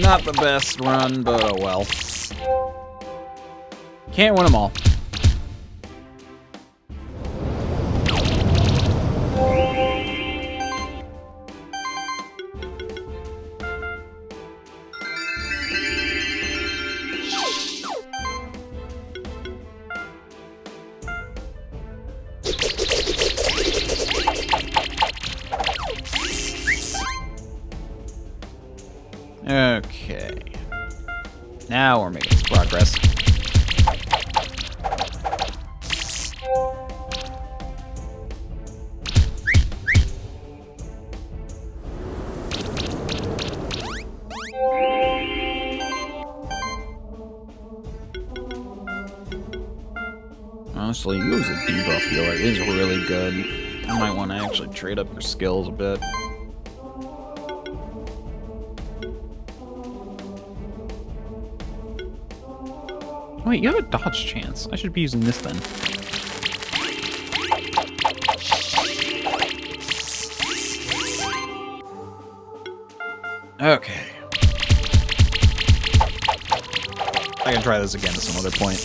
Not the best run, but oh well. Can't win them all. Okay. Now we're making some progress. Honestly, you as a debuff healer is really good. I might want to actually trade up your skills a bit. Wait, you have a dodge chance. I should be using this then. Okay. I can try this again at some other point.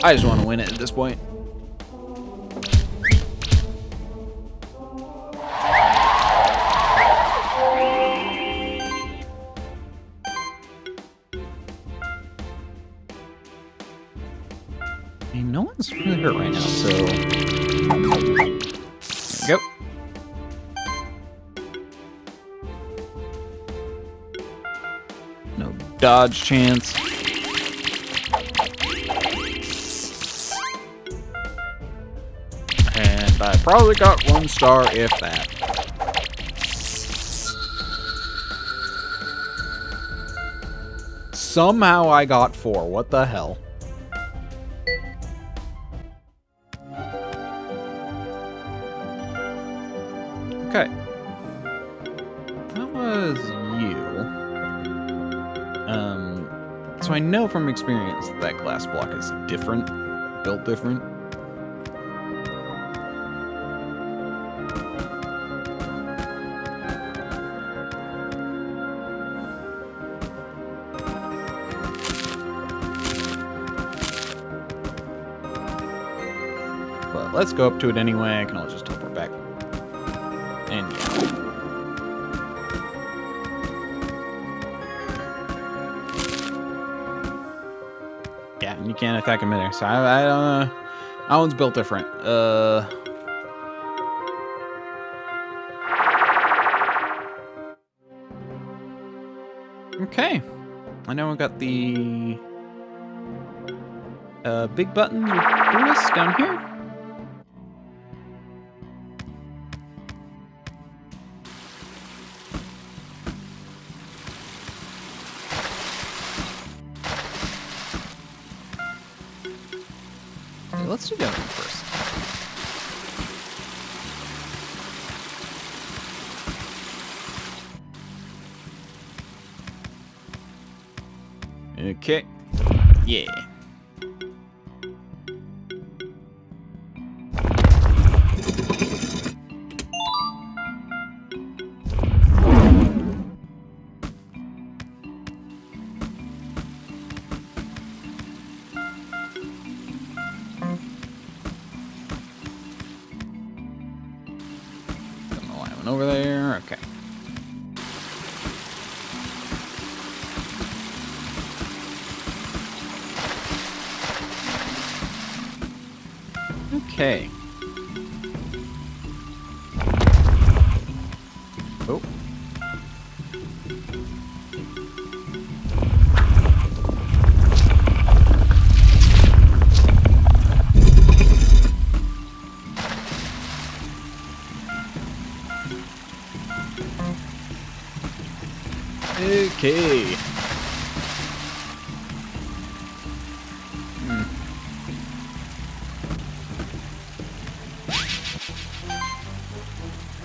I just want to win it at this point. I mean, no one's really hurt right now, so... There we go. No dodge chance. And I probably got 1 star, if that. Somehow I got 4. What the hell? Okay. That was you. So I know from experience that glass block is different, built different. But let's go up to it anyway. I can always just teleport back. And yeah. Yeah, and you can't attack him in there. So I don't know. That one's built different. Okay. I know we got the big buttons with Brutus down here. let's do that one first. Okay. Yeah. Don't know why I went over there. Okay. Okay. Oh. Okay.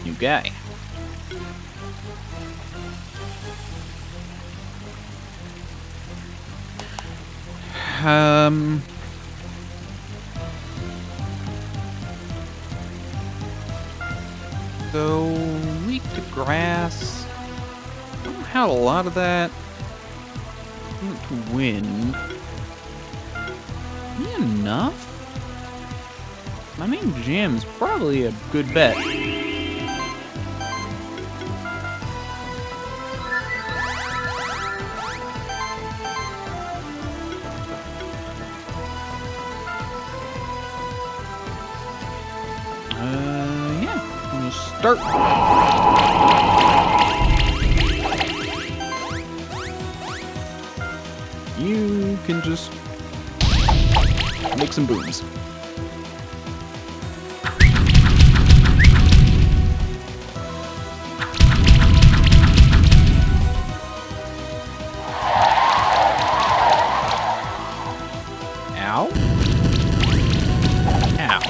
New guy. So weak to grass. I don't have a lot of that. Weak to wind. Is that enough? My main gem's probably a good bet. Yeah. I'm gonna start. You can just make some booms. Ow. Ow.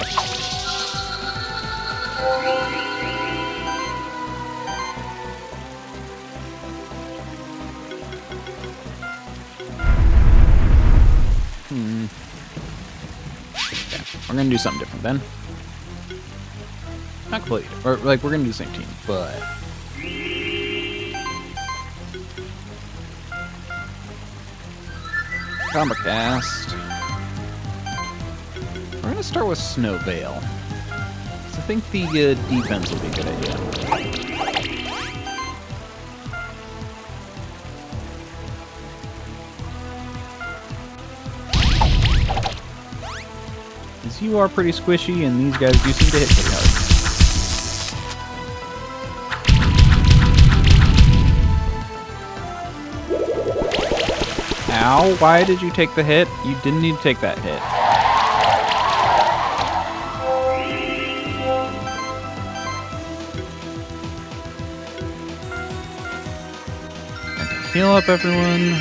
Okay, we're gonna do something different then. Not completely, or like we're gonna do the same team, but combo cast. We're gonna start with Snow Veil. So I think the defense will be a good idea. You are pretty squishy, and these guys do seem to hit pretty hard. Ow, why did you take the hit? You didn't need to take that hit. Okay, heal up, everyone.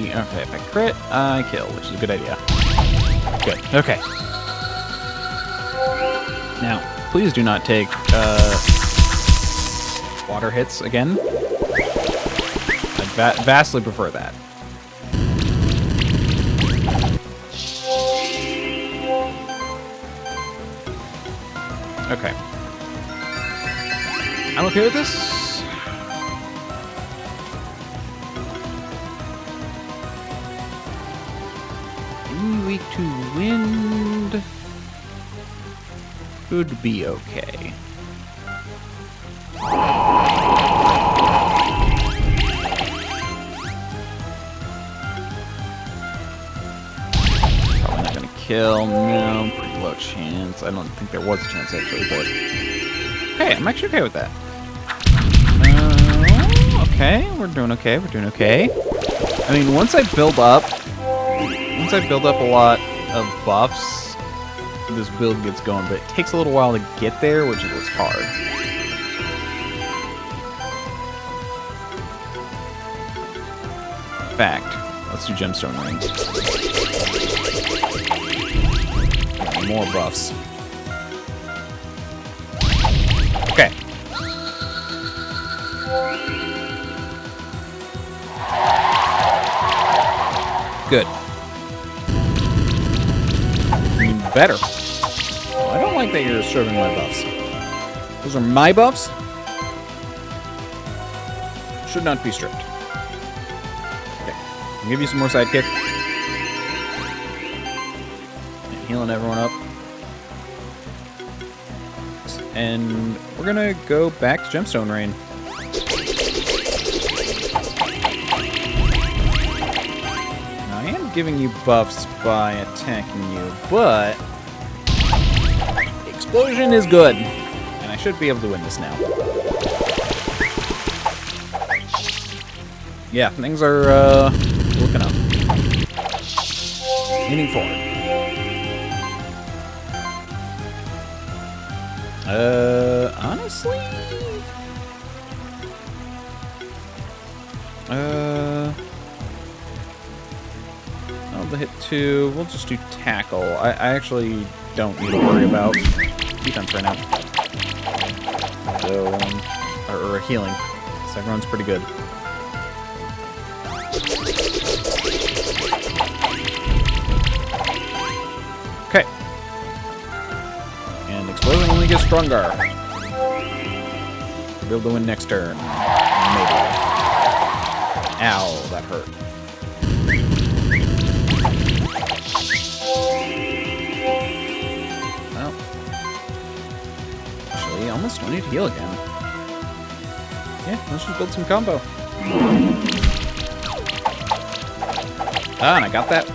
Okay, if I crit, I kill, which is a good idea. Good. Okay. Now, please do not take water hits again. I vastly prefer that. Okay. I'm okay with this. Weak to wind. Could be okay. Probably not gonna kill. No, pretty low chance. I don't think there was a chance actually, but okay, I'm actually okay with that. Okay, we're doing okay. We're doing okay. I mean, once I build up a lot of buffs, this build gets going, but it takes a little while to get there, which is what's hard. In fact, let's do gemstone ring. More buffs. Okay. Good. Better. Oh, I don't like that you're serving my buffs. Those are my buffs. Should not be stripped. Okay. I'll give you some more sidekick. And healing everyone up. And we're gonna go back to Gemstone Rain. Now, I am giving you buffs by attacking you, but explosion is good. And I should be able to win this now. Yeah, things are looking up. Leaning forward. Honestly? Oh, the hit 2. We'll just do tackle. I actually don't need to worry about defense right now. So, or healing. So everyone's pretty good. Okay. And explosion only gets stronger. We'll be able to win next turn. Maybe. Ow, that hurt. Well. Actually, almost don't need to heal again. Yeah, let's just build some combo. Ah, and I got that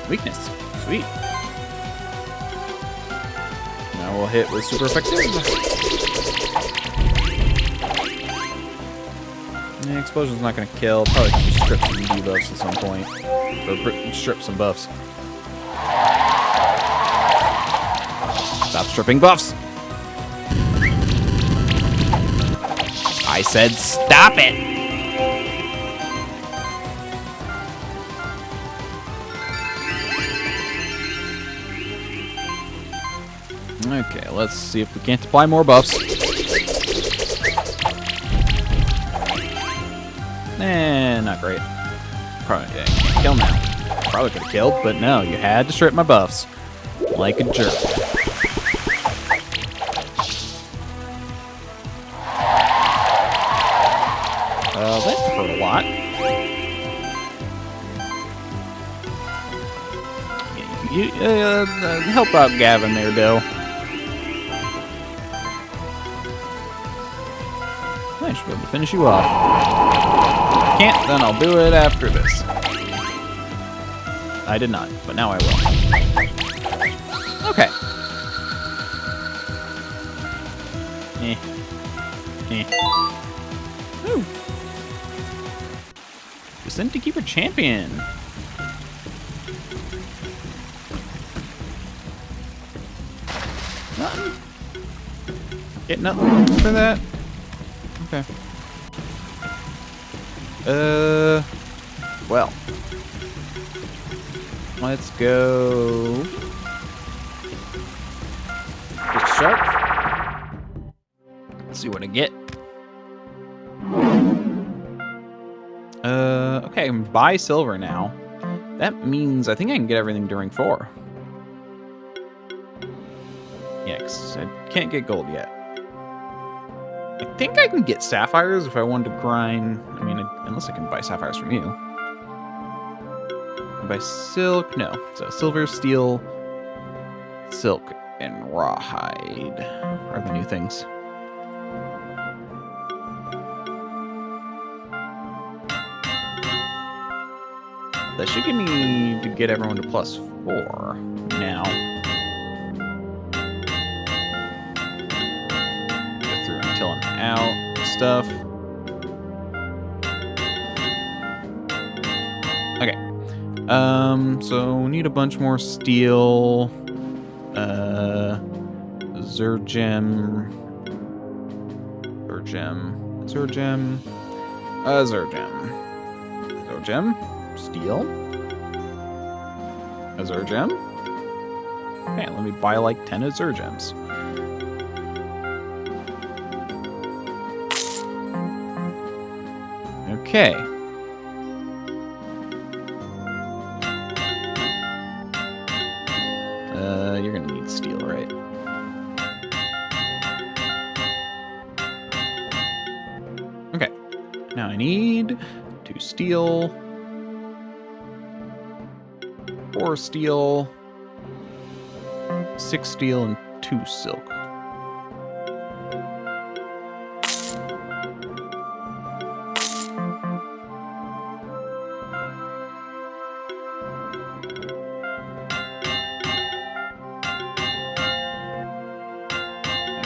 weakness. Sweet. Now we'll hit with super effective. Yeah, explosion's not gonna kill. Probably just strip some debuffs at some point. Or strip some buffs. Stop stripping buffs! I said stop it! Okay, let's see if we can't apply more buffs. Not great. Probably yeah, can't kill now. Probably could have killed, but no, you had to strip my buffs. Like a jerk. That hurt a lot. Help out Gavin there, Dill. I should be able to finish you off. If I can't, then I'll do it after this. I did not, but now I will. Okay. Woo. Descent to Keeper Champion. Nothing. Get nothing for that. Okay. Well. Let's go. Just sharp. Let's see what I get. Okay, I can buy silver now. That means I think I can get everything during 4. Yeah, 'cause I can't get gold yet. I think I can get sapphires if I wanted to grind. I mean, unless I can buy sapphires from you. Buy silk? No. So silver, steel, silk, and rawhide are the new things. That should give me to get everyone to +4 now. Go through until I'm out stuff. Okay. So we need a bunch more steel. Zergem. Steel. A Zergem. Okay, let me buy like 10 Zergems. Okay. You're gonna need steel, right? Okay. Now I need 2 steel, 4 steel, 6 steel, and 2 silk.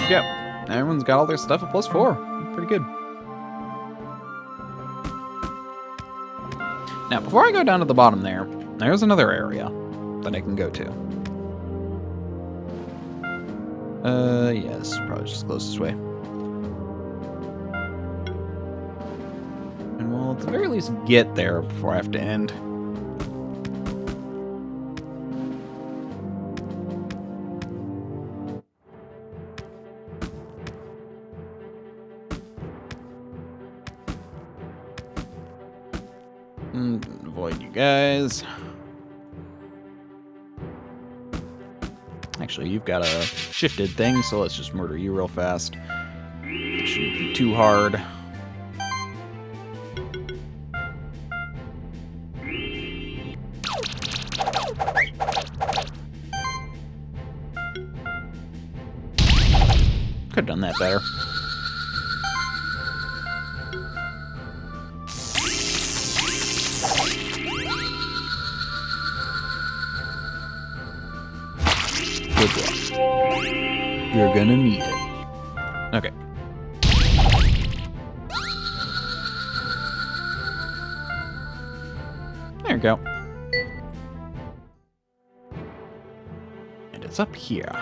Go. Everyone's got all their stuff at +4. Pretty good. Now, before I go down to the bottom there's another area that I can go to. Yeah, this is probably just the closest way. And we'll at the very least get there before I have to end. Avoid you guys. Actually, you've got a shifted thing, so let's just murder you real fast. It shouldn't be too hard. Could have done that better. Good luck. You're gonna need it. Okay. There we go. And it's up here.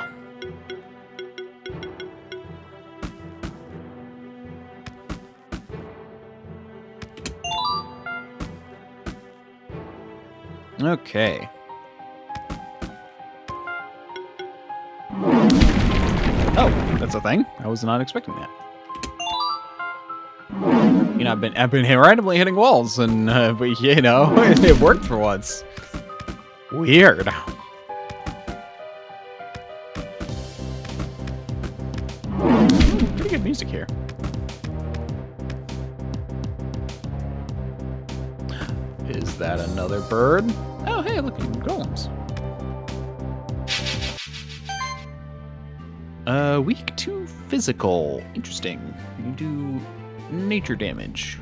Okay. Oh, that's a thing. I was not expecting that. You know, I've been randomly hitting walls, and but you know, it worked for once. Weird. Pretty good music here. Is that another bird? Oh, hey, look, golems. Weak to physical. Interesting. You do nature damage.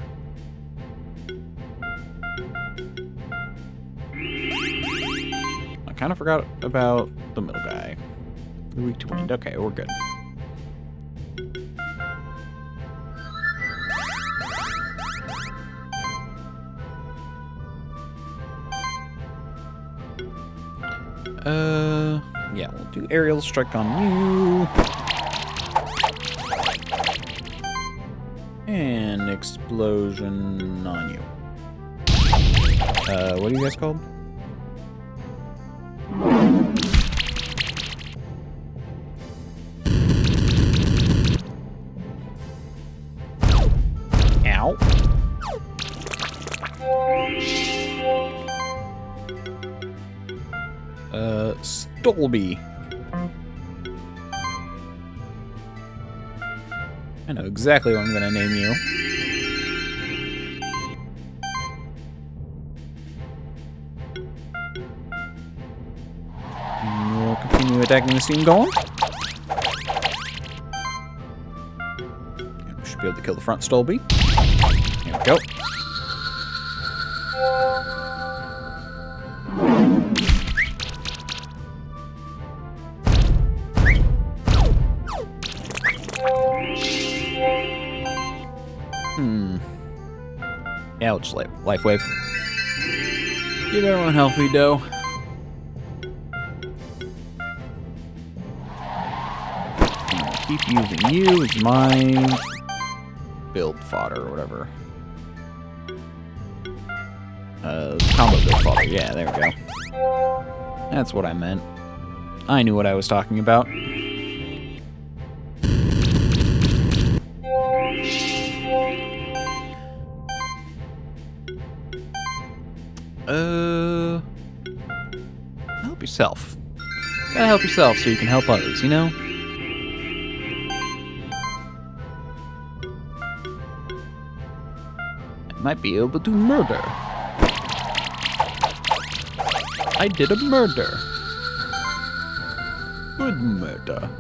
I kind of forgot about the middle guy. Weak to wind. Okay, we're good. Yeah, we'll do aerial strike on you. And explosion on you. What are you guys called? Ow. Stolby. I know exactly what I'm gonna name you. And we'll continue attacking the steam golem. And we should be able to kill the front Stolby. Here we go. Ouch, life wave. Give everyone healthy dough. keep using you as my build fodder or whatever. Combo build fodder. Yeah, there we go. That's what I meant. I knew what I was talking about. Help yourself. Gotta help yourself so you can help others, you know? I might be able to murder. I did a murder. Good murder.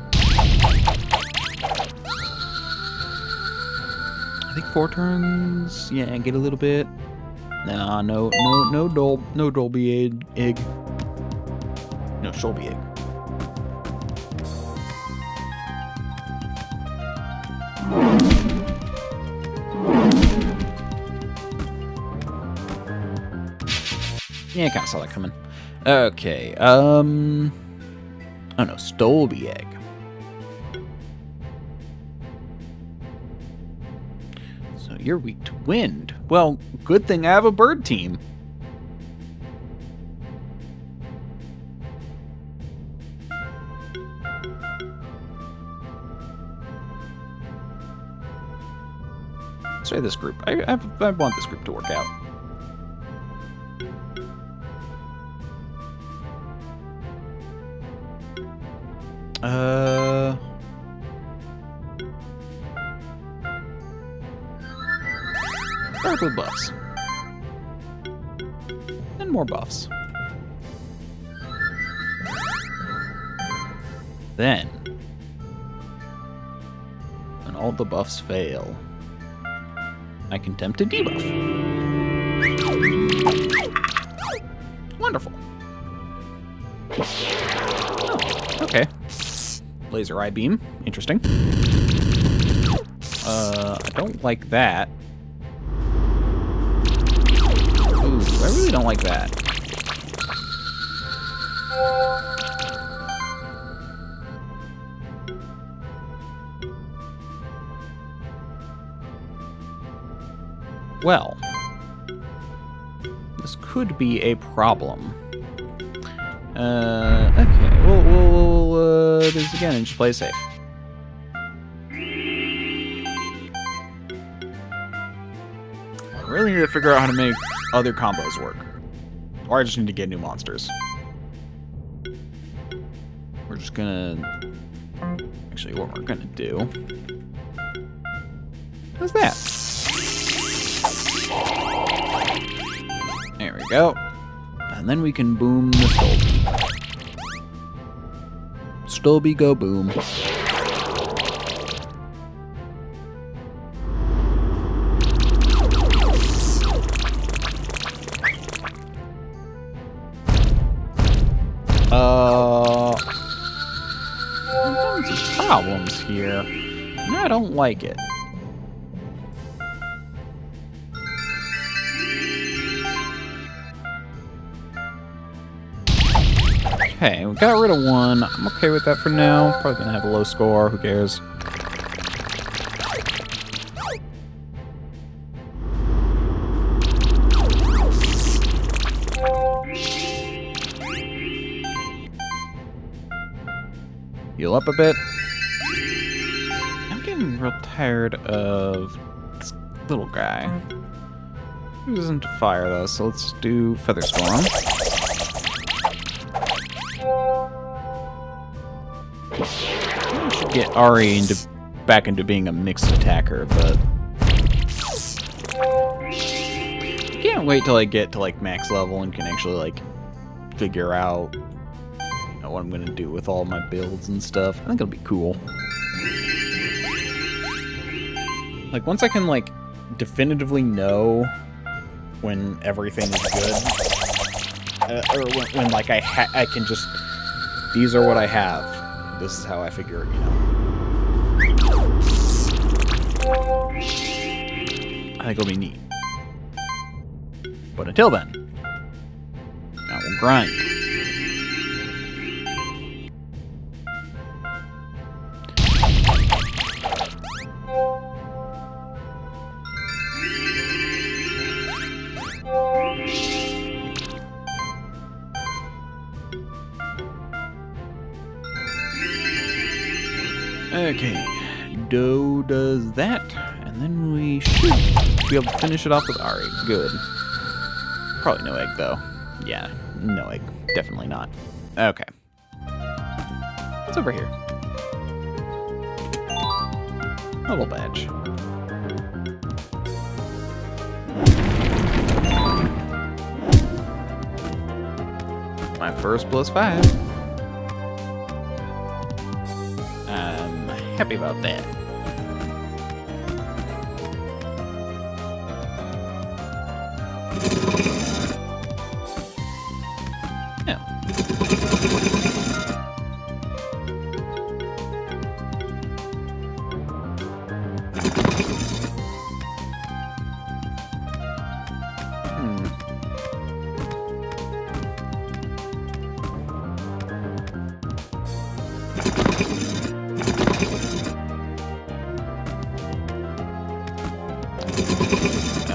I think 4 turns. Yeah, get a little bit. Nah, no Dolby egg. No, Sholby egg. Yeah, I kind of saw that coming. Okay, oh no, Stolby egg. So you're weak to wind. Well, good thing I have a bird team. Let's try this group. I want this group to work out. Start with buffs. And more buffs. Then, when all the buffs fail, I can attempt to debuff. Wonderful. Oh, okay. Laser eye beam. Interesting. I don't like that. Ooh, I really don't like that. Well, this could be a problem. Okay, we'll do this again and just play safe. I really need to figure out how to make other combos work. Or I just need to get new monsters. We're just gonna... Actually, what we're gonna do... What's that? There we go. And then we can boom the Stolby. Stolby go boom. I'm having some problems here. No, I don't like it. Okay, we got rid of one. I'm okay with that for now. Probably gonna have a low score. Who cares? Heal up a bit. I'm getting real tired of this little guy. He isn't fire though, so let's do Feather Storm. I should get Ari back into being a mixed attacker, but I can't wait till I get to like max level and can actually like figure out, you know, what I'm gonna do with all my builds and stuff. I think it'll be cool. Like once I can like definitively know when everything is good, or when like I can just, these are what I have. This is how I figure it, you know. I think it'll be neat. But until then, I will grind. Okay, Doe does that, and then we should be able to finish it off with Ari. Good. Probably no egg, though. Yeah, no egg. Definitely not. Okay. What's over here? Level badge. My first +5. I'm happy about that. Yeah.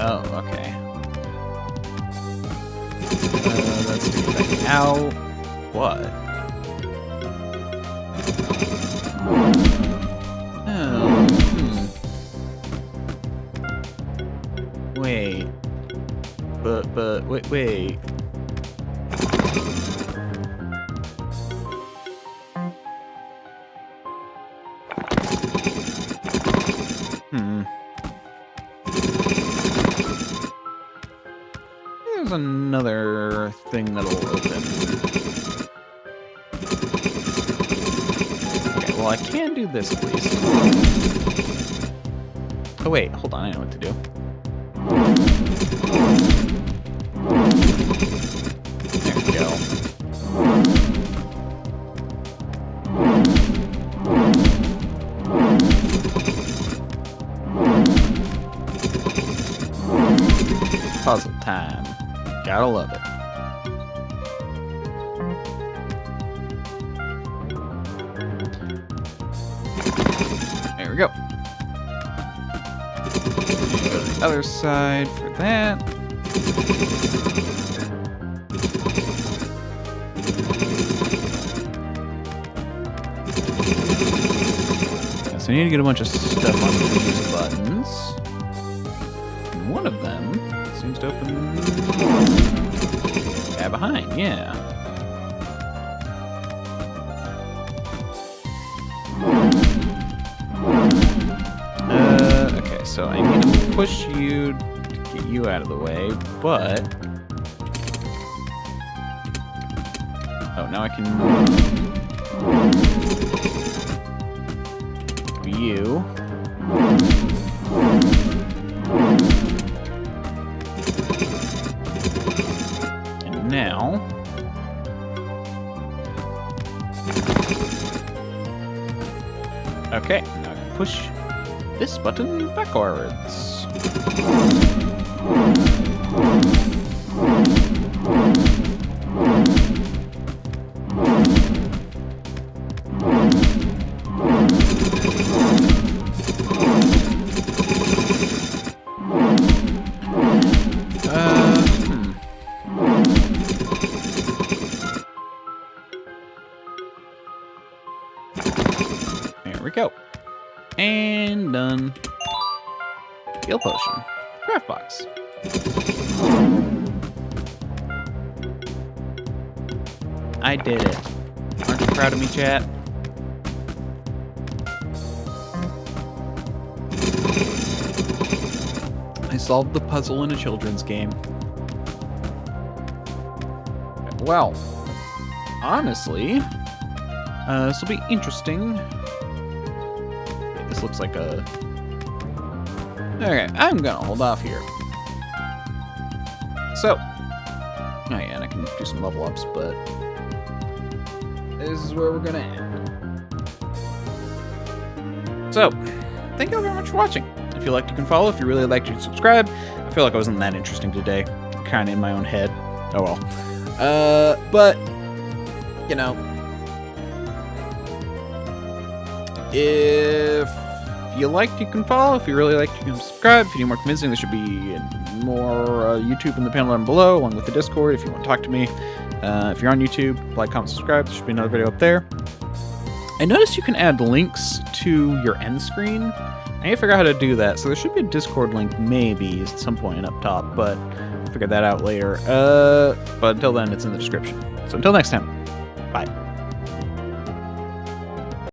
Oh, okay. Let's get back out. What? Oh, Wait. Wait. There's another thing that'll open. Okay, well I can do this at least. Oh wait, hold on, I know what to do. There we go. Puzzle time. Gotta love it. There we go. Go to the other side for that. Yeah, so I need to get a bunch of stuff on these buttons. And one of them seems to open. Yeah, behind, yeah. Okay, so I need to push you to get you out of the way, but... Oh, now I can... You... Now, okay, now I can push this button backwards. There we go. And done. Heal potion. Craft box. I did it. Aren't you proud of me, chat? I solved the puzzle in a children's game. Well, honestly, this will be interesting. Wait, this looks like a... Okay, I'm gonna hold off here. So, oh yeah, and I can do some level ups, but this is where we're gonna end. So, thank you all very much for watching. If you liked, you can follow. If you really liked, you can subscribe. I feel like I wasn't that interesting today. Kind of in my own head. Oh well. But, you know, if you liked, you can follow. If you really liked, you can subscribe. If you need more convincing, there should be more YouTube in the panel down below, along with the Discord if you want to talk to me. If you're on YouTube, like, comment, subscribe. There should be another video up there. I noticed you can add links to your end screen. I need to figure out how to do that. So there should be a Discord link maybe at some point up top, but I'll figure that out later. But until then, it's in the description. So until next time, bye.